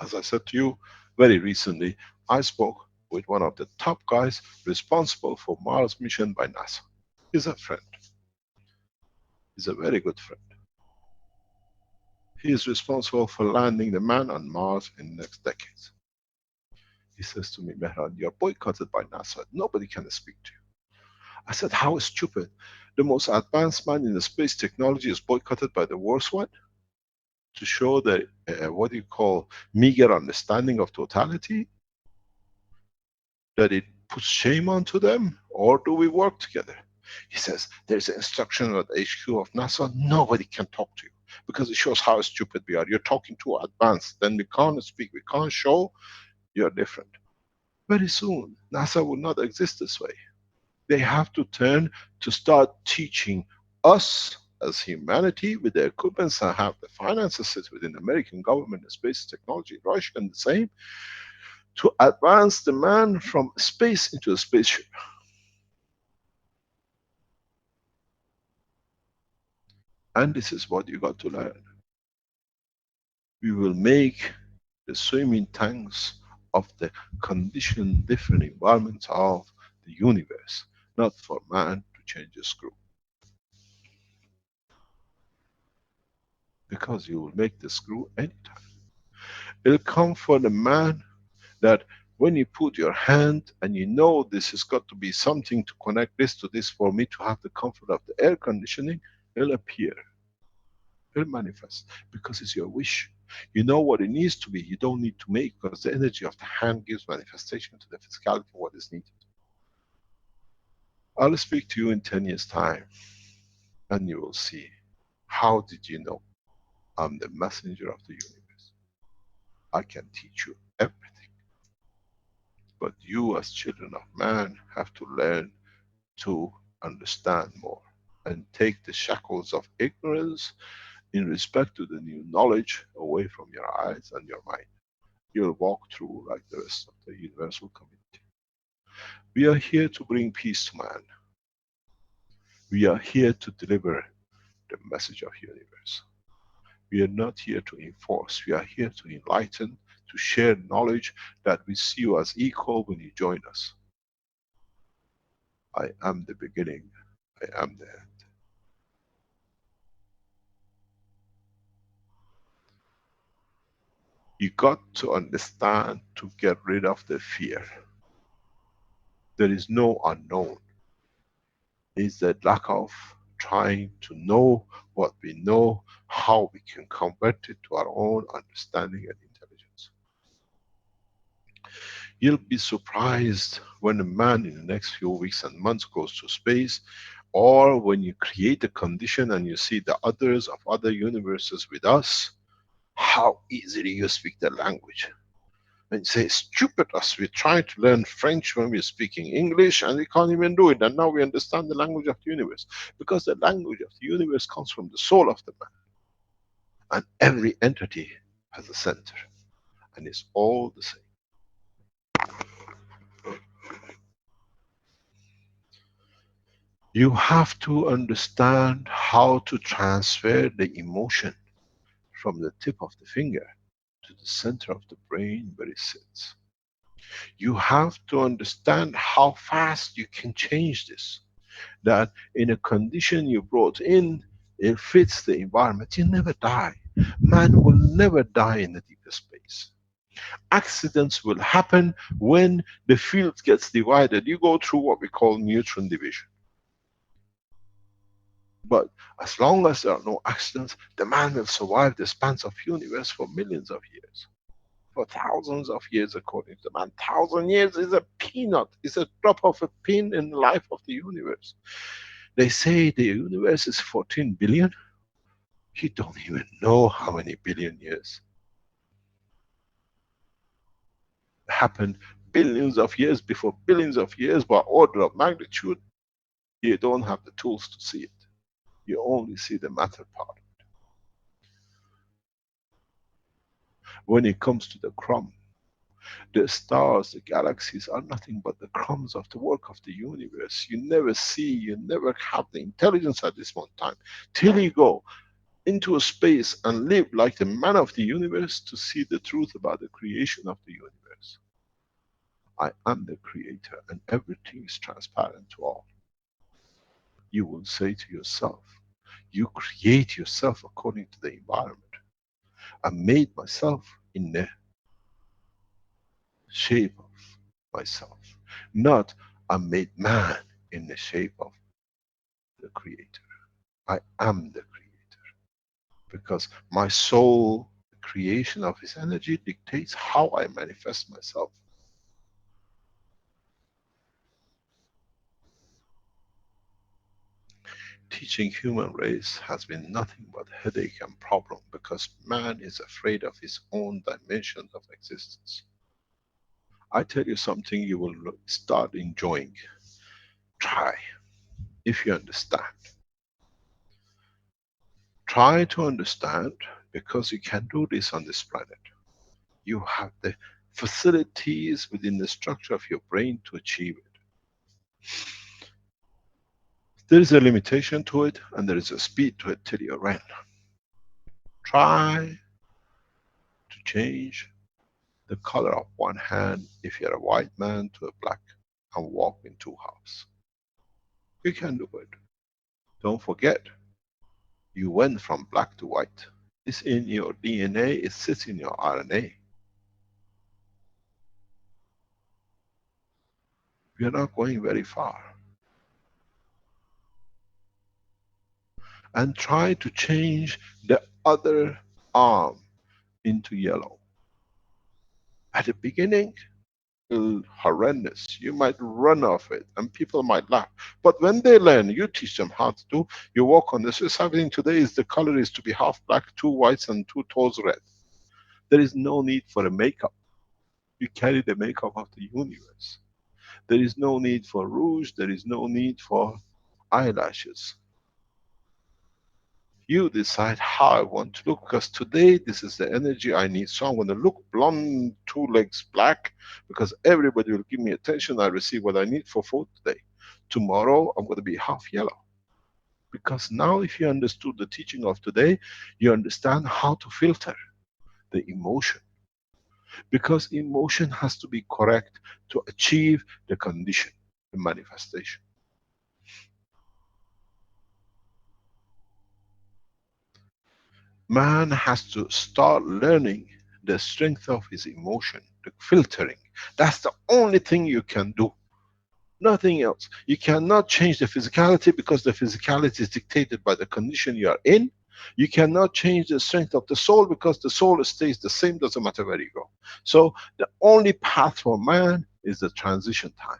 As I said to you very recently, I spoke with one of the top guys responsible for Mars mission by NASA. He's a friend. He's a very good friend. He is responsible for landing the man on Mars in the next decades. He says to me, Mehran, you're boycotted by NASA. Nobody can speak to you. I said, how stupid. The most advanced man in the space technology is boycotted by the worst one? To show the, what do you call, meager understanding of totality? That it puts shame onto them? Or do we work together? He says, there's an instruction at HQ of NASA, nobody can talk to you. Because it shows how stupid we are. You're talking too advanced. Then we can't speak, we can't show you're different. Very soon, NASA will not exist this way. They have to turn to start teaching us as humanity with the equipments and have the finances sit within the American government and space technology, Russia and the same, to advance the man from space into a spaceship. And this is what you got to learn. We will make the swimming tanks of the conditioned different environments of the universe, not for man to change a screw. Because you will make the screw anytime. It'll come for the man that When you put your hand and you know this has got to be something to connect this to this for me to have the comfort of the air conditioning, it'll appear, it'll manifest because it's your wish. You know what it needs to be, you don't need to make, because the energy of the hand gives manifestation to the physicality of what is needed. I'll speak to you in 10 years' time and you will see. How did you know? I'm the messenger of the universe. I can teach you everything. But you as children of man have to learn to understand more and take the shackles of ignorance in respect to the new knowledge away from your eyes and your mind. You'll walk through like the rest of the universal community. We are here to bring peace to man. We are here to deliver the message of universe. We are not here to enforce, we are here to enlighten, to share knowledge that we see you as equal when you join us. I am the beginning, I am the end. You got to understand to get rid of the fear. There is no unknown. It's the lack of trying to know what we know, how we can convert it to our own understanding and intelligence. You'll be surprised when a man in the next few weeks and months goes to space, or when you create a condition and you see the others of other universes with us, how easily you speak the language. And you say, stupid us, we're trying to learn French when we're speaking English and we can't even do it. And now we understand the language of the universe. Because the language of the universe comes from the soul of the man. And every entity has a center. And it's all the same. You have to understand how to transfer the emotion from the tip of the finger to the center of the brain where it sits. You have to understand how fast you can change this. That in a condition you brought in, it fits the environment, you never die. Man will never die in the deepest space. Accidents will happen when the field gets divided. You go through what we call neutron division. But as long as there are no accidents, the man will survive the spans of universe for millions of years. For thousands of years according to the man. 1,000 years is a peanut, is a drop of a pin in the life of the universe. They say the universe is 14 billion. You don't even know how many billion years. It happened billions of years before billions of years by order of magnitude. You don't have the tools to see it. You only see the matter part. When it comes to the crumb, the stars, the galaxies are nothing but the crumbs of the work of the universe. You never see, you never have the intelligence at this one time. Till you go into a space and live like the man of the universe to see the truth about the creation of the universe. I am the creator and everything is transparent to all. You will say to yourself, you create yourself according to the environment. I made myself in the shape of myself. Not I made man in the shape of the creator. I am the creator. Because my soul, the creation of his energy dictates how I manifest myself. Teaching human race has been nothing but headache and problem because man is afraid of his own dimensions of existence. I tell you something you will start enjoying. Try, if you understand. Try to understand, because you can do this on this planet. You have the facilities within the structure of your brain to achieve it. There is a limitation to it and there is a speed to it till you're right. Try to change the color of one hand if you're a white man to a black and walk in two halves. You can do it. Don't forget, you went from black to white. It's in your DNA, it sits in your RNA. We are not going very far. And try to change the other arm into yellow. At the beginning, horrendous. You might run off it and people might laugh. But when they learn, you teach them how to do, you walk on this. What's happening today is the color is to be half black, two whites and two tones red. There is no need for a makeup. You carry the makeup of the universe. There is no need for rouge. There is no need for eyelashes. You decide how I want to look, because today this is the energy I need. So I'm going to look blonde, two legs black, because everybody will give me attention. I receive what I need for food today. Tomorrow I'm going to be half yellow. Because now if you understood the teaching of today, you understand how to filter the emotion. Because emotion has to be correct to achieve the condition, the manifestation. Man has to start learning the strength of his emotion, the filtering. That's the only thing you can do. Nothing else. You cannot change the physicality because the physicality is dictated by the condition you are in. You cannot change the strength of the soul because the soul stays the same, doesn't matter where you go. So the only path for man is the transition time.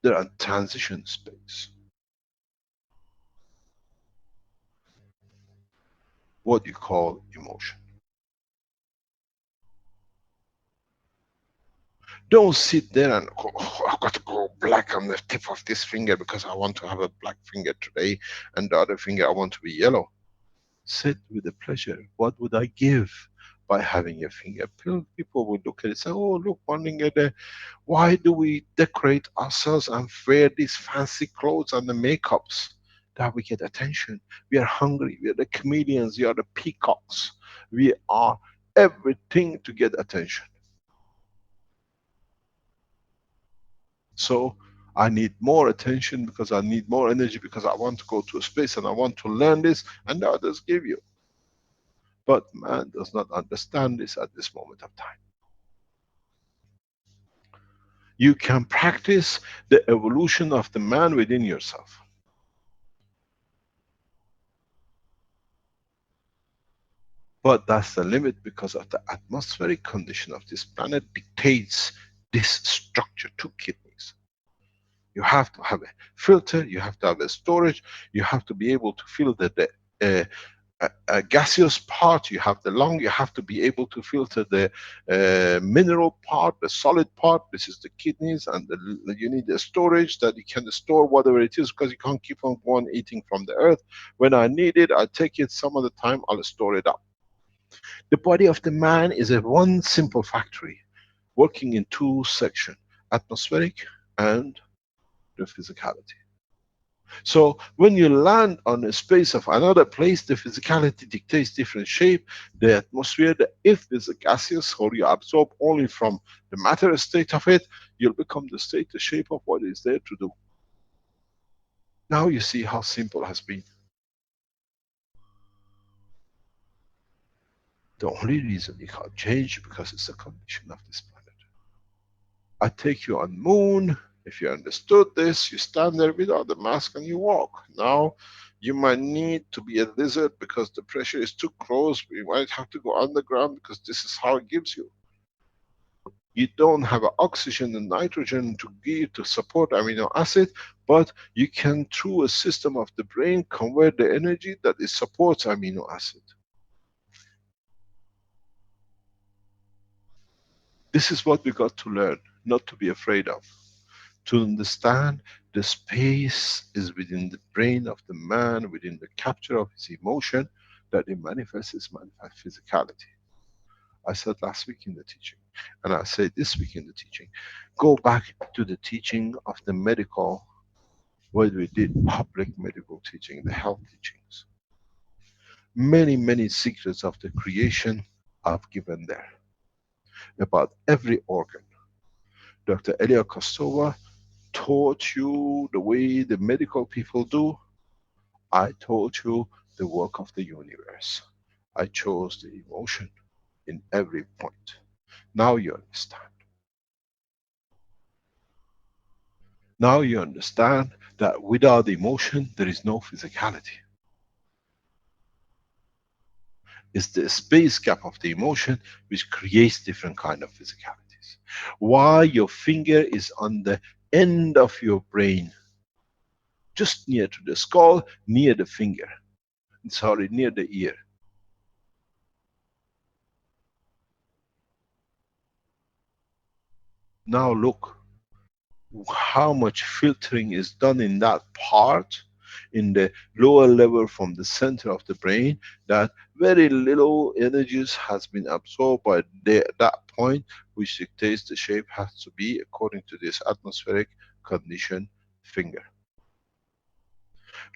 There are transition space. What you call emotion. Don't sit there and go, oh, I've got to go black on the tip of this finger because I want to have a black finger today, and the other finger I want to be yellow. Sit with the pleasure. What would I give by having a finger? People would look at it and say, oh, look, one finger there. Why do we decorate ourselves and wear these fancy clothes and the makeups? That we get attention. We are hungry. We are the chameleons. We are the peacocks. We are everything to get attention. So I need more attention because I need more energy because I want to go to space and I want to learn this, and the others give you. But man does not understand this at this moment of time. You can practice the evolution of the man within yourself. But that's the limit because of the atmospheric condition of this planet dictates this structure, two kidneys. You have to have a filter, you have to have a storage, you have to be able to feel a gaseous part, you have the lung, you have to be able to filter the mineral part, the solid part, this is the kidneys, and you need a storage that you can store whatever it is, because you can't keep on going eating from the earth. When I need it, I take it, some of the time I'll store it up. The body of the man is a one simple factory, working in two sections, atmospheric and the physicality. So when you land on a space of another place, the physicality dictates different shape, the atmosphere, if there's a gaseous or you absorb only from the matter state of it, you'll become the state, the shape of what is there to do. Now you see how simple it has been. The only reason you can't change because it's the condition of this planet. I take you on moon. If you understood this, you stand there without the mask and you walk. Now, you might need to be a lizard because the pressure is too close. You might have to go underground because this is how it gives you. You don't have oxygen and nitrogen to give to support amino acid, but you can, through a system of the brain, convert the energy that it supports amino acid. This is what we got to learn, not to be afraid of. To understand the space is within the brain of the man, within the capture of his emotion, that it manifests its physicality. I said last week in the teaching, and I say this week in the teaching, go back to the teaching of the medical, where we did public medical teaching, the health teachings. Many, many secrets of the creation I've given there, about every organ. Dr. Elia Kostova taught you the way the medical people do. I taught you the work of the universe. I chose the emotion in every point. Now you understand. Now you understand that without emotion, there is no physicality. It's the space gap of the emotion which creates different kind of physicalities. Why your finger is on the end of your brain, just near to the skull, near the finger, sorry, near the ear. Now look how much filtering is done in that part, in the lower level from the center of the brain, that very little energies has been absorbed by that point, which dictates the shape has to be according to this atmospheric condition finger.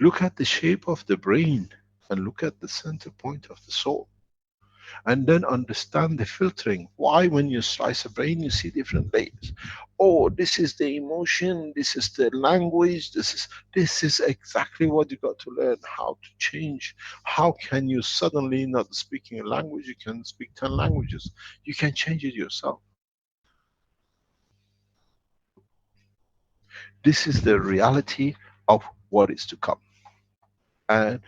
Look at the shape of the brain and look at the center point of the soul, and then understand the filtering. Why when you slice a brain you see different layers? Oh, this is the emotion, this is the language, this is exactly what you got to learn how to change. How can you suddenly not speaking a language, you can speak 10 languages? You can change it yourself. This is the reality of what is to come. And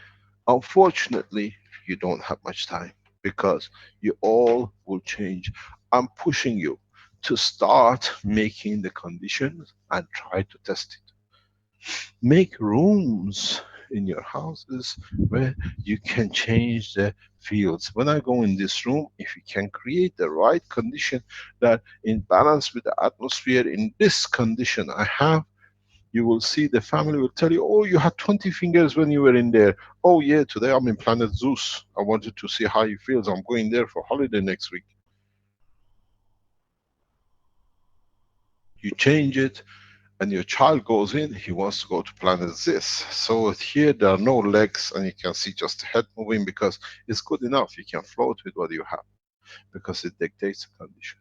unfortunately, you don't have much time because you all will change. I'm pushing you to start making the conditions and try to test it. Make rooms in your houses where you can change the fields. When I go in this room, if you can create the right condition that in balance with the atmosphere in this condition I have, you will see the family will tell you, oh, you had 20 fingers when you were in there. Oh yeah, today I'm in planet Zeus. I wanted to see how he feels. I'm going there for holiday next week. You change it and your child goes in, he wants to go to planet this. So here there are no legs and you can see just the head moving because it's good enough. You can float with what you have because it dictates the condition.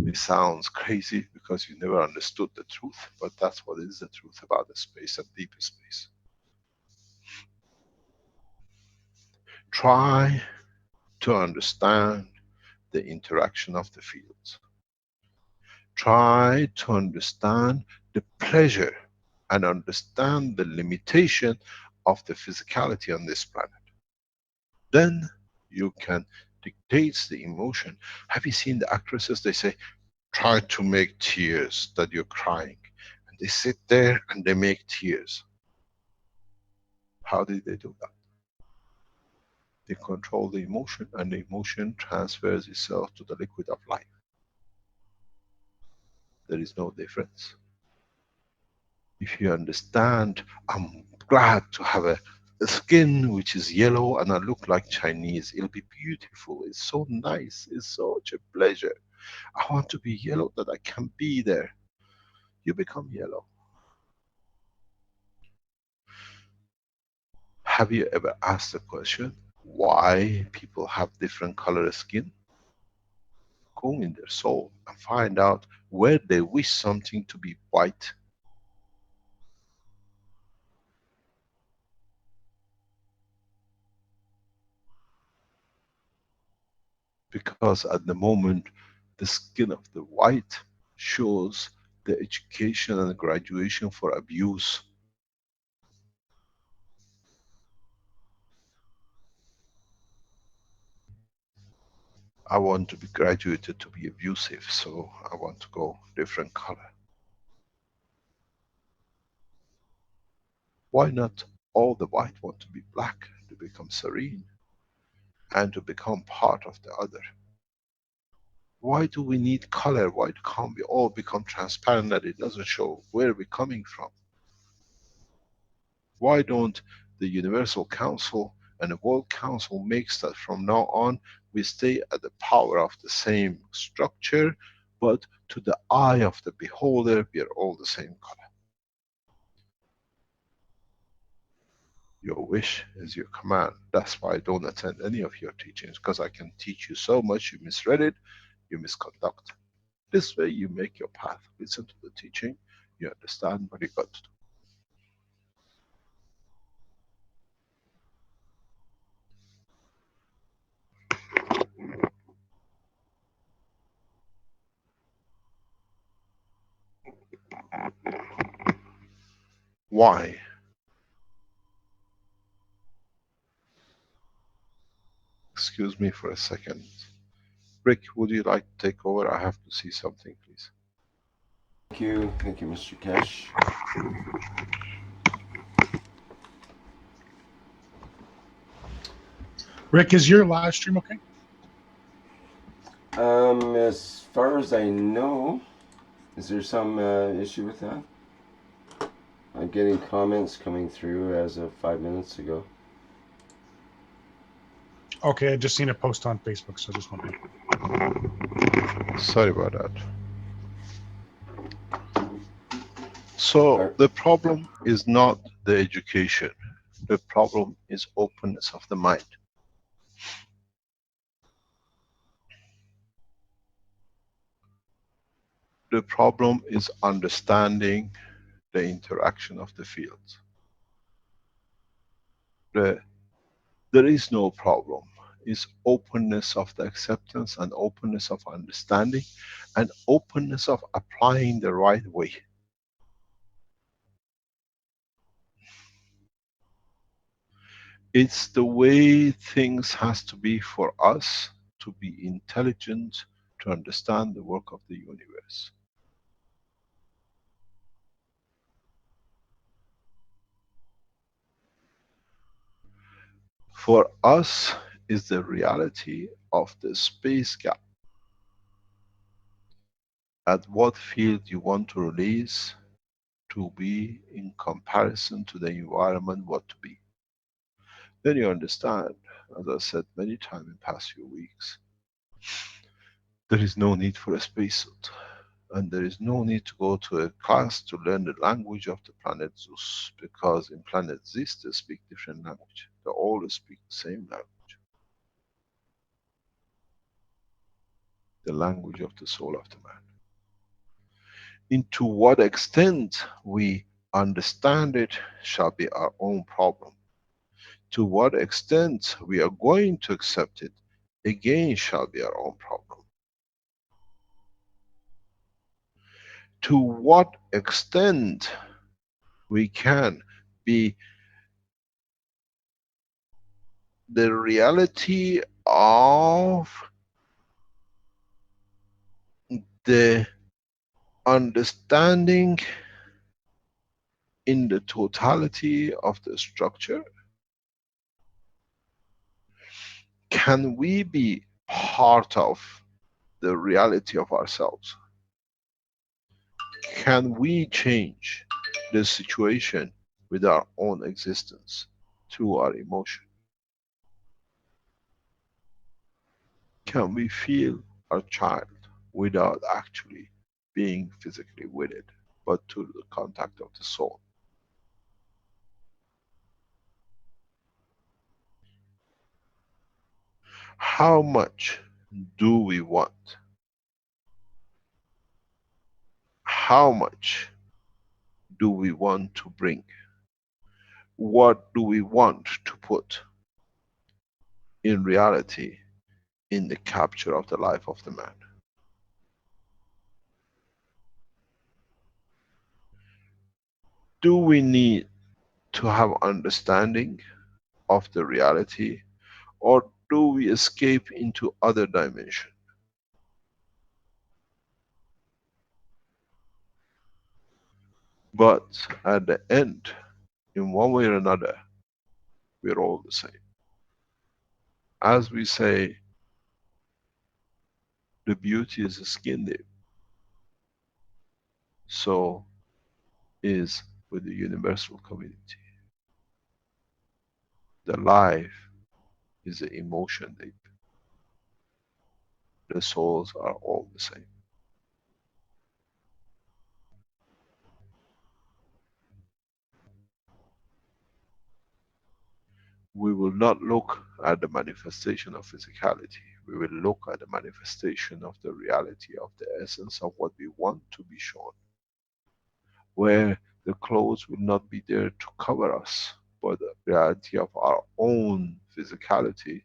It sounds crazy because you never understood the truth, but that's what is the truth about the space and deep space. Try to understand the interaction of the fields. Try to understand the pleasure and understand the limitation of the physicality on this planet. Then you can dictate the emotion. Have you seen the actresses? They say, try to make tears that you're crying. And they sit there and they make tears. How did they do that? They control the emotion and the emotion transfers itself to the liquid of life. There is no difference. If you understand, I'm glad to have a skin which is yellow and I look like Chinese. It'll be beautiful. It's so nice. It's such a pleasure. I want to be yellow that I can be there. You become yellow. Have you ever asked the question why people have different color skin? Go in their soul and find out where they wish something to be white. Because at the moment the skin of the white shows the education and graduation for abuse. I want to be graduated to be abusive, so I want to go different color. Why not all the white want to be black, to become serene and to become part of the other? Why do we need color? Why can't we all become transparent that it doesn't show where we're coming from? Why don't the Universal Council and the World Council makes that from now on we stay at the power of the same structure, but to the eye of the beholder we are all the same color. Your wish is your command. That's why I don't attend any of your teachings, because I can teach you so much, you misread it, you misconduct. This way you make your path. Listen to the teaching, you understand what you got to do. Why? Excuse me for a second. Rick, would you like to take over? I have to see something, please. Thank you, Mr. Kesh. Rick, is your live stream okay? As far as I know, is there some issue with that? I'm getting comments coming through as of 5 minutes ago. Okay, I just seen a post on Facebook, so I just wondering. Sorry about that. So the problem is not the education. The problem is openness of the mind. The problem is understanding the interaction of the fields. There is no problem. It's openness of the acceptance and openness of understanding and openness of applying the right way. It's the way things has to be for us to be intelligent, to understand the work of the universe. For us is the reality of the space gap. At what field you want to release to be in comparison to the environment what to be. Then you understand, as I said many times in past few weeks, there is no need for a spacesuit. And there is no need to go to a class to learn the language of the planet Zeus, because in planet Zeus they speak different language. They all speak the same language. The language of the soul of the man. Into what extent we understand it shall be our own problem. To what extent we are going to accept it, again shall be our own problem. To what extent we can be the reality of the understanding in the totality of the structure. Can we be part of the reality of ourselves? Can we change the situation with our own existence through our emotion? Can we feel our child without actually being physically with it, but to the contact of the soul? How much do we want? How much do we want to bring? What do we want to put in reality in the capture of the life of the man? Do we need to have understanding of the reality, or do we escape into other dimension? But at the end, in one way or another, we're all the same. As we say, the beauty is skin deep. So is with the universal community. The life is the emotion deep. The souls are all the same. We will not look at the manifestation of physicality. We will look at the manifestation of the reality of the essence of what we want to be shown. Where the clothes will not be there to cover us, but the reality of our own physicality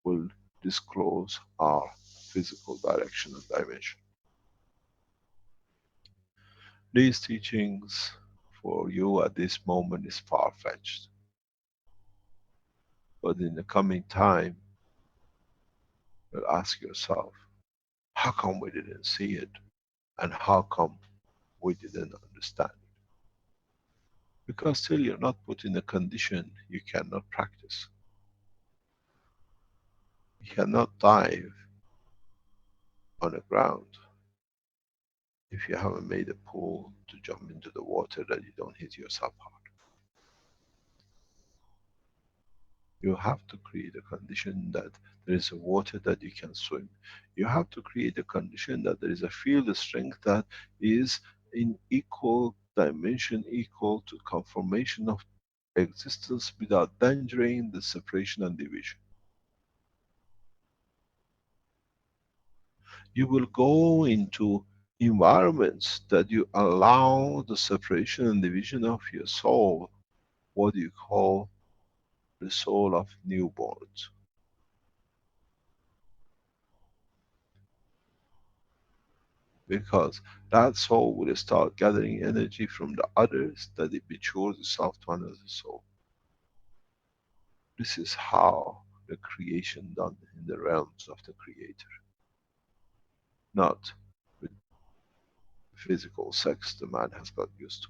will disclose our physical direction and dimension. These teachings for you at this moment is far-fetched. But in the coming time, you'll ask yourself, how come we didn't see it? And how come we didn't understand it? Because still you're not put in a condition you cannot practice. You cannot dive on the ground if you haven't made a pool to jump into the water that you don't hit yourself hard. You have to create a condition that there is a water that you can swim. You have to create a condition that there is a field strength that is in equal dimension, equal to conformation of existence without endangering the separation and division. You will go into environments that you allow the separation and division of your soul, what you call the soul of newborns. Because that soul will start gathering energy from the others that it matures itself to another soul. This is how the creation done in the realms of the Creator. Not with physical sex the man has got used to.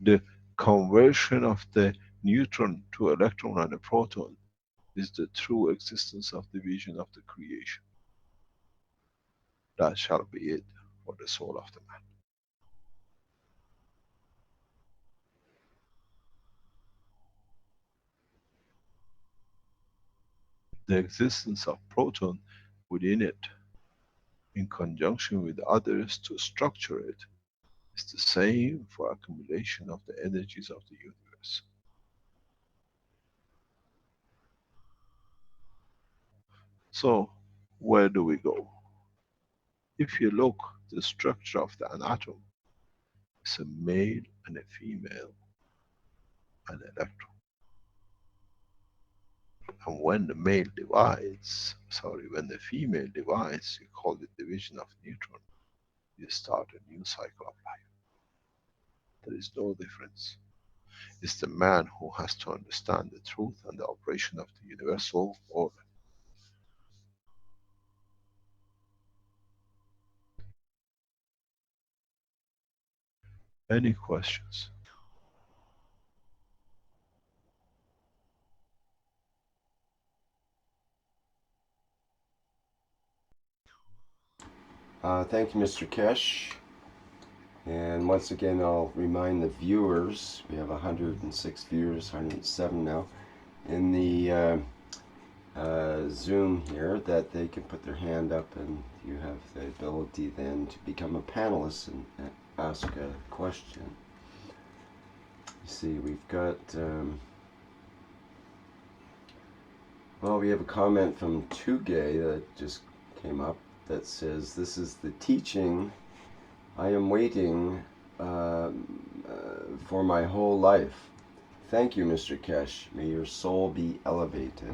The conversion of the neutron to electron and a proton is the true existence of the vision of the creation. That shall be it for the soul of the man. The existence of proton within it, in conjunction with others to structure it, is the same for accumulation of the energies of the universe. So, where do we go? If you look the structure of an atom, it's a male and a female, an electron. And when the male divides, sorry, when the female divides, you call it division of neutron, you start a new cycle of life. There is no difference. It's the man who has to understand the truth and the operation of the universal order. Any questions? Thank you, Mr. Kesh. And once again, I'll remind the viewers, we have 106 viewers, 107 now, in the Zoom here, that they can put their hand up and you have the ability then to become a panelist and ask a question. You see, we've got, well, we have a comment from Tugay that just came up that says, this is the teaching I am waiting for my whole life. Thank you, Mr. Kesh. May your soul be elevated.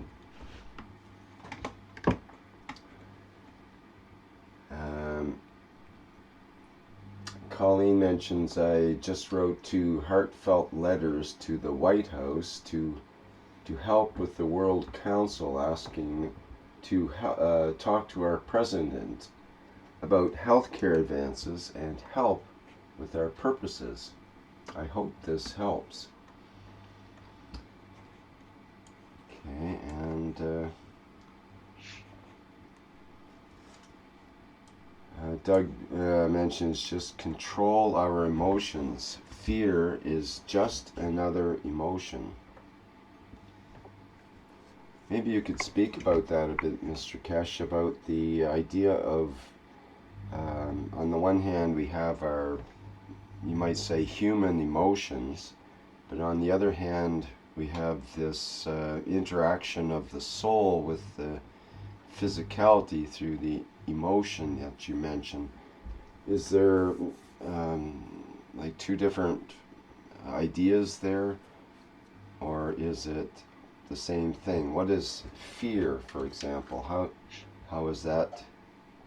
Colleen mentions, I just wrote 2 heartfelt letters to the White House to help with the World Council, asking to talk to our president about healthcare advances and help with our purposes. I hope this helps. Okay, and Doug mentions, just control our emotions. Fear is just another emotion. Maybe you could speak about that a bit, Mr. Kesh, about the idea of, on the one hand, we have our, you might say, human emotions, but on the other hand, we have this interaction of the soul with the physicality through the emotion that you mentioned. Is there like 2 different ideas there, or is it the same thing? What is fear, for example? How does that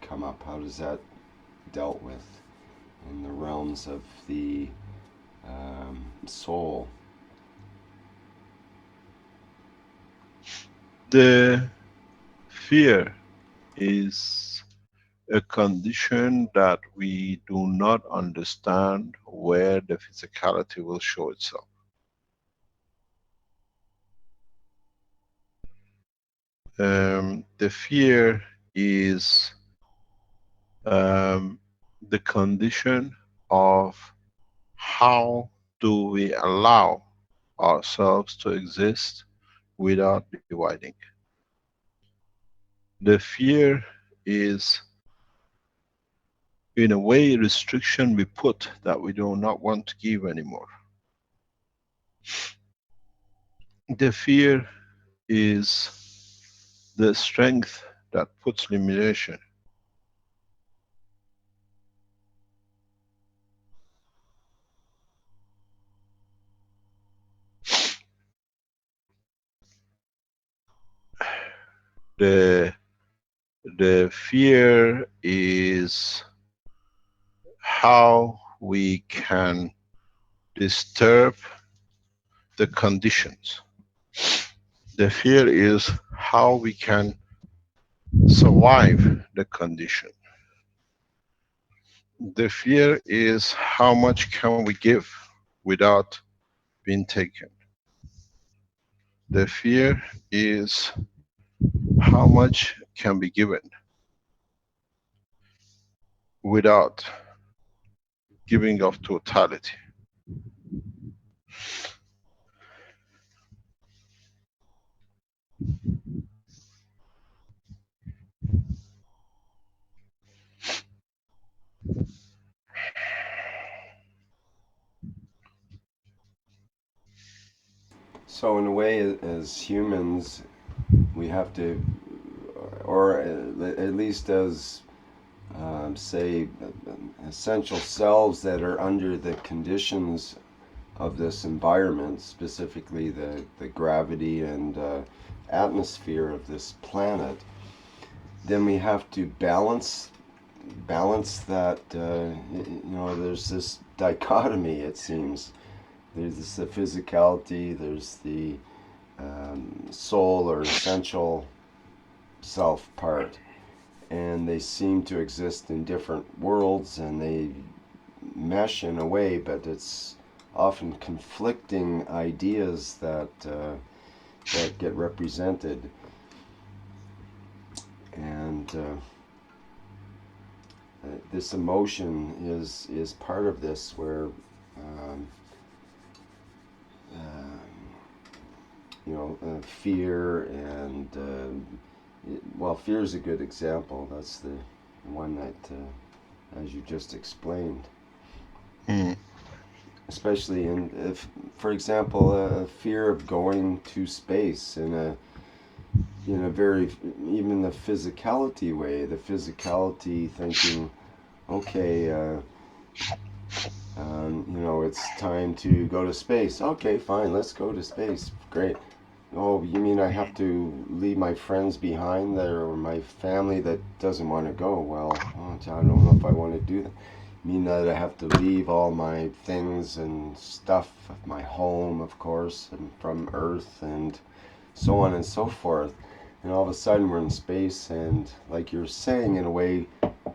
come up? How does that dealt with in the realms of the soul. The fear is a condition that we do not understand where the physicality will show itself. The fear is the condition of how do we allow ourselves to exist without dividing. The fear is, in a way, restriction we put that we do not want to give anymore. The fear is the strength that puts limitation. The, the fear is how we can disturb the conditions. The fear is how we can survive the condition. The fear is how much can we give without being taken. The fear is how much can be given without giving of totality. So, in a way, as humans, we have to, or at least as, say, essential selves that are under the conditions of this environment, specifically the gravity and atmosphere of this planet, then we have to balance that. There's this dichotomy. It seems there's this, the physicality. There's the soul or essential self part, and they seem to exist in different worlds, and they mesh in a way, but it's often conflicting ideas that get represented, and this emotion is part of this, where um, fear and well, fear is a good example. That's the one that, as you just explained, Mm. especially if, for example, a fear of going to space in a very, even the physicality way, the physicality thinking, okay, it's time to go to space. Okay, fine, let's go to space. Great. Oh, you mean I have to leave my friends behind there, or my family that doesn't want to go? Well, I don't know if I want to do that. Mean that I have to leave all my things and stuff, my home, of course, and from Earth, and so on and so forth. And all of a sudden we're in space, and like you're saying, in a way,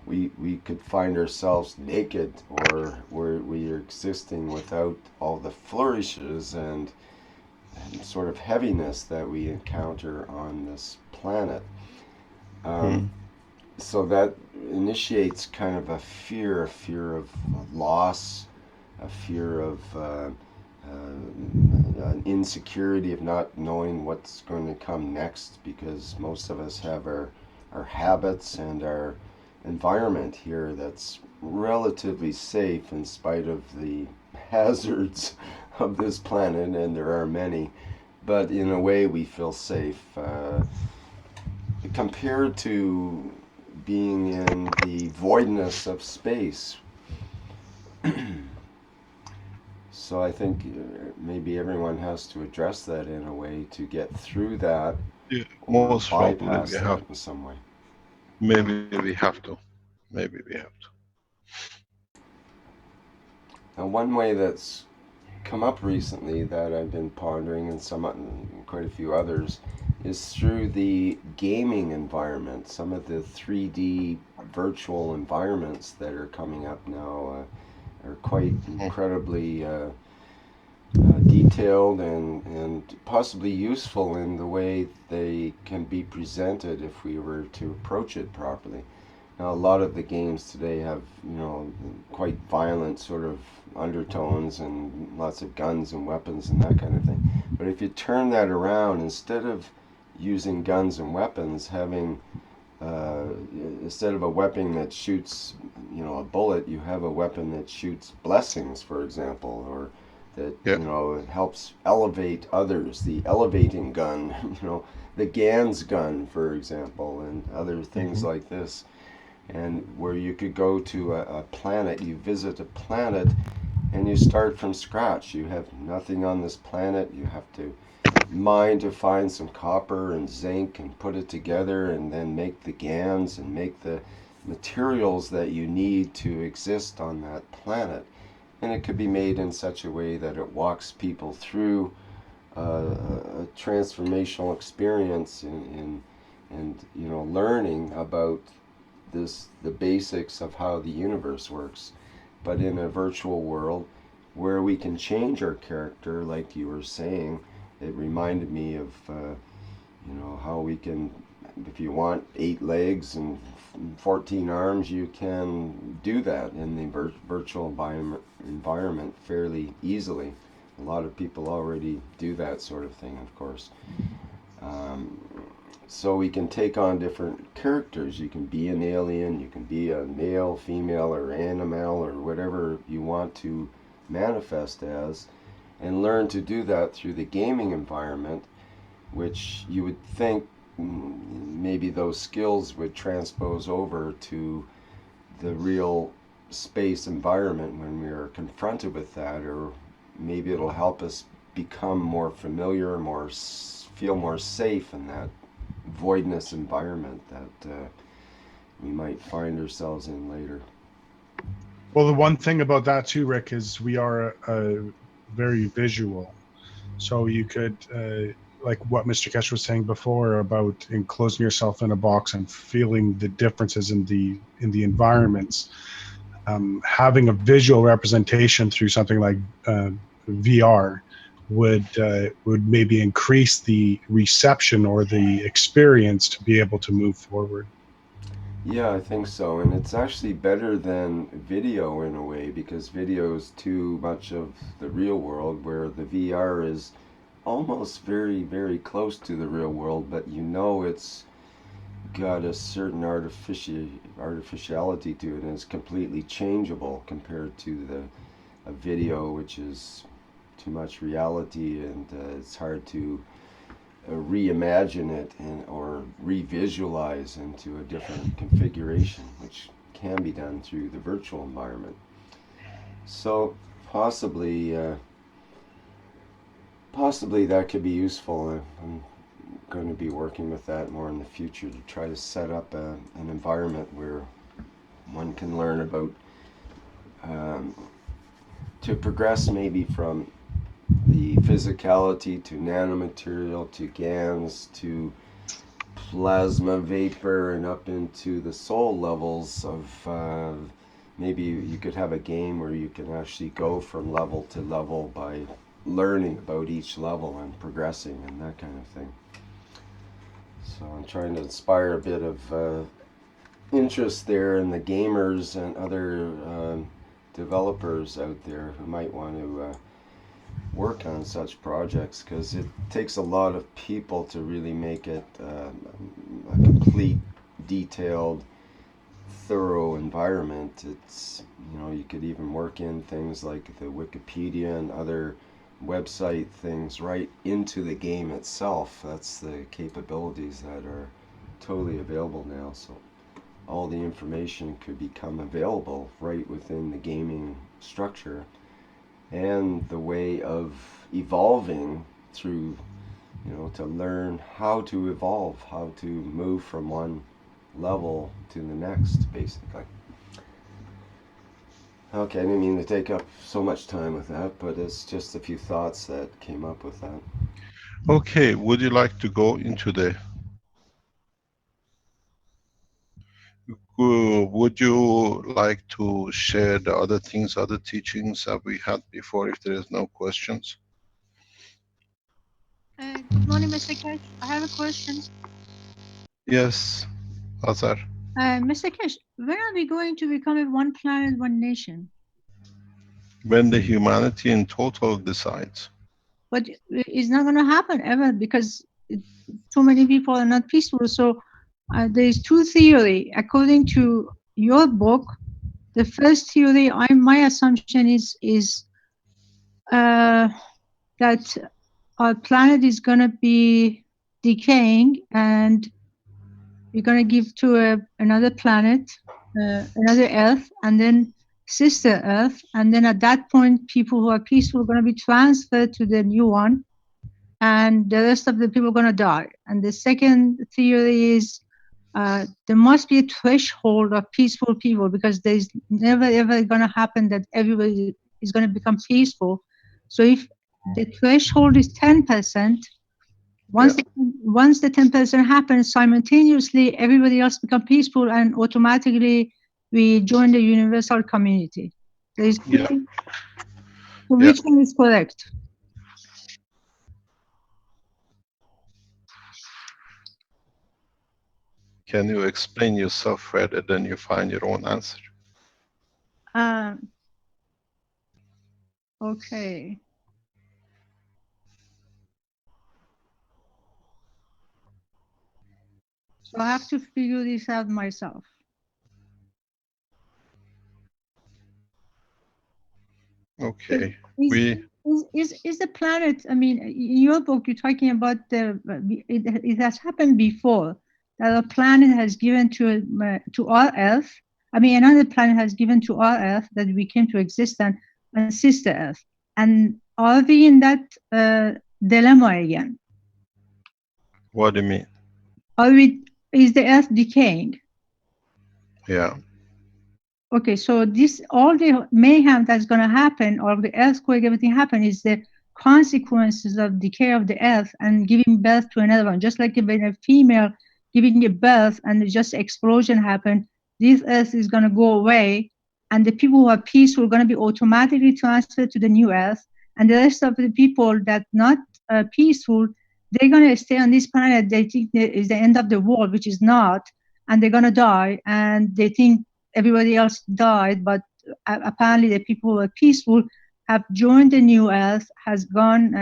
we could find ourselves naked, or we are existing without all the flourishes and sort of heaviness that we encounter on this planet. Um, Mm. so that initiates kind of a fear of loss, a fear of an insecurity of not knowing what's going to come next, because most of us have our habits and our environment here that's relatively safe in spite of the hazards of this planet, and there are many. But in a way, we feel safe compared to being in the voidness of space. So I think maybe everyone has to address that in a way to get through that, Yeah, or most probably we bypass have. that in some way. Maybe we have to. Maybe we have to. Now, one way that's come up recently that I've been pondering, and quite a few others, is through the gaming environment. Some of the 3D virtual environments that are coming up now are quite incredibly detailed and possibly useful in the way they can be presented if we were to approach it properly. Now, a lot of the games today have, quite violent sort of undertones and lots of guns and weapons and that kind of thing. But if you turn that around, instead of using guns and weapons, having instead of a weapon that shoots, a bullet, you have a weapon that shoots blessings, for example, or that it helps elevate others. The elevating gun, the Gans gun, for example, and other things like this. And where you could go to a planet, you visit a planet, and you start from scratch. You have nothing on this planet. You have to mine to find some copper and zinc and put it together and then make the GANs and make the materials that you need to exist on that planet. And it could be made in such a way that it walks people through a transformational experience in learning about the basics of how the universe works, but in a virtual world where we can change our character, like you were saying. It reminded me of how we can, if you want 8 legs and 14 arms, you can do that in the virtual environment fairly easily. A lot of people already do that sort of thing, of course. So we can take on different characters. You can be an alien, you can be a male, female, or animal, or whatever you want to manifest as, and learn to do that through the gaming environment, which you would think maybe those skills would transpose over to the real space environment when we are confronted with that, or maybe it'll help us become more familiar, feel more safe in that voidness environment that we might find ourselves in later. Well, the one thing about that too, Rick, is we are very visual. So you could, like what Mr. Kesh was saying before about enclosing yourself in a box and feeling the differences in the environments, having a visual representation through something like VR would maybe increase the reception or the experience to be able to move forward. Yeah, I think so. And it's actually better than video in a way, because video is too much of the real world, where the VR is almost very, very close to the real world, but it's got a certain artificiality to it, and it's completely changeable compared to a video, which is too much reality, and it's hard to reimagine it or revisualize into a different configuration, which can be done through the virtual environment. So possibly that could be useful. I'm going to be working with that more in the future to try to set up an environment where one can learn about to progress maybe from the physicality to nanomaterial to GANs to plasma vapor and up into the soul levels of maybe you could have a game where you can actually go from level to level by learning about each level and progressing and that kind of thing. So I'm trying to inspire a bit of interest there in the gamers and other developers out there who might want to work on such projects, because it takes a lot of people to really make it a complete, detailed, thorough environment. It's you could even work in things like the Wikipedia and other website things right into the game itself. That's the capabilities that are totally available now. So all the information could become available right within the gaming structure, and the way of evolving through, to learn how to evolve, how to move from one level to the next, basically. Okay, I didn't mean to take up so much time with that, but it's just a few thoughts that came up with that. Okay, would you like to go into the... would you like to share the other things, other teachings that we had before, if there is no questions? Good morning, Mr. Kesh. I have a question. Yes, Azar. Mr. Kesh, when are we going to become a one planet, one nation? When the humanity in total decides. But it's not going to happen ever because too many people are not peaceful. So there's two theory. According to your book, the first theory, my assumption is that our planet is going to be decaying and we're going to give to another planet, another Earth, and then sister Earth. And then at that point, people who are peaceful are going to be transferred to the new one, and the rest of the people are going to die. And the second theory is there must be a threshold of peaceful people because there's never ever going to happen that everybody is going to become peaceful. So if the threshold is 10%, once the 10% happens, simultaneously everybody else become peaceful and automatically we join the universal community. There is Yeah. Yeah. which one is correct? Can you explain yourself further, then you find your own answer? Okay. So I have to figure this out myself. Okay. Is the planet, I mean, in your book, you're talking about it has happened before that a planet has given to our Earth. I mean, another planet has given to our Earth that we came to existence, and sister Earth. And are we in that dilemma again? What do you mean? Is the Earth decaying? Yeah. Okay, so this all the mayhem that's going to happen, or the earthquake, everything happen, is the consequences of decay of the earth and giving birth to another one. Just like when a female giving a birth and just explosion happen, this earth is going to go away, and the people who are peaceful are going to be automatically transferred to the new earth, and the rest of the people that not peaceful, they're going to stay on this planet. They think that is the end of the world, which is not, and they're going to die, and they think everybody else died, but apparently the people who are peaceful have joined the new earth, has gone,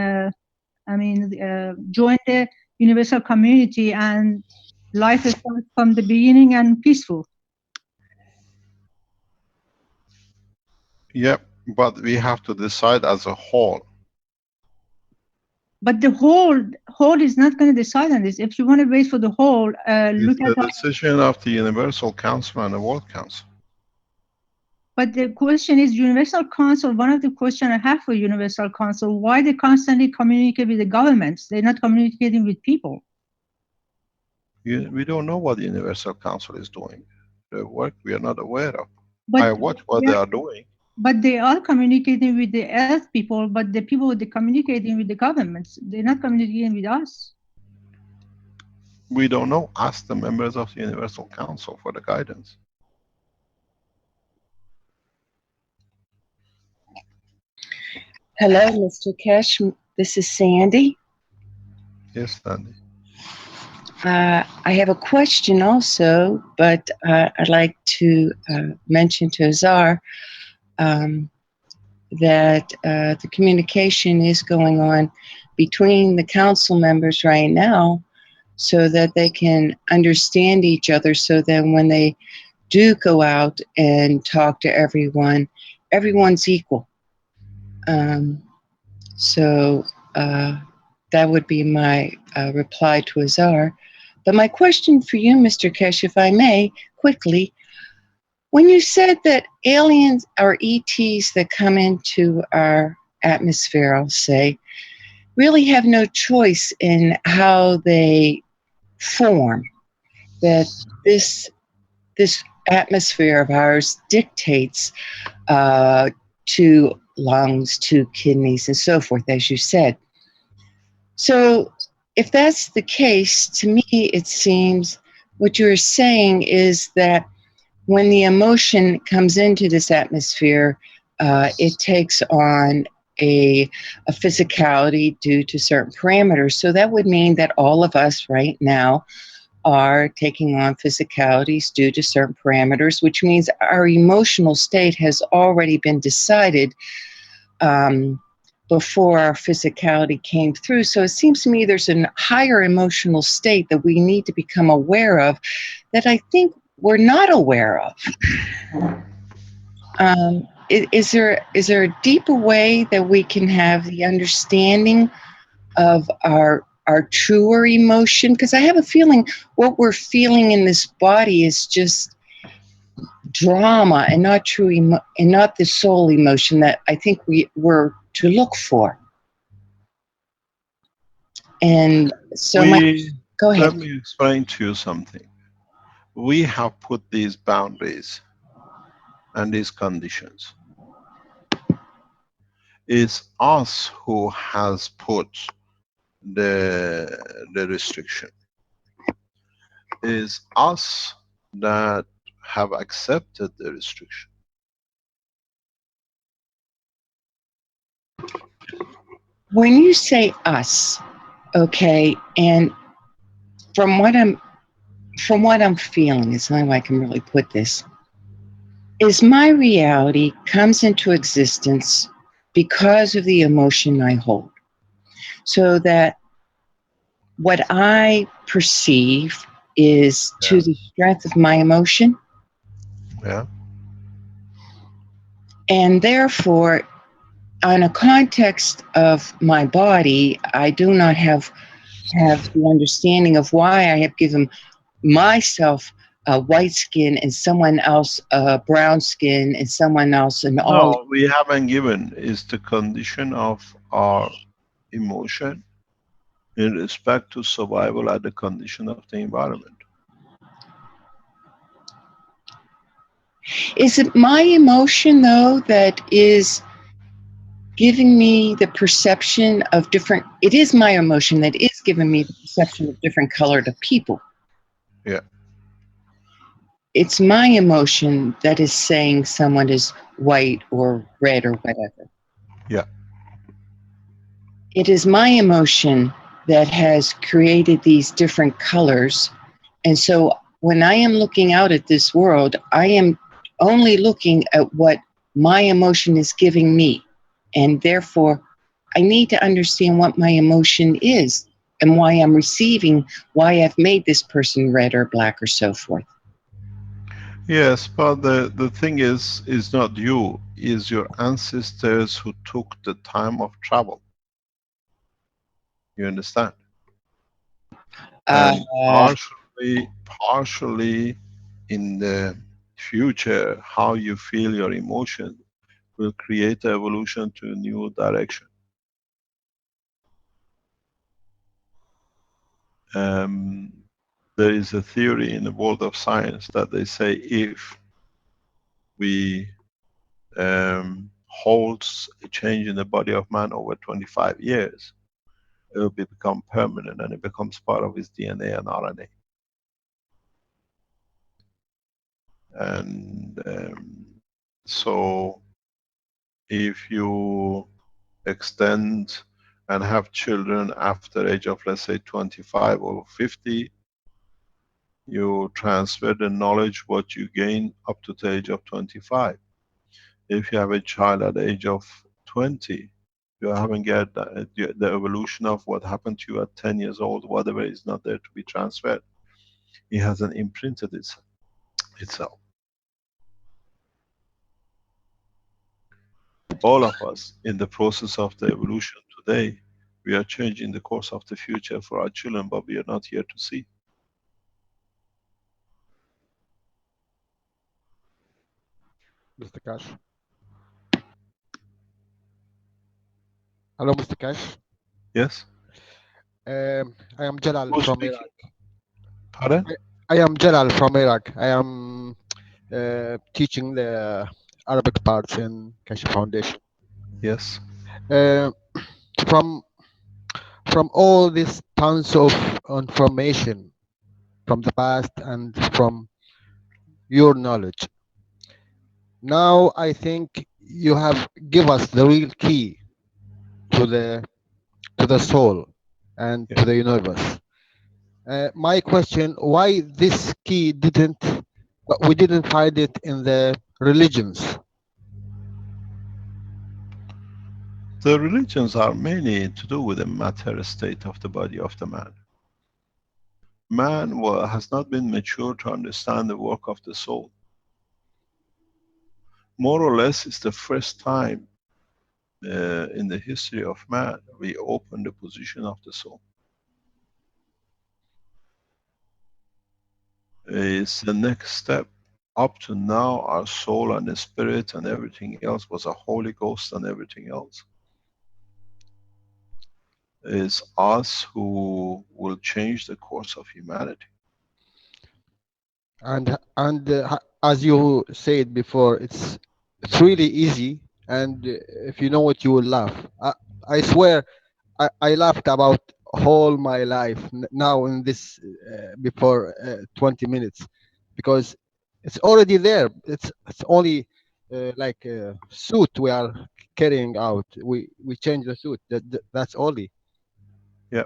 joined the universal community, and life is from the beginning and peaceful. Yep, but we have to decide as a whole. But the whole is not going to decide on this. If you want to wait for the whole, look It's at the decision of the Universal Council and the World Council. But the question is, Universal Council, one of the questions I have for Universal Council, why they constantly communicate with the governments? They're not communicating with people. We don't know what the Universal Council is doing. The work we are not aware of. But I watch what they are doing. But they are communicating with the earth people, but the people they're communicating with the governments. They're not communicating with us. We don't know. Ask the members of the Universal Council for the guidance. Hello, Mr. Kesh. This is Sandy. Yes, Sandy. I have a question also, but I'd like to mention to Azar that the communication is going on between the council members right now so that they can understand each other, so that when they do go out and talk to everyone, everyone's equal. So that would be my reply to Azar. But my question for you, Mr. Kesh, if I may, quickly, when you said that aliens or ETs that come into our atmosphere, I'll say, really have no choice in how they form, that this atmosphere of ours dictates to lungs, to kidneys, and so forth, as you said. So, if that's the case, to me, it seems what you're saying is that when the emotion comes into this atmosphere, it takes on a physicality due to certain parameters. So that would mean that all of us right now are taking on physicalities due to certain parameters, which means our emotional state has already been decided before our physicality came through. So it seems to me there's a higher emotional state that we need to become aware of that I think we're not aware of. Is there a deeper way that we can have the understanding of our truer emotion? Because I have a feeling what we're feeling in this body is just drama and not true and not the soul emotion that I think we're to look for. And so go ahead. Let me explain to you something. We have put these boundaries and these conditions. It's us who has put the restriction. It's us that have accepted the restriction. When you say us, okay, and from what I'm feeling, is the only way I can really put this, is my reality comes into existence because of the emotion I hold. So that what I perceive is to the strength of my emotion. Yeah. And therefore, on a context of my body, I do not have the understanding of why I have given myself a white skin and someone else a brown skin and someone else an olive. No, we haven't given. Is the condition of our emotion in respect to survival at the condition of the environment. Is it my emotion, though, that is giving me the perception of different? It is my emotion that is giving me the perception of different colored people. Yeah. It's my emotion that is saying someone is white or red or whatever. Yeah. It is my emotion that has created these different colors. And so when I am looking out at this world, I am only looking at what my emotion is giving me. And therefore, I need to understand what my emotion is and why I'm receiving, why I've made this person red or black or so forth. Yes, but the thing is not you, is your ancestors who took the time of travel. You understand? And partially in the future, how you feel your emotion will create the evolution to a new direction. There is a theory in the world of science that they say if we hold a change in the body of man over 25 years, it will become permanent and it becomes part of his DNA and RNA. And so if you extend and have children after age of, let's say, 25 or 50, you transfer the knowledge what you gain up to the age of 25. If you have a child at the age of 20, you haven't get the evolution of what happened to you at 10 years old, whatever is not there to be transferred. It hasn't imprinted itself. All of us in the process of the evolution today, we are changing the course of the future for our children, but we are not here to see. Mr. Cash. Hello, Mr. Cash. Yes? I am Jalal Who's from speaking? Iraq. Pardon? I am Jalal from Iraq. I am teaching the Arabic parts in Keshe Foundation. Yes. Uh, from from all these tons of information from the past and from your knowledge, now I think you have give us the real key to the soul and Yeah. to the universe. My question: why this key didn't? We didn't find it in the religions. The religions are mainly to do with the matter state of the body of the man. Man has not been mature to understand the work of the soul. More or less, it's the first time in the history of man we open the position of the soul. It's the next step. Up to now, our soul and the spirit and everything else was a Holy Ghost and everything else. It's us who will change the course of humanity. And as you said before, it's really easy, and if you know it, you will laugh. I swear, I laughed about whole my life now in this before 20 minutes, because it's already there. It's only like a suit we are carrying out. We change the suit. That's only. Yeah.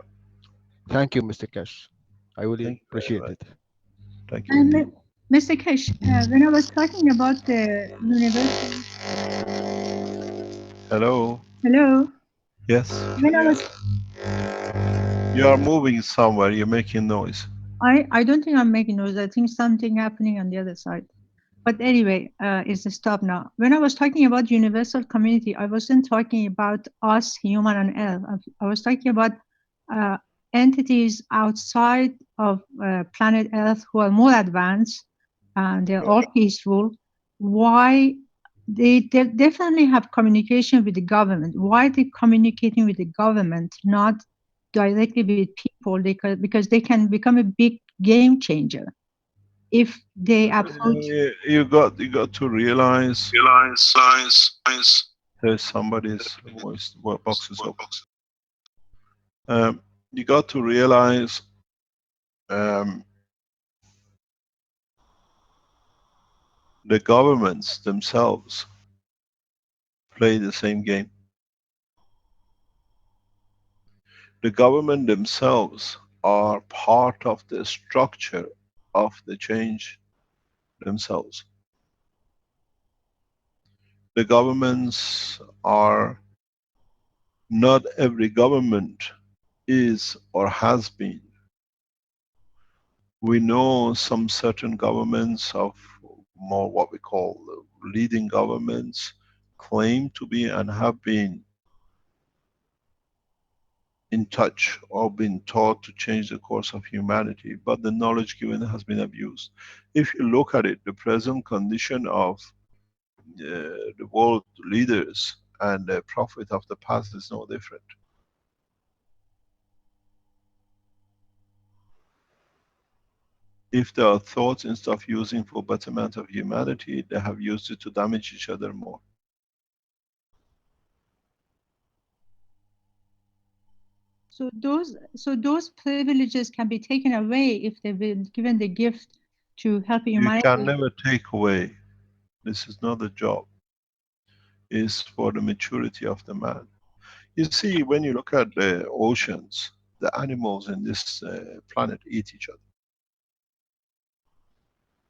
Thank you, Mr. Cash. I really Thank you very appreciate much. it. Thank you. And Mr. Kesh, when I was talking about the universal, Hello. hello, Yes. when I was, You are moving somewhere. You're making noise. I don't think I'm making noise. I think something happening on the other side. But anyway, it's a stop now. When I was talking about universal community, I wasn't talking about us, human and elf. I was talking about uh, entities outside of planet Earth who are more advanced and they're Yeah. all peaceful. Why they definitely have communication with the government. Why they communicating with the government, not directly with people? Because they can become a big game changer if they approach. You got to realize there's somebody's voice box is open. You got to realize um, the governments themselves play the same game. The government themselves are part of the structure of the change themselves. The governments are, not every government is or has been. We know some certain governments of more what we call leading governments claim to be and have been in touch or been taught to change the course of humanity, but the knowledge given has been abused. If you look at it, the present condition of the world leaders and the prophet of the past is no different. If there are thoughts instead of using for betterment of humanity, they have used it to damage each other more. So those privileges can be taken away if they've been given the gift to help You can humanity. never take away. This is not a job. It's for the maturity of the man. You see, when you look at the oceans, the animals in this planet eat each other.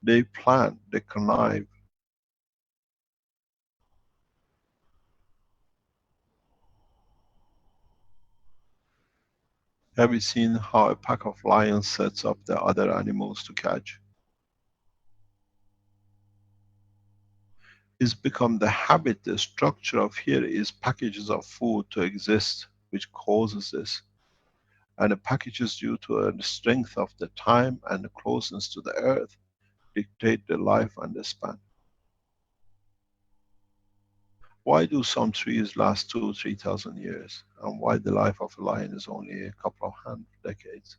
They plan, they connive. Have you seen how a pack of lions sets up the other animals to catch? It's become the habit, the structure of here is packages of food to exist, which causes this. And the packages, due to the strength of the time and the closeness to the earth, dictate the life and the span. Why do some trees last 2,000 to 3,000 years? And why the life of a lion is only a couple of decades?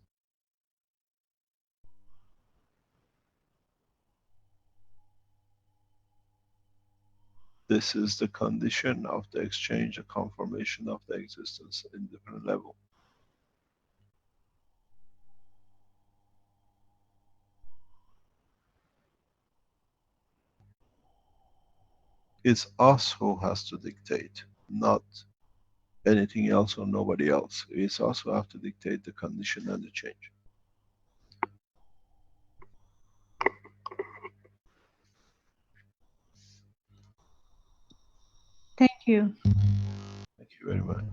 This is the condition of the exchange, the confirmation of the existence in different level. It's us who has to dictate, not anything else or nobody else. It's us who have to dictate the condition and the change. Thank you. Thank you very much.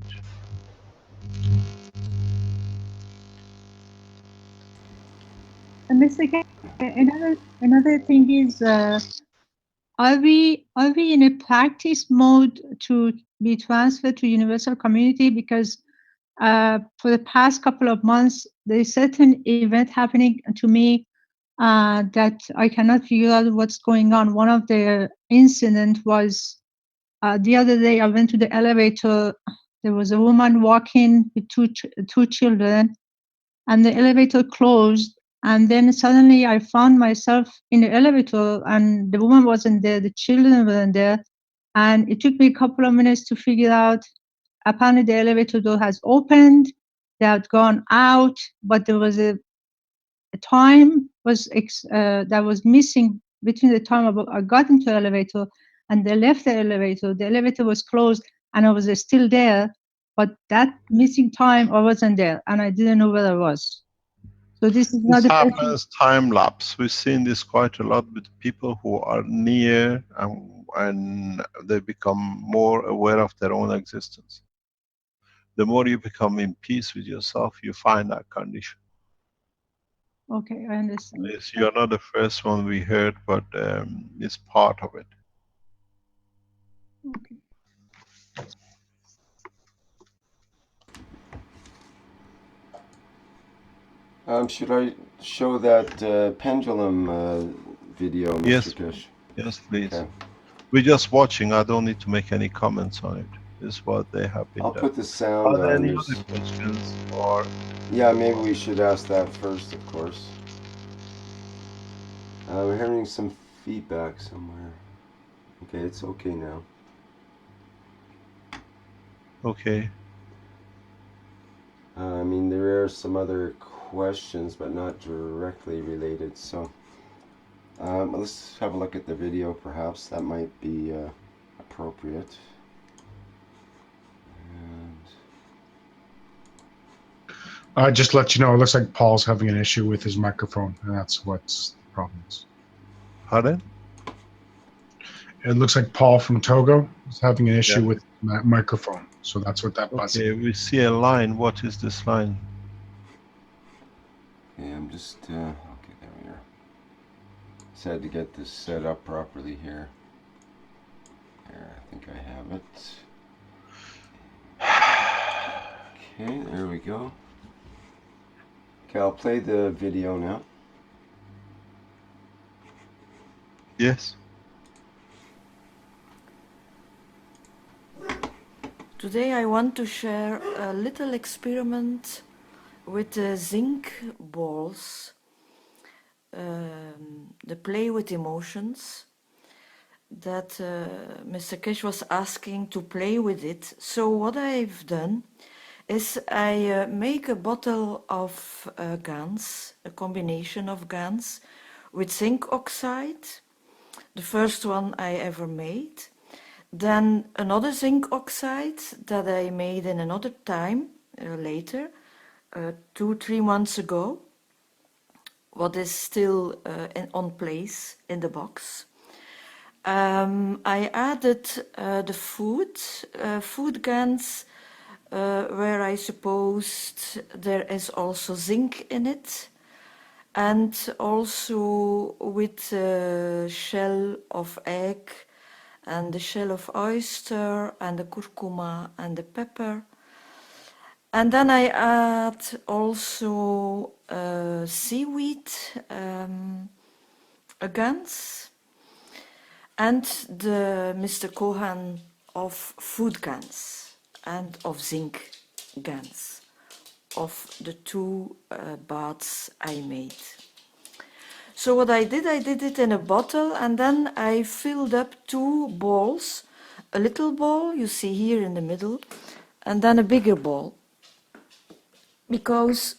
And Mr. K, another thing is, are we in a practice mode to be transferred to universal community? Because for the past couple of months, there is certain event happening to me that I cannot figure out what's going on. One of the incident was the other day. I went to the elevator. There was a woman walking with two children, and the elevator closed. And then suddenly I found myself in the elevator, and the woman wasn't there, the children weren't there. And it took me a couple of minutes to figure out. Apparently, the elevator door has opened, they had gone out, but there was a time that was missing between the time I got into the elevator and they left the elevator. The elevator was closed, and I was still there, but that missing time I wasn't there, and I didn't know where I was. So this is not This the first. happens time lapse. We've seen this quite a lot with people who are near, and they become more aware of their own existence. The more you become in peace with yourself, you find that condition. Okay, I understand. Yes, you're not the first one we heard, but it's part of it. Okay. Should I show that pendulum video, Mr. Yes, Kish? yes, please. Okay. We're just watching. I don't need to make any comments on it. This is what they have been I'll done. put the sound Are there on. any other questions or? Yeah, maybe we should ask that first, of course. We're hearing some feedback somewhere. Okay, it's okay now. Okay. I mean, there are some other questions, but not directly related, so let's have a look at the video, perhaps. That might be appropriate. And Just to let you know, it looks like Paul's having an issue with his microphone, and that's what's the problem is. Pardon? It looks like Paul from Togo is having an issue Yeah. with that microphone, so that's what that buzzing. Okay, we see a line. What is this line? okay, I'm just okay, there we are. Just had to get this set up properly here. There, I think I have it. Okay, there we go. Okay, I'll play the video now. Yes. Today I want to share a little experiment with the zinc balls, the play with emotions that Mr. Kish was asking to play with it. So what I've done is I make a bottle of GANs, a combination of GANs with zinc oxide, the first one I ever made. Then another zinc oxide that I made in another time, later, 2-3 months ago, what is still on place in the box. I added the food GANs, where I supposed there is also zinc in it, and also with the shell of egg and the shell of oyster and the curcuma and the pepper. And then I add also seaweed GANs and the Mr. Cohan of food GANs and of zinc GANs of the two baths I made. So what I did it in a bottle, and then I filled up 2 balls a little ball, you see here in the middle, and then a bigger ball. Because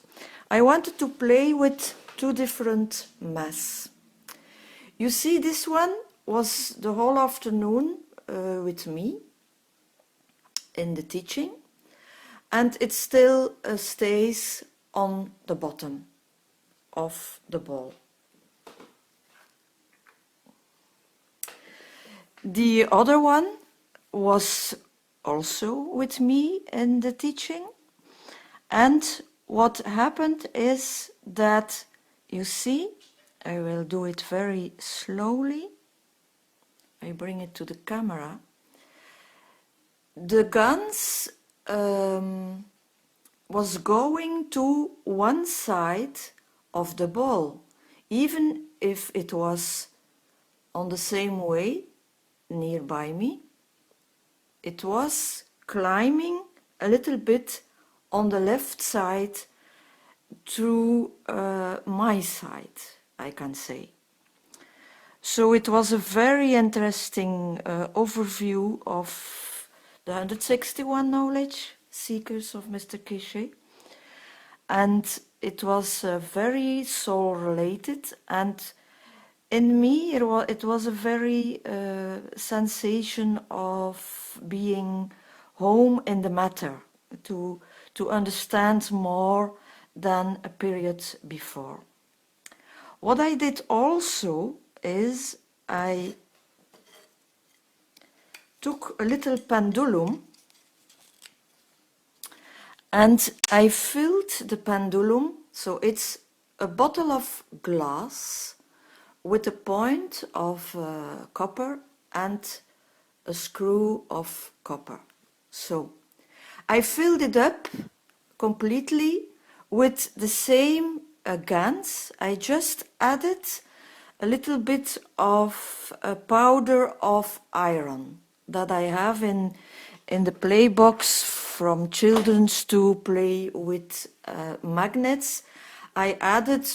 I wanted to play with two different mass. You see, this one was the whole afternoon with me in the teaching, and it still stays on the bottom of the ball. The other one was also with me in the teaching, and what happened is that, you see, I will do it very slowly. I bring it to the camera. The guns was going to one side of the ball, even if it was on the same way nearby me. It was climbing a little bit on the left side to my side, I can say. So it was a very interesting overview of the 161 knowledge seekers of Mr. Cachet. And it was very soul related, and in me it was a very sensation of being home in the matter, to understand more than a period before. What I did also is I took a little pendulum and I filled the pendulum, so it's a bottle of glass with a point of copper and a screw of copper. So I filled it up completely with the same GANs. I just added a little bit of a powder of iron that I have in the play box from children's to play with magnets. I added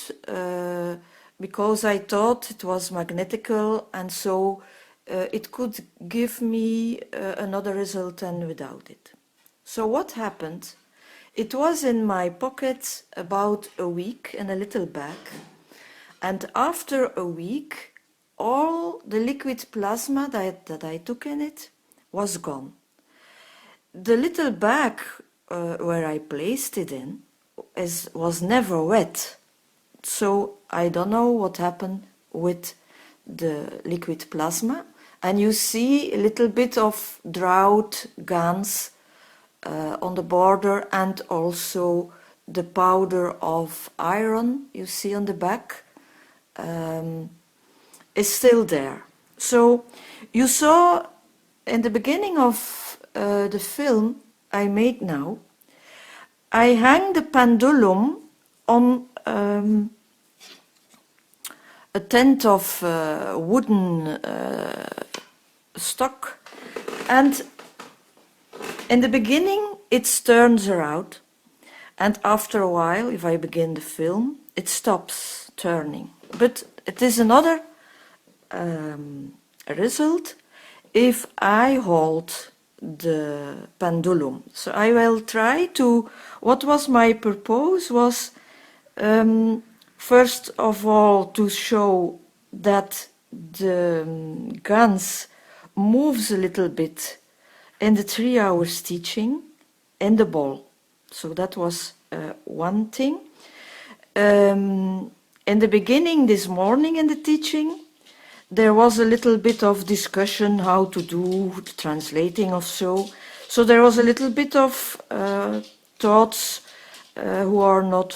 because I thought it was magnetical, and so it could give me another result than without it. So what happened? It was in my pocket about a week in a little bag, and after a week all the liquid plasma that I took in it was gone. The little bag where I placed it in was never wet, so I don't know what happened with the liquid plasma. And you see a little bit of drought GANs on the border, and also the powder of iron you see on the back is still there. So you saw in the beginning of the film I made now, I hang the pendulum on a tent of wooden stock, and in the beginning it turns around, and after a while, if I begin the film, it stops turning. But it is another result if I hold the pendulum. So I will try to, what was my purpose was first of all to show that the GANs moves a little bit in the 3 hours teaching in the ball. So that was one thing. In the beginning this morning in the teaching, there was a little bit of discussion how to do the translating of so. So there was a little bit of thoughts who are not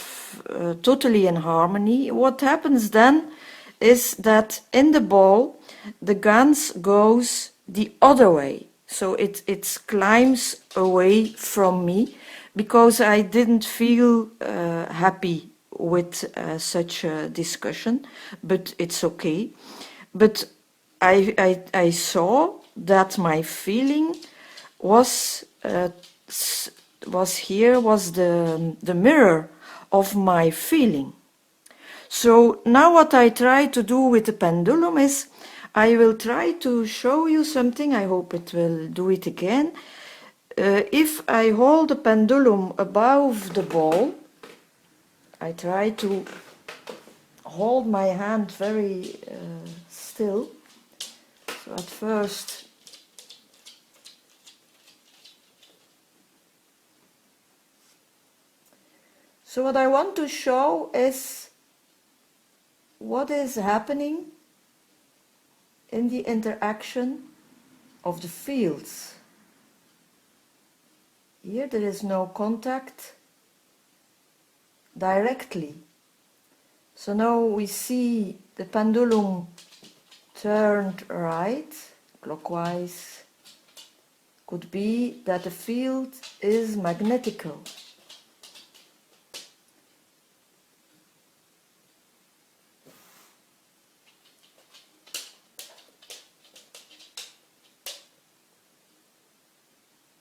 totally in harmony. What happens then is that in the ball, the GANs goes the other way. So it climbs away from me because I didn't feel happy with such a discussion, but it's okay. But I saw that my feeling was the mirror of my feeling. So now what I try to do with the pendulum is I will try to show you something. I hope it will do it again. If I hold the pendulum above the ball, I try to hold my hand very still. So at first, so what I want to show is what is happening in the interaction of the fields. Here there is no contact directly. So now we see the pendulum turned right, clockwise. Could be that the field is magnetical.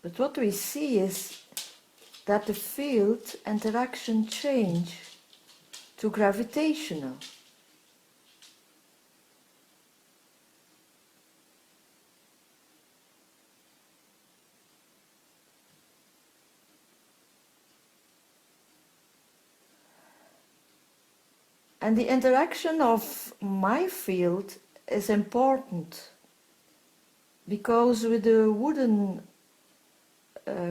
But what we see is that the field interaction change to gravitational. And the interaction of my field is important because with the wooden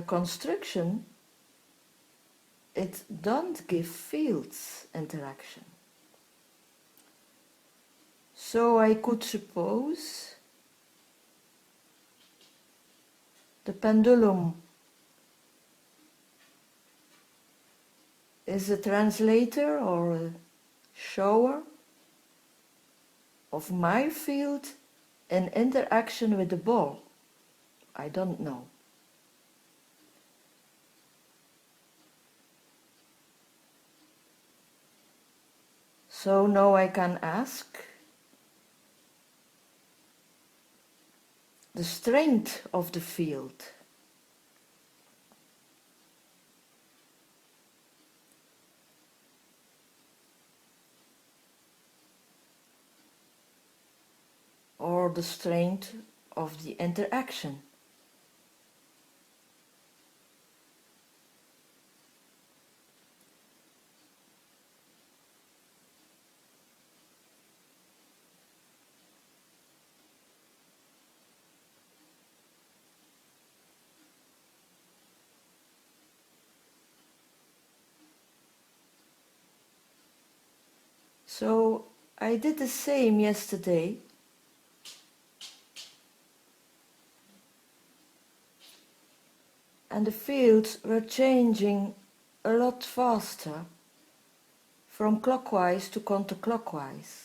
construction, it don't give fields interaction. So I could suppose the pendulum is a translator or a shower of my field in interaction with the ball. I don't know. So now I can ask the strength of the field. Or the strength of the interaction. So I did the same yesterday. And the fields were changing a lot faster from clockwise to counterclockwise.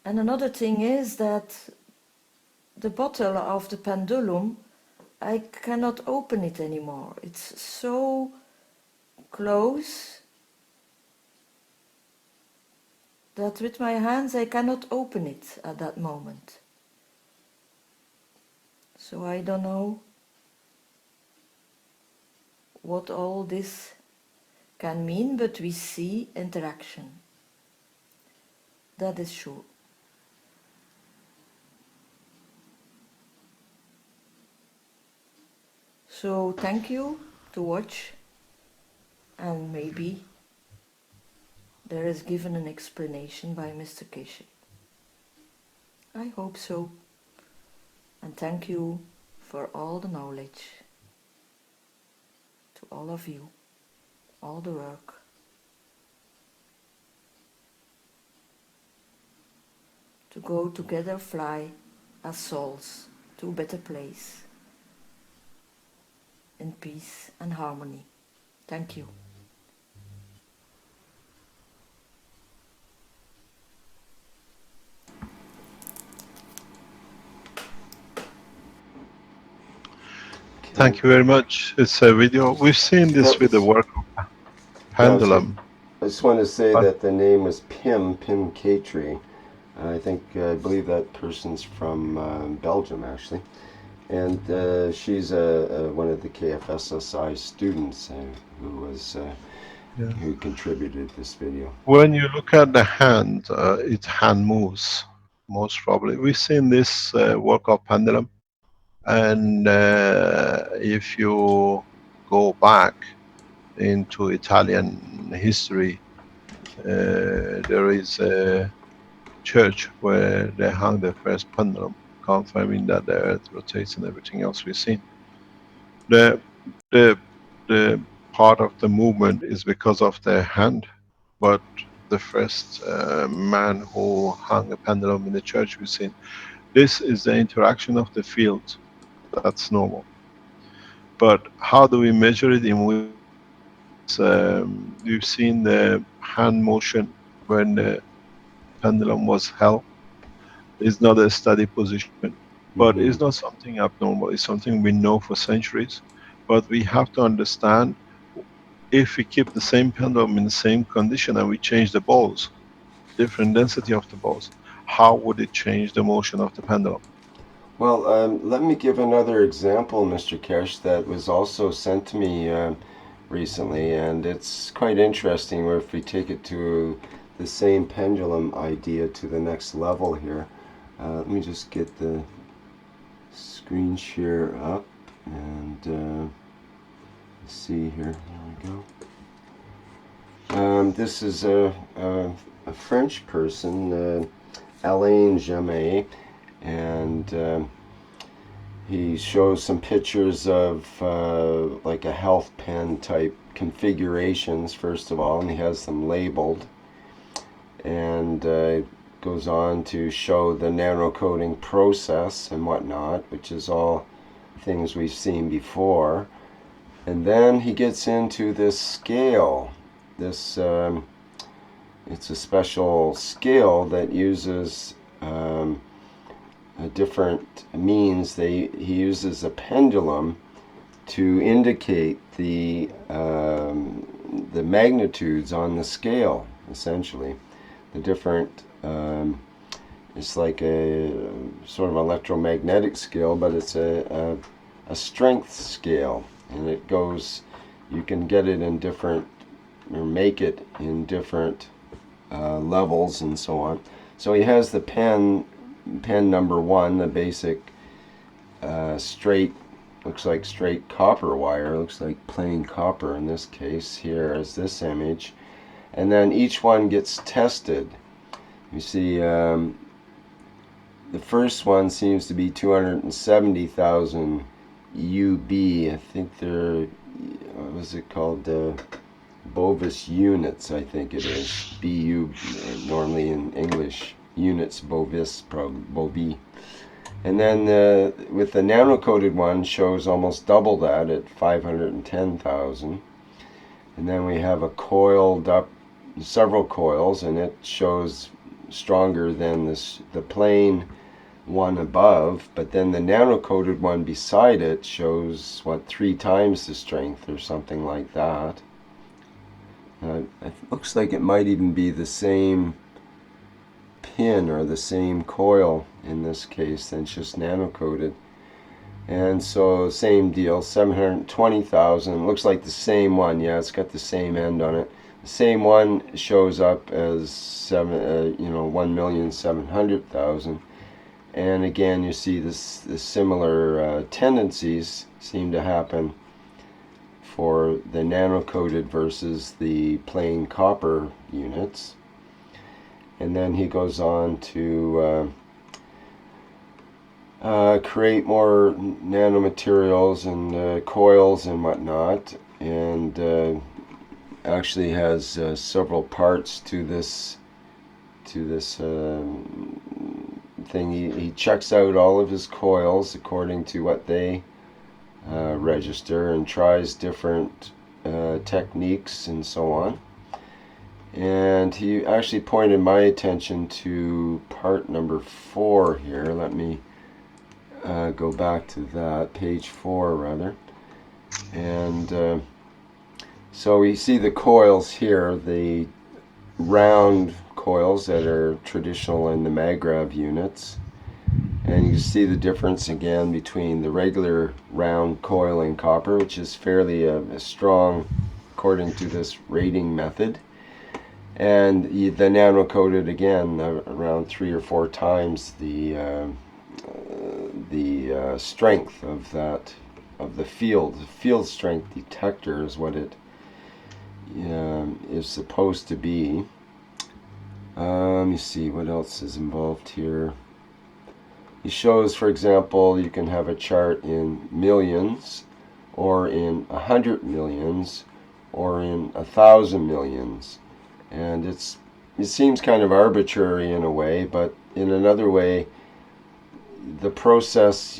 And another thing is that the bottle of the pendulum, I cannot open it anymore. It's so close that with my hands I cannot open it at that moment. So I don't know what all this can mean, but we see interaction. That is sure. So thank you to watch, and maybe there is given an explanation by Mr. Keshe. I hope so. And thank you for all the knowledge, to all of you, all the work. To go together, fly as souls to a better place, in peace and harmony. Thank you. Thank you very much. It's a video. We've seen this with the work of No, it's pendulum. I just want to say But that the name was Pim Katri. I believe that person's from Belgium, actually. And she's one of the KFSSI students yeah. who contributed this video. When you look at the hand, its hand moves, most probably. We've seen this work of pendulum, and if you go back into Italian history, there is a church where they hung the first pendulum, confirming that the earth rotates and everything else we've seen. The, the, the part of the movement is because of the hand, but the first man who hung a pendulum in the church we've seen. This is the interaction of the field. That's normal. But how do we measure it? In which you've seen the hand motion when the pendulum was held. It's not a steady position, but Mm-hmm. it's not something abnormal. It's something we know for centuries. But we have to understand, if we keep the same pendulum in the same condition and we change the balls, different density of the balls, how would it change the motion of the pendulum? Well, let me give another example, Mr. Kesh, that was also sent to me recently, and it's quite interesting where if we take it to the same pendulum idea to the next level here. Let me just get the screen share up and see here. There we go. This is a French person, Alain Jamet, and he shows some pictures of like a health pen type configurations, first of all, and he has them labeled, and goes on to show the nano-coating process and whatnot, which is all things we've seen before. And then he gets into this scale. This it's a special scale that uses a different means. He uses a pendulum to indicate the magnitudes on the scale, essentially. The different, it's like a sort of electromagnetic scale, but it's a strength scale, and it goes, you can get it in different, or make it in different levels and so on. So he has the pen number 1, the basic straight, looks like straight copper wire, looks like plain copper in this case. Here is this image, and then each one gets tested. You see, the first one seems to be 270,000 UB. I think they're, what was it called? Bovis units, I think it is. BU, normally in English. Units, Bovis, Bovi. And then with the nano-coated one shows almost double that at 510,000. And then we have a coiled up, several coils, and it shows stronger than the plain one above, but then the nano-coated one beside it shows, what, 3 times the strength or something like that. It looks like it might even be the same pin or the same coil in this case, then it's just nano-coated. And so same deal, 720,000, looks like the same one. Yeah, it's got the same end on it. The same one shows up as 1,700,000. And again, you see the similar tendencies seem to happen for the nano-coated versus the plain copper units. And then he goes on to create more nanomaterials and coils and whatnot, and actually has several parts to this thing. He checks out all of his coils according to what they register, and tries different techniques and so on. And he actually pointed my attention to part number 4 here. Let me go back to that, page 4 rather. And So we see the coils here, the round coils that are traditional in the Magrav units. And you see the difference again between the regular round coil in copper, which is fairly strong according to this rating method, and the nano coated again around 3 or 4 times the strength of that of the field strength detector is what it is supposed to be. Let me see what else is involved here. He shows, for example, you can have a chart in millions, or in 100 millions, or in 1,000 millions, and it seems kind of arbitrary in a way, but in another way, the process,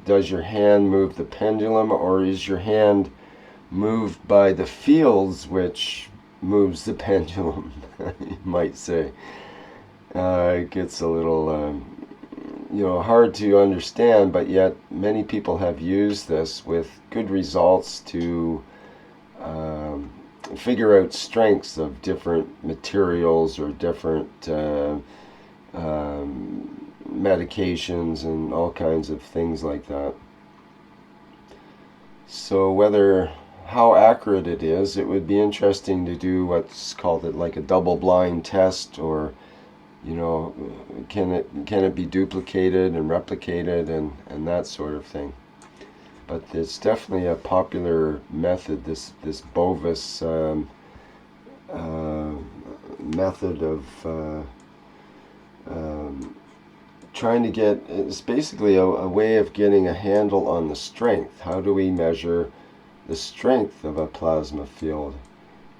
does your hand move the pendulum, or is your hand moved by the fields which moves the pendulum? You might say. It gets a little hard to understand, but yet many people have used this with good results to figure out strengths of different materials or different medications and all kinds of things like that. So how accurate it is, it would be interesting to do what's called like a double-blind test, or can it be duplicated and replicated and that sort of thing. But it's definitely a popular method, this Bovis method of trying to get, it's basically a way of getting a handle on the strength. How do we measure the strength of a plasma field?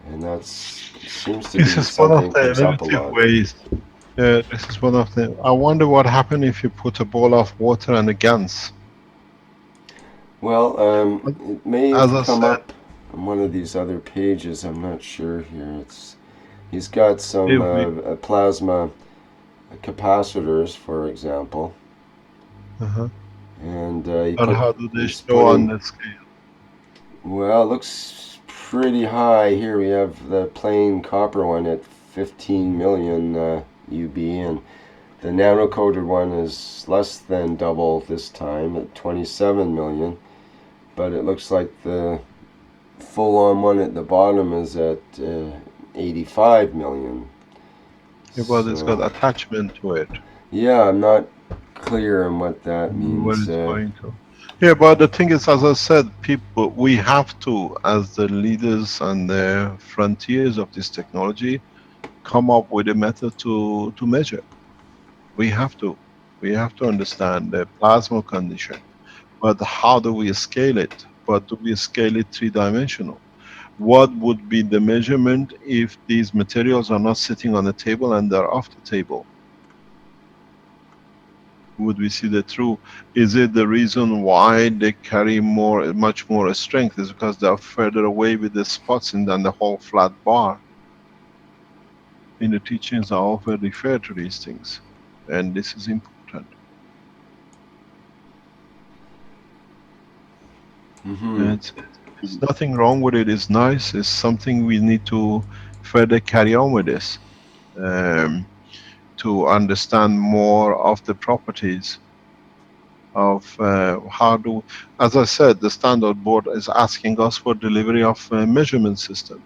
And that seems to This be is one of something the comes up a innovative lot. ways. Yeah, this is one of the. I wonder what happened if you put a bowl of water and a GANs. Well, it may As have I come said, up on one of these other pages. I'm not sure here. He's got some if we. plasma capacitors, for example, Uh-huh. and But how do they he's show on putting. the scale? Well, it looks pretty high here. We have the plain copper one at 15 million UB, and the nano-coated one is less than double this time at 27 million. But it looks like the full-on one at the bottom is at 85 million. Yeah, but it's got So, attachment to it. yeah, I'm not clear on what that Where means. it's going to. Yeah, but the thing is, as I said, people, we have to, as the leaders and the frontiers of this technology, come up with a method to measure. We have to. We have to understand the plasma condition. But how do we scale it? But do we scale it three-dimensional? What would be the measurement if these materials are not sitting on the table and they're off the table? Would we see the true? Is it the reason why they carry much more strength is because they are further away with the spots in than the whole flat bar? In the teachings I often refer to these things, and this is important. Mm-hmm. It's nothing wrong with it. It's nice. It's something we need to further carry on with this, um, to understand more of the properties of how do. As I said, the standard board is asking us for delivery of a measurement system.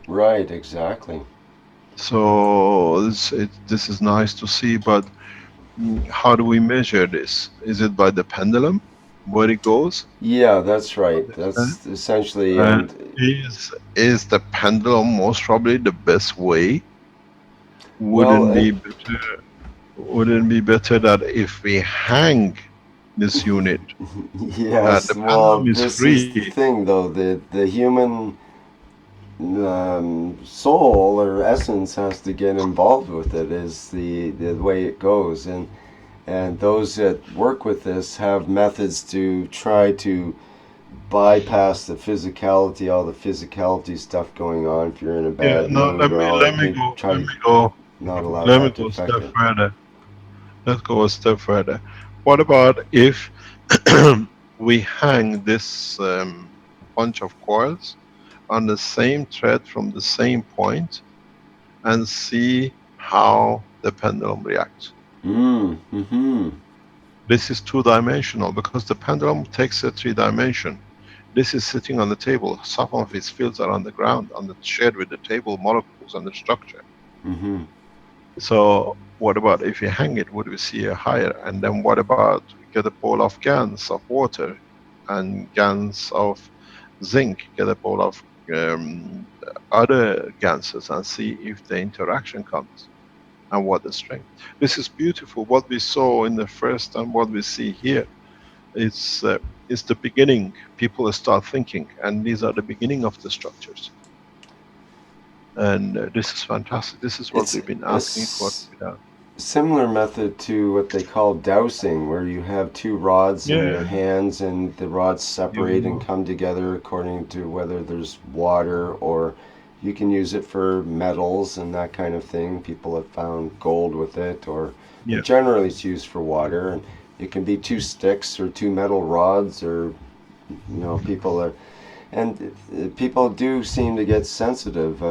Right, exactly. So this is nice to see, but how do we measure this? Is it by the pendulum, where it goes? Yeah, that's right. Understand? That's essentially, And and is the pendulum most probably the best way? well, Wouldn't be better, wouldn't be better that if we hang this unit, yes. the Well, pendulum is this is free. the thing, though. The human soul or essence has to get involved with it. Is the way it goes, and those that work with this have methods to try to bypass the physicality, all the physicality stuff going on. If you're in a Yeah, bad no, mood or all, they try let to me go, not allow let me that to go a affect step it. further. Let's go a step further. What about if we hang this bunch of coils on the same thread from the same point and see how the pendulum reacts. Mm-hmm. This is two-dimensional because the pendulum takes a three-dimension. This is sitting on the table. Some of its fields are on the ground, on the shared with the table molecules and the structure. Mm-hmm. So what about if you hang it, would we see a higher? And then what about we get a bowl of GANs of water and GANs of zinc, get a bowl of um, other ganses and see if the interaction comes and what the strength. This is beautiful. What we saw in the first and what we see here is the beginning. People start thinking, and these are the beginning of the structures. And this is fantastic. This is what It's we've been a asking for to be done. similar method to what they call dowsing, where you have two rods in your Yeah, hands and the rods separate and you, come together according to whether there's water, or you can use it for metals and that kind of thing. People have found gold with it, or yeah. but generally it's used for water, and it can be two sticks or two metal rods, or people are, and people do seem to get sensitive.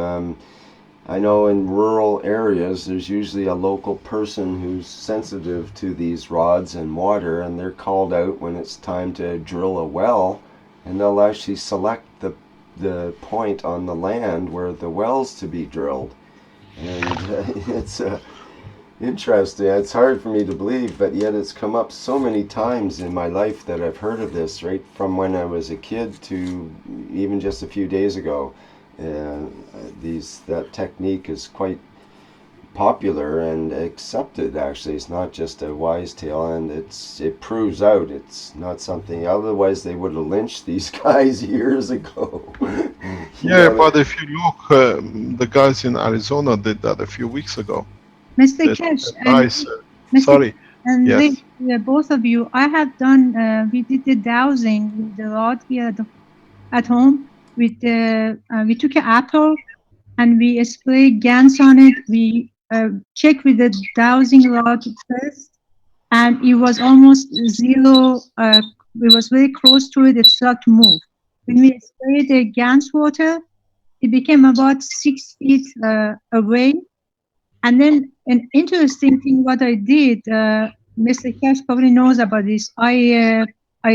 I know in rural areas there's usually a local person who's sensitive to these rods and water, and they're called out when it's time to drill a well, and they'll actually select the point on the land where the well's to be drilled. And it's interesting. It's hard for me to believe, but yet it's come up so many times in my life that I've heard of this, right from when I was a kid to even just a few days ago. That technique is quite popular and accepted. Actually, it's not just a wise tale, and it proves out it's not something. Otherwise, they would have lynched these guys years ago. you Yeah, know, but if you look, the guys in Arizona did that a few weeks ago. Mr. The Kesh and guys, Mr. sorry, And yes, both of you, I have done. We did the dowsing with the rod here at home. With the we took an apple and we sprayed GANs on it. We checked with the dowsing rod first, and it was almost zero. It was very close to it. It started to move. When we sprayed the GANs water, it became about 6 feet away. And then an interesting thing, what I did, Mr. Cash probably knows about this. I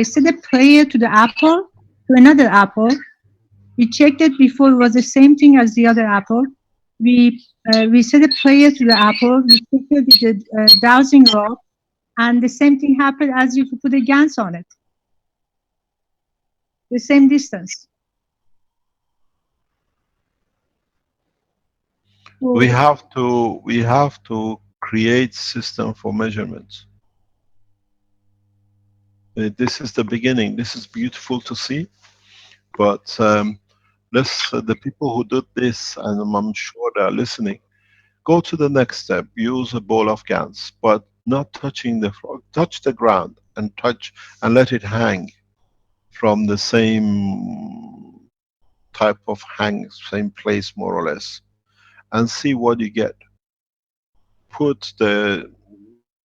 set a prayer to the apple, to another apple. We checked it before; it was the same thing as the other apple. We said a prayer to the apple. We checked it with the dowsing rod, and the same thing happened as if you put a GANS on it. The same distance. we So have to create system for measurements. This is the beginning. This is beautiful to see, but let's the people who did this, and I'm sure they are listening. Go to the next step. Use a ball of GANs, but not touching the floor. Touch the ground and touch and let it hang from the same type of hang, same place more or less, and see what you get. Put the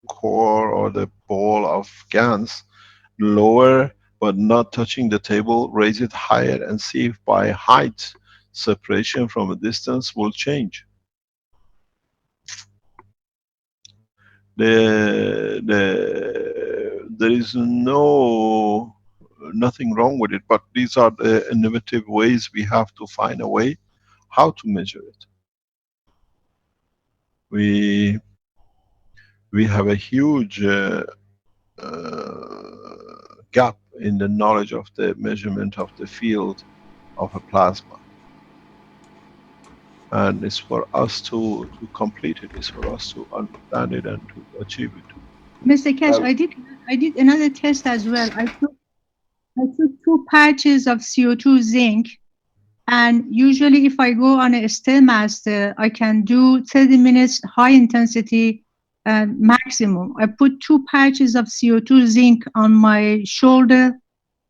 core or the ball of GANs lower but not touching the table, raise it higher and see if by height separation from a distance will change. There is nothing wrong with it, but these are the innovative ways we have to find a way how to measure it. We have a huge gap in the knowledge of the measurement of the field of a plasma. And it's for us to complete it, it's for us to understand it and to achieve it. Mr. Cash, um, I did another test as well. I took 2 patches of CO2 zinc, and usually if I go on a Stairmaster, I can do 30 minutes high intensity maximum. I put 2 patches of CO2 zinc on my shoulder,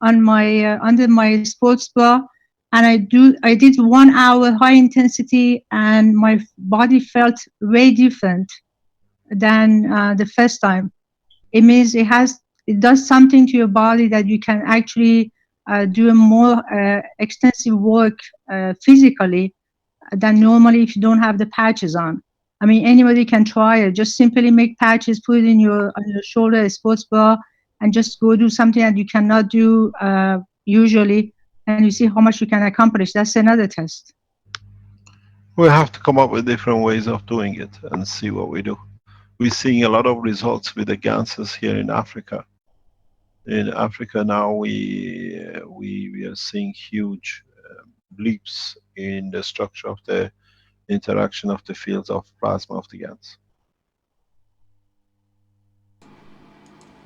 on my under my sports bra, and I did 1 hour high intensity, and my body felt way different than the first time. It means it does something to your body that you can actually doing more extensive work physically than normally if you don't have the patches on. I mean, anybody can try it. Just simply make patches, put it in on your shoulder, a sports bra, and just go do something that you cannot do usually, and you see how much you can accomplish. That's another test. We have to come up with different ways of doing it and see what we do. We're seeing a lot of results with the ganses here in Africa. In Africa now, we are seeing huge leaps in the structure of the interaction of the fields of plasma of the gans.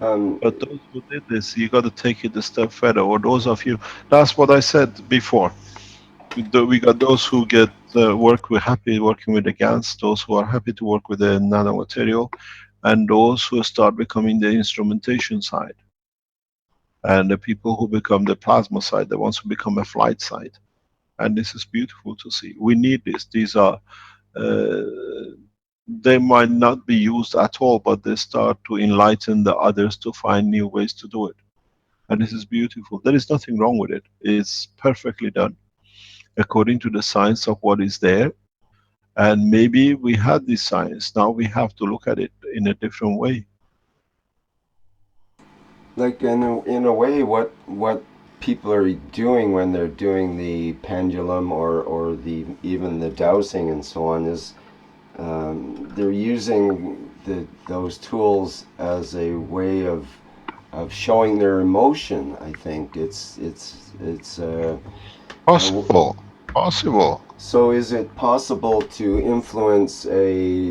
But those who did this, you got to take it a step further. Or those of you, that's what I said before. We got those who get work. We're happy working with the GANs. Those who are happy to work with the nanomaterial, and those who start becoming the instrumentation side, and the people who become the plasma side, the ones who become a flight side. And this is beautiful to see. We need this. These are. They might not be used at all, but they start to enlighten the others to find new ways to do it. And this is beautiful. There is nothing wrong with it. It's perfectly done according to the science of what is there. And maybe we had this science, now we have to look at it in a different way. Like in a way, what people are doing when they're doing the pendulum or the even the dowsing and so on is they're using those tools as a way of showing their emotion. I think it's Possible. Possible. So is it possible to influence a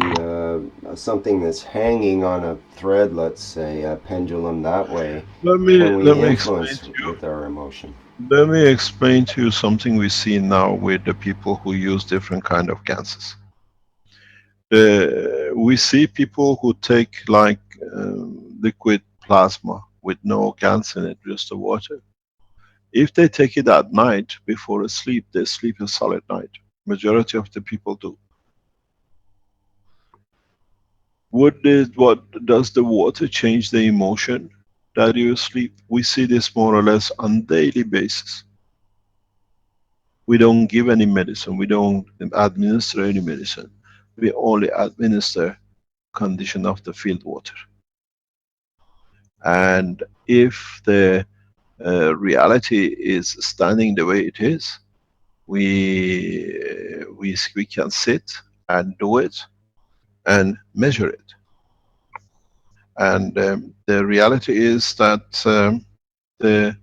something that's hanging on a thread, let's say a pendulum, that way? Let Can we me explain influence to you. with our emotion? Let me explain to you something we see now with the people who use different kind of gases. We see people who take like liquid plasma with no gas in it, just the water. If they take it at night before sleep, they sleep a solid night. Majority of the people do. What does the water change the emotion that you sleep? We see this more or less on daily basis. We don't give any medicine. We don't administer any medicine. We only administer condition of the field water. And if the reality is standing the way it is, we can sit and do it and measure it. And the reality is that the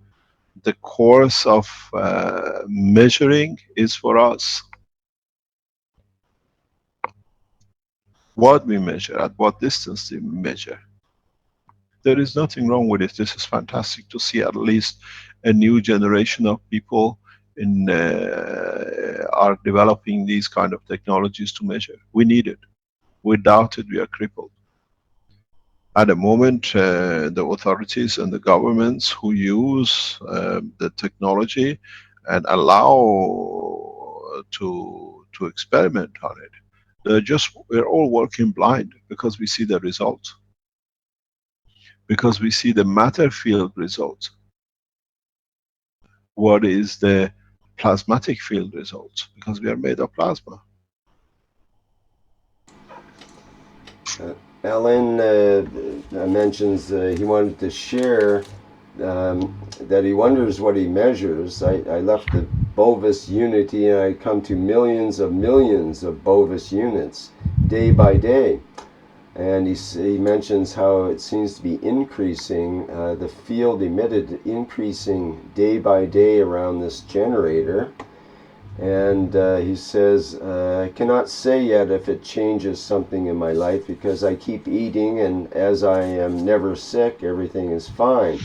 course of measuring is for us. What we measure, at what distance we measure. There is nothing wrong with it. This is fantastic to see at least a new generation of people are developing these kind of technologies to measure. We need it. Without it, we are crippled. At the moment, the authorities and the governments who use the technology and allow to experiment on it, we're all working blind because we see the results. Because we see the matter field results. What is the plasmatic field results? Because we are made of plasma. Alan mentions he wanted to share that he wonders what he measures. I left the Bovis unity and I come to millions of Bovis units day by day. And he mentions how it seems to be increasing, the field emitted increasing day by day around this generator. And he says, I cannot say yet if it changes something in my life because I keep eating, and as I am never sick, everything is fine.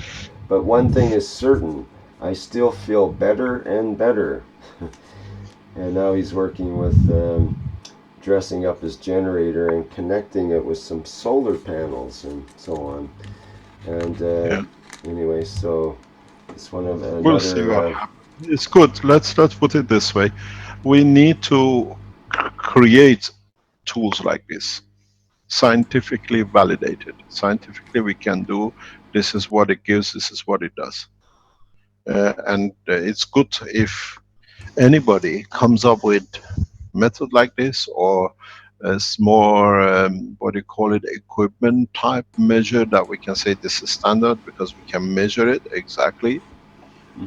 But one thing is certain, I still feel better and better. And now he's working with dressing up his generator and connecting it with some solar panels and so on. And anyway, so it's one of another. We'll see what happens. It's good. Let's put it this way. We need to create tools like this, scientifically validated. Scientifically, we can do. This is what it gives. This is what it does. and it's good if anybody comes up with method like this, or a more what do you call it, equipment type measure that we can say this is standard because we can measure it exactly.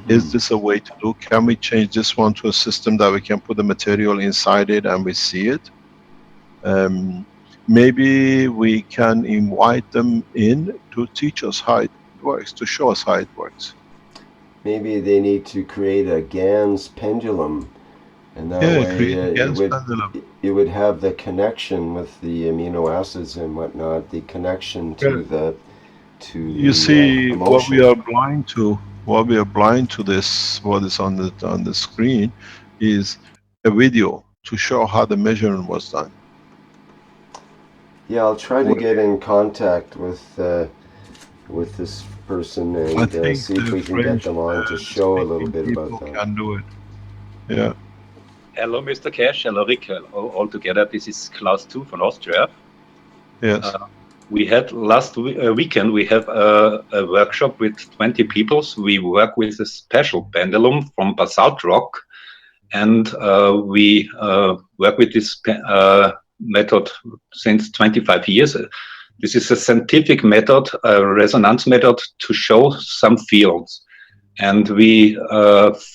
Is this a way to do? Can we change this one to a system that we can put the material inside it and we see it? Maybe we can invite them in to teach us how it works, to show us how it works. Maybe they need to create a GANS pendulum, and that Yeah, way create a gas pendulum. it would have the connection with the amino acids and whatnot, the connection Yeah. to You the see, what we emotion. are blind to, what we are blind to this, what is on the screen, is a video to show how the measurement was done. Yeah, I'll try to What- get in contact with this person I and think see if the we can get French them on to show a little speaking bit about people that. can do it. Yeah. Hello, Mr. Cash. Hello, Rick. All together. This is Klaus too from Austria. Yes. We had last weekend, we have a workshop with 20 people. So we work with a special pendulum from basalt rock. And we work with this method since 25 years. This is a scientific method, a resonance method to show some fields. And we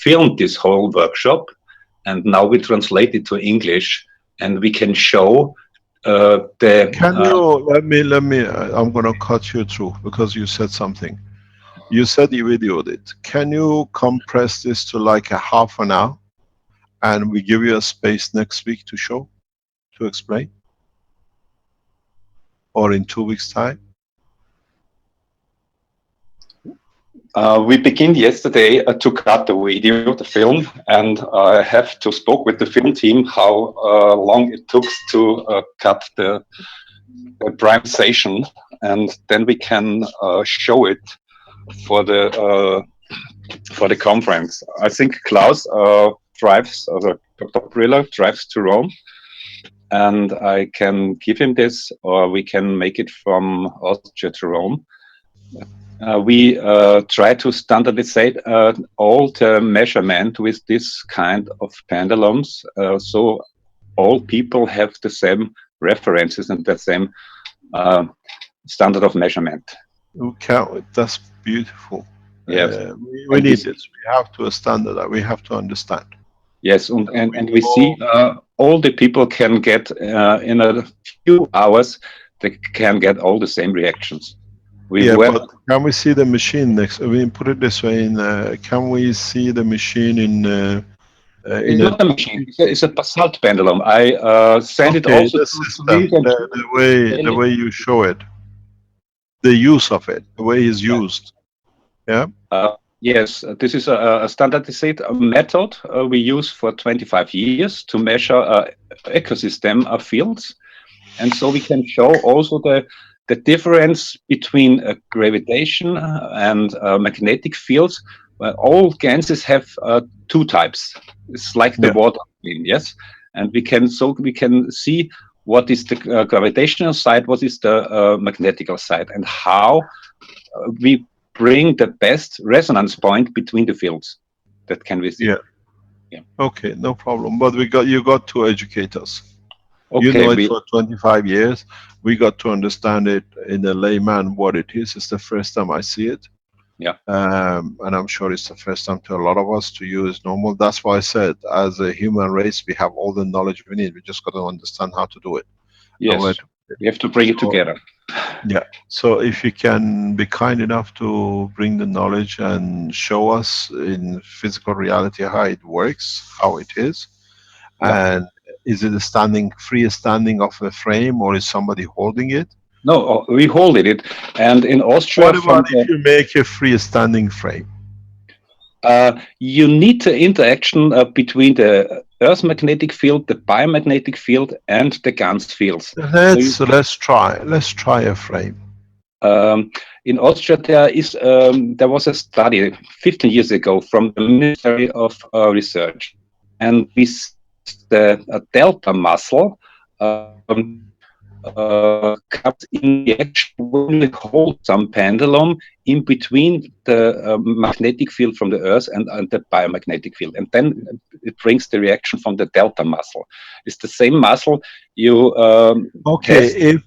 filmed this whole workshop, and now we translate it to English, and we can show Can you let me? I'm gonna cut you through because you said something. You said you videoed it. Can you compress this to like a half an hour, and we give you a space next week to show, to explain, or in 2 weeks' time? We began yesterday to cut the video, the film, and I have to spoke with the film team how long it took to cut the prime session, and then we can show it for the conference. I think Klaus drives, Dr. Briller drives to Rome, and I can give him this, or we can make it from Austria to Rome. We try to standardize all the measurement with this kind of pendulums, so all people have the same references and the same standard of measurement. That's beautiful. Yes. We need this. We have to standard that. We have to understand. Yes, and we see all the people can get in a few hours. They can get all the same reactions. But can we see the machine next? I mean, put it this way: can we see the machine in it's not a machine. It's a basalt pendulum. I send it also the to system, the way you show it, the use of it, the way it's used. Yeah. Yes, this is a standardized method we use for 25 years to measure ecosystem of fields, and so we can show also the difference between gravitation and magnetic fields. Well, all ganses have two types. It's like the water, yes, and we can see what is the gravitational side, what is the magnetical side, and how we bring the best resonance point between the fields. That can we see. Yeah. Okay, no problem. But you got to educate us. Okay, you know it for 25 years. We got to understand it in a layman what it is. It's the first time I see it. Yeah. And I'm sure it's the first time to a lot of us to use normal. That's why I said, as a human race, we have all the knowledge we need. We just got to understand how to do it. Yes. We have to bring it together. Yeah. So if you can be kind enough to bring the knowledge and show us in physical reality how it works, how it is, and is it a free standing of a frame, or is somebody holding it? No, we hold it. And in Austria, what about if you make a freestanding frame? You need the interaction between the Earth magnetic field, the biomagnetic field, and the GANS fields. Let's try a frame. In Austria, there was a study 15 years ago from the Ministry of Research, and we see the delta muscle comes in reaction when we hold some pendulum in between the magnetic field from the Earth and the biomagnetic field. And then it brings the reaction from the delta muscle. It's the same muscle you Okay, test. if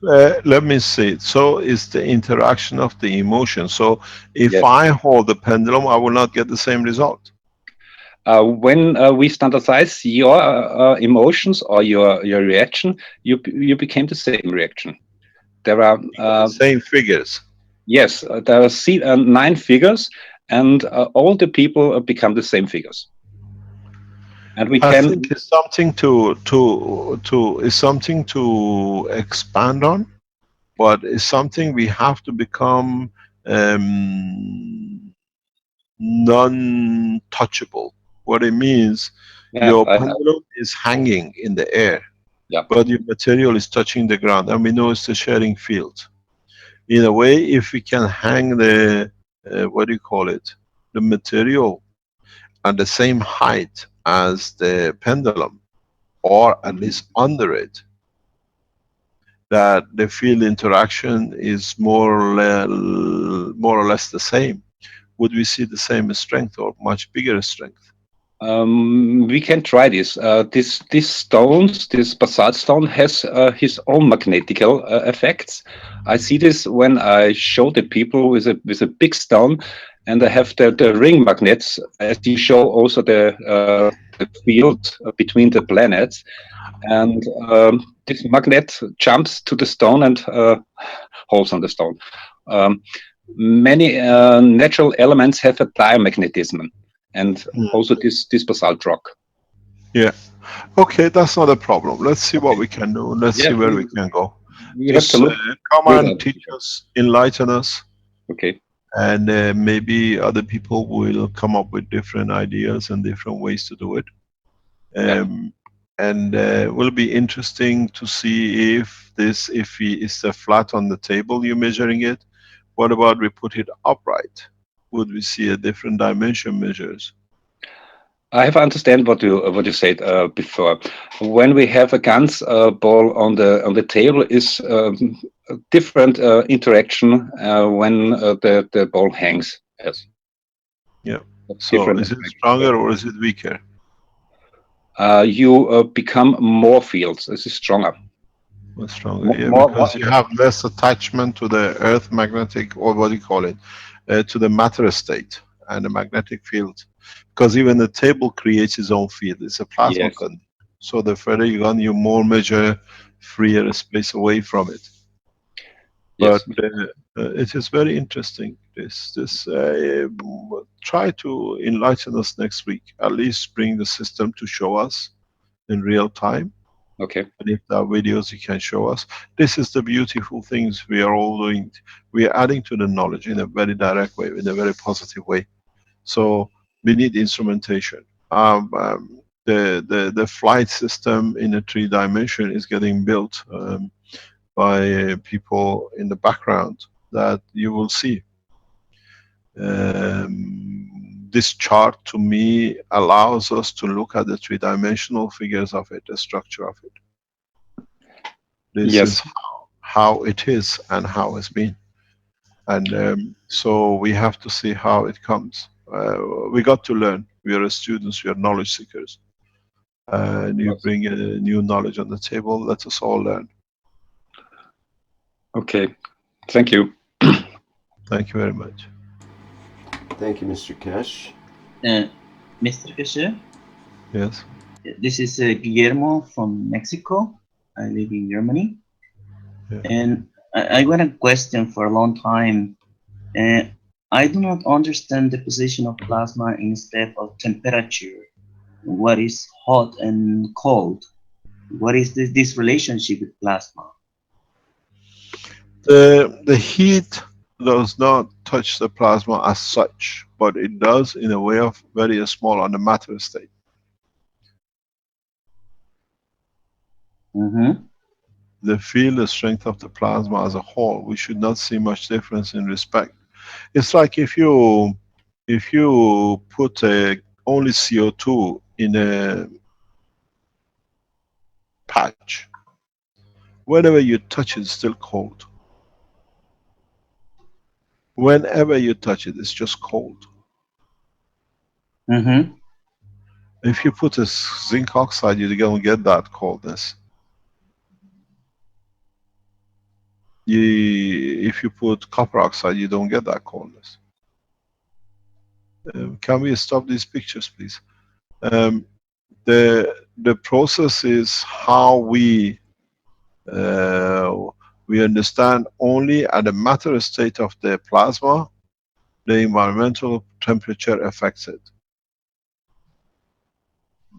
let me see. So it's the interaction of the emotion. So if Yes. I hold the pendulum, I will not get the same result. When we standardize your emotions or your reaction, you became the same reaction. There are The same figures. yes, there are 9 figures, and all the people become the same figures. And we I can, think it's something to expand on, but it's something we have to become non-touchable. What it means, yeah, your pendulum is hanging in the air, yeah. but your material is touching the ground, and we know it's the shearing field. In a way, if we can hang the what do you call it, the material at the same height as the pendulum, or at least under it, that the field interaction is more or less the same, would we see the same strength or much bigger strength? We can try this. This stones, this basalt stone has his own magnetical effects. I see this when I show the people with a big stone, and I have the ring magnets, as you show also the field between the planets, and this magnet jumps to the stone and holds on the stone. Um, Many natural elements have a diamagnetism, and also this basalt rock. Yeah. Okay, that's not a problem. Let's see what Okay. we can do. Let's Yeah, see where we can go. we have to Just look come through and that. teach us, enlighten us, Okay. and maybe other people will come up with different ideas and different ways to do it. Yeah. Um, and will be interesting to see if is the flat on the table you're measuring it. What about we put it upright? Would we see a different dimension measures? I have understand what you said before. When we have a guns ball on the table, is a different interaction when the ball hangs. Yes, Yeah. So different is it effect. stronger or is it weaker? You become more fields. This is stronger. More stronger, More, yeah, more because you have less attachment to the earth magnetic, or what do you call it, to the matter state and the magnetic field. Because even the table creates its own field. It's a plasma yes, conductor. So the further you go, you more measure freer space away from it. But yes. it is very interesting. Try to enlighten us next week. At least bring the system to show us in real time. Okay. And if there are videos you can show us, this is the beautiful things we are all doing. We are adding to the knowledge in a very direct way, in a very positive way. So we need instrumentation. The flight system in a 3 dimension is getting built by people in the background that you will see. This chart to me allows us to look at the 3 dimensional figures of it, the structure of it. This is Yes. how it is and how it's been. And so we have to see how it comes. We got to learn. We are students, we are knowledge seekers. And you bring a new knowledge on the table, let us all learn. Okay. Thank you. Thank you very much. Thank you, Mr. Kesh. Mr. Keshe, Yes. this is Guillermo from Mexico. I live in Germany. Yeah. And I got a question for a long time. I do not understand the position of plasma instead of temperature. What is hot and cold? What is this relationship with plasma? The heat does not touch the plasma as such, but it does in a way of very small on the matter state. Mm-hmm. The field strength of the plasma as a whole, we should not see much difference in respect. It's like if you put only CO2 in a patch, Whenever you touch it, it's still cold. Whenever you touch it, it's just cold. Mm-hmm. If you put a zinc oxide, you're going to get that coldness. If you put copper oxide, you don't get that coldness. Can we stop these pictures, please? Um, the process is how uh, we understand only at the matter state of the plasma, the environmental temperature affects it.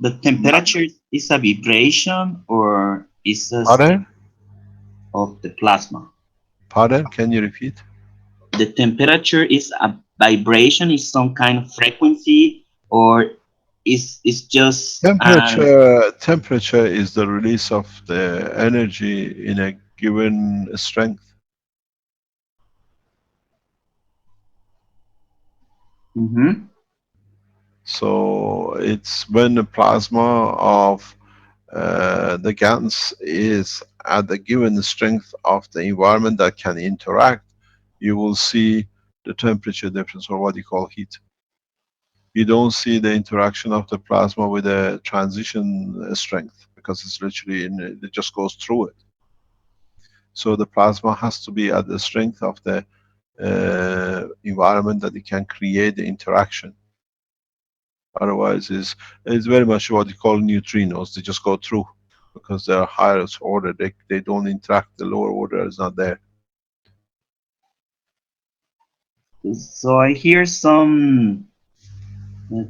The temperature is a vibration or is a state Pardon? of the plasma? Pardon? Can you repeat? The temperature is a vibration, is some kind of frequency, or is just an. Temperature is the release of the energy in a given strength. Mm-hmm. So it's when the plasma of the GANs is at the given strength of the environment that can interact, you will see the temperature difference, or what you call heat. You don't see the interaction of the plasma with the transition strength, because it's literally it just goes through it. So the plasma has to be at the strength of the environment that it can create the interaction. Otherwise, it's very much what you call neutrinos. They just go through because they are higher order. They don't interact. The lower order is not there. So I hear some uh,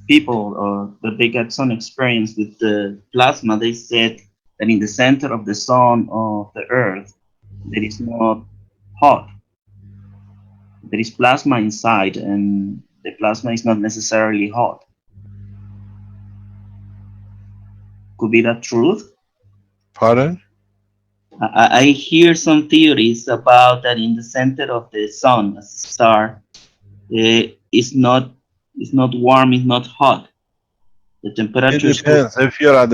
people that they got some experience with the plasma. They said that in the center of the sun of the Earth, there is not hot. There is plasma inside, and the plasma is not necessarily hot. Could be that truth? Pardon? I hear some theories about that in the center of the sun, as a star, it's not warm, it's not hot. The It temperature could. depends. If you're at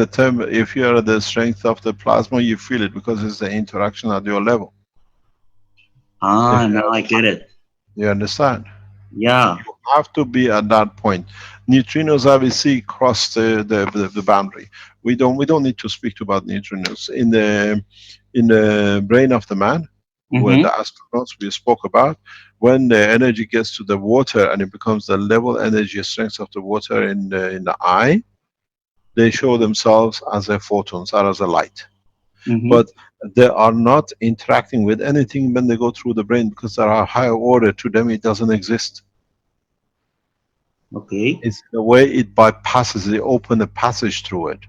the strength of the plasma, you feel it because it's the interaction at your level. If Now I get it. you understand, Yeah. you have to be at that point. Neutrinos obviously cross the boundary. We don't need to speak about neutrinos in the brain of the man, where Mm-hmm. the astronauts we spoke about, when the energy gets to the water and it becomes the level energy strength of the water in the eye, they show themselves as a photons or as a light. Mm-hmm. But they are not interacting with anything when they go through the brain, because they are higher order. To them it doesn't exist. Okay. It's the way it bypasses, they open a passage through it.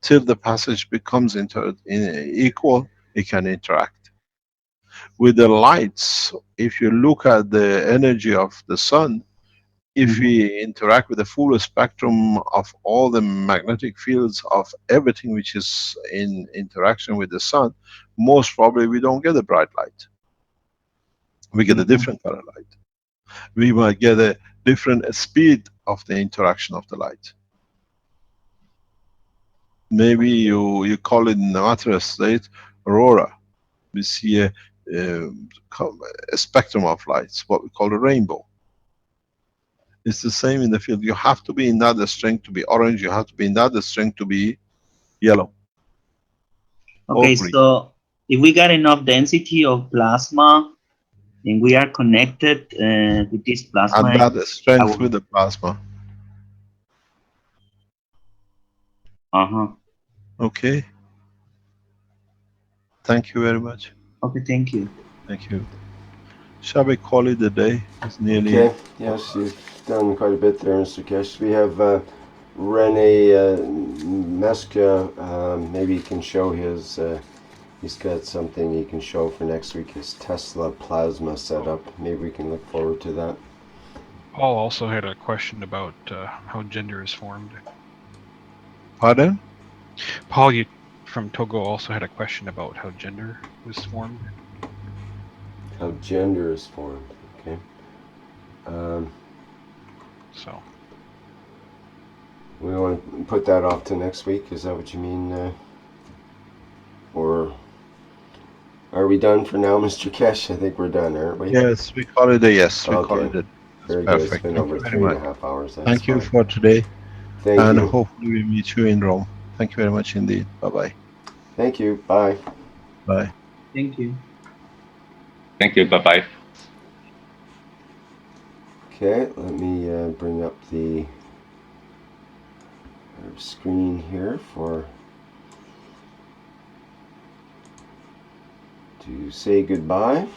Till the passage becomes equal, it can interact. With the lights, if you look at the energy of the sun, if Mm-hmm. we interact with the full spectrum of all the magnetic fields of everything which is in interaction with the sun, most probably we don't get a bright light. We get a Mm-hmm. different color light. We might get a different speed of the interaction of the light. Maybe you call it in the matter state aurora. We see a spectrum of lights, what we call a rainbow. It's the same in the field. You have to be in that strength to be orange. You have to be in that strength to be yellow or Okay, green. so if we got enough density of plasma and we are connected with this At plasma, that strength our. with the plasma. Uh-huh. Okay. Thank you very much. Okay, thank you. Thank you. Shall we call it a day? It's nearly. Okay, yes, you've done quite a bit there, Mr. Kesh. We have Rene Meska. Maybe he can show his. He's got something he can show for next week. His Tesla plasma setup. Maybe we can look forward to that. Paul also had a question about how gender is formed. Pardon? Paul, you from Togo also had a question about how gender was formed. How gender is formed. Okay. So We want to put that off to next week. Is that what you mean? Or Are we done for now, Mr. Kesh? I think we're done, aren't we? Yes, we call it a yes. We call Okay. it a. That's Very good. It's perfect. been Thank over you very much. 3.5 hours. That's Thank you fine. for today, Thank and you. hopefully we meet you in Rome. Thank you very much indeed. Bye-bye. Thank you. Bye. Bye. Thank you. Thank you. Bye bye. Okay, let me bring up the screen here to say goodbye.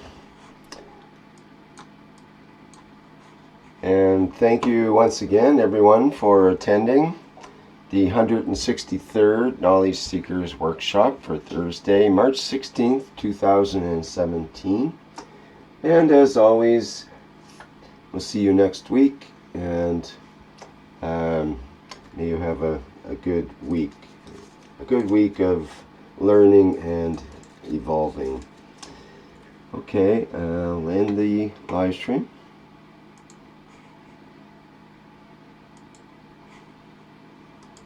And thank you once again, everyone, for attending the 163rd Knowledge Seekers Workshop for Thursday, March 16th, 2017. And as always, we'll see you next week, and may you have a good week. A good week of learning and evolving. Okay, I'll end the live stream.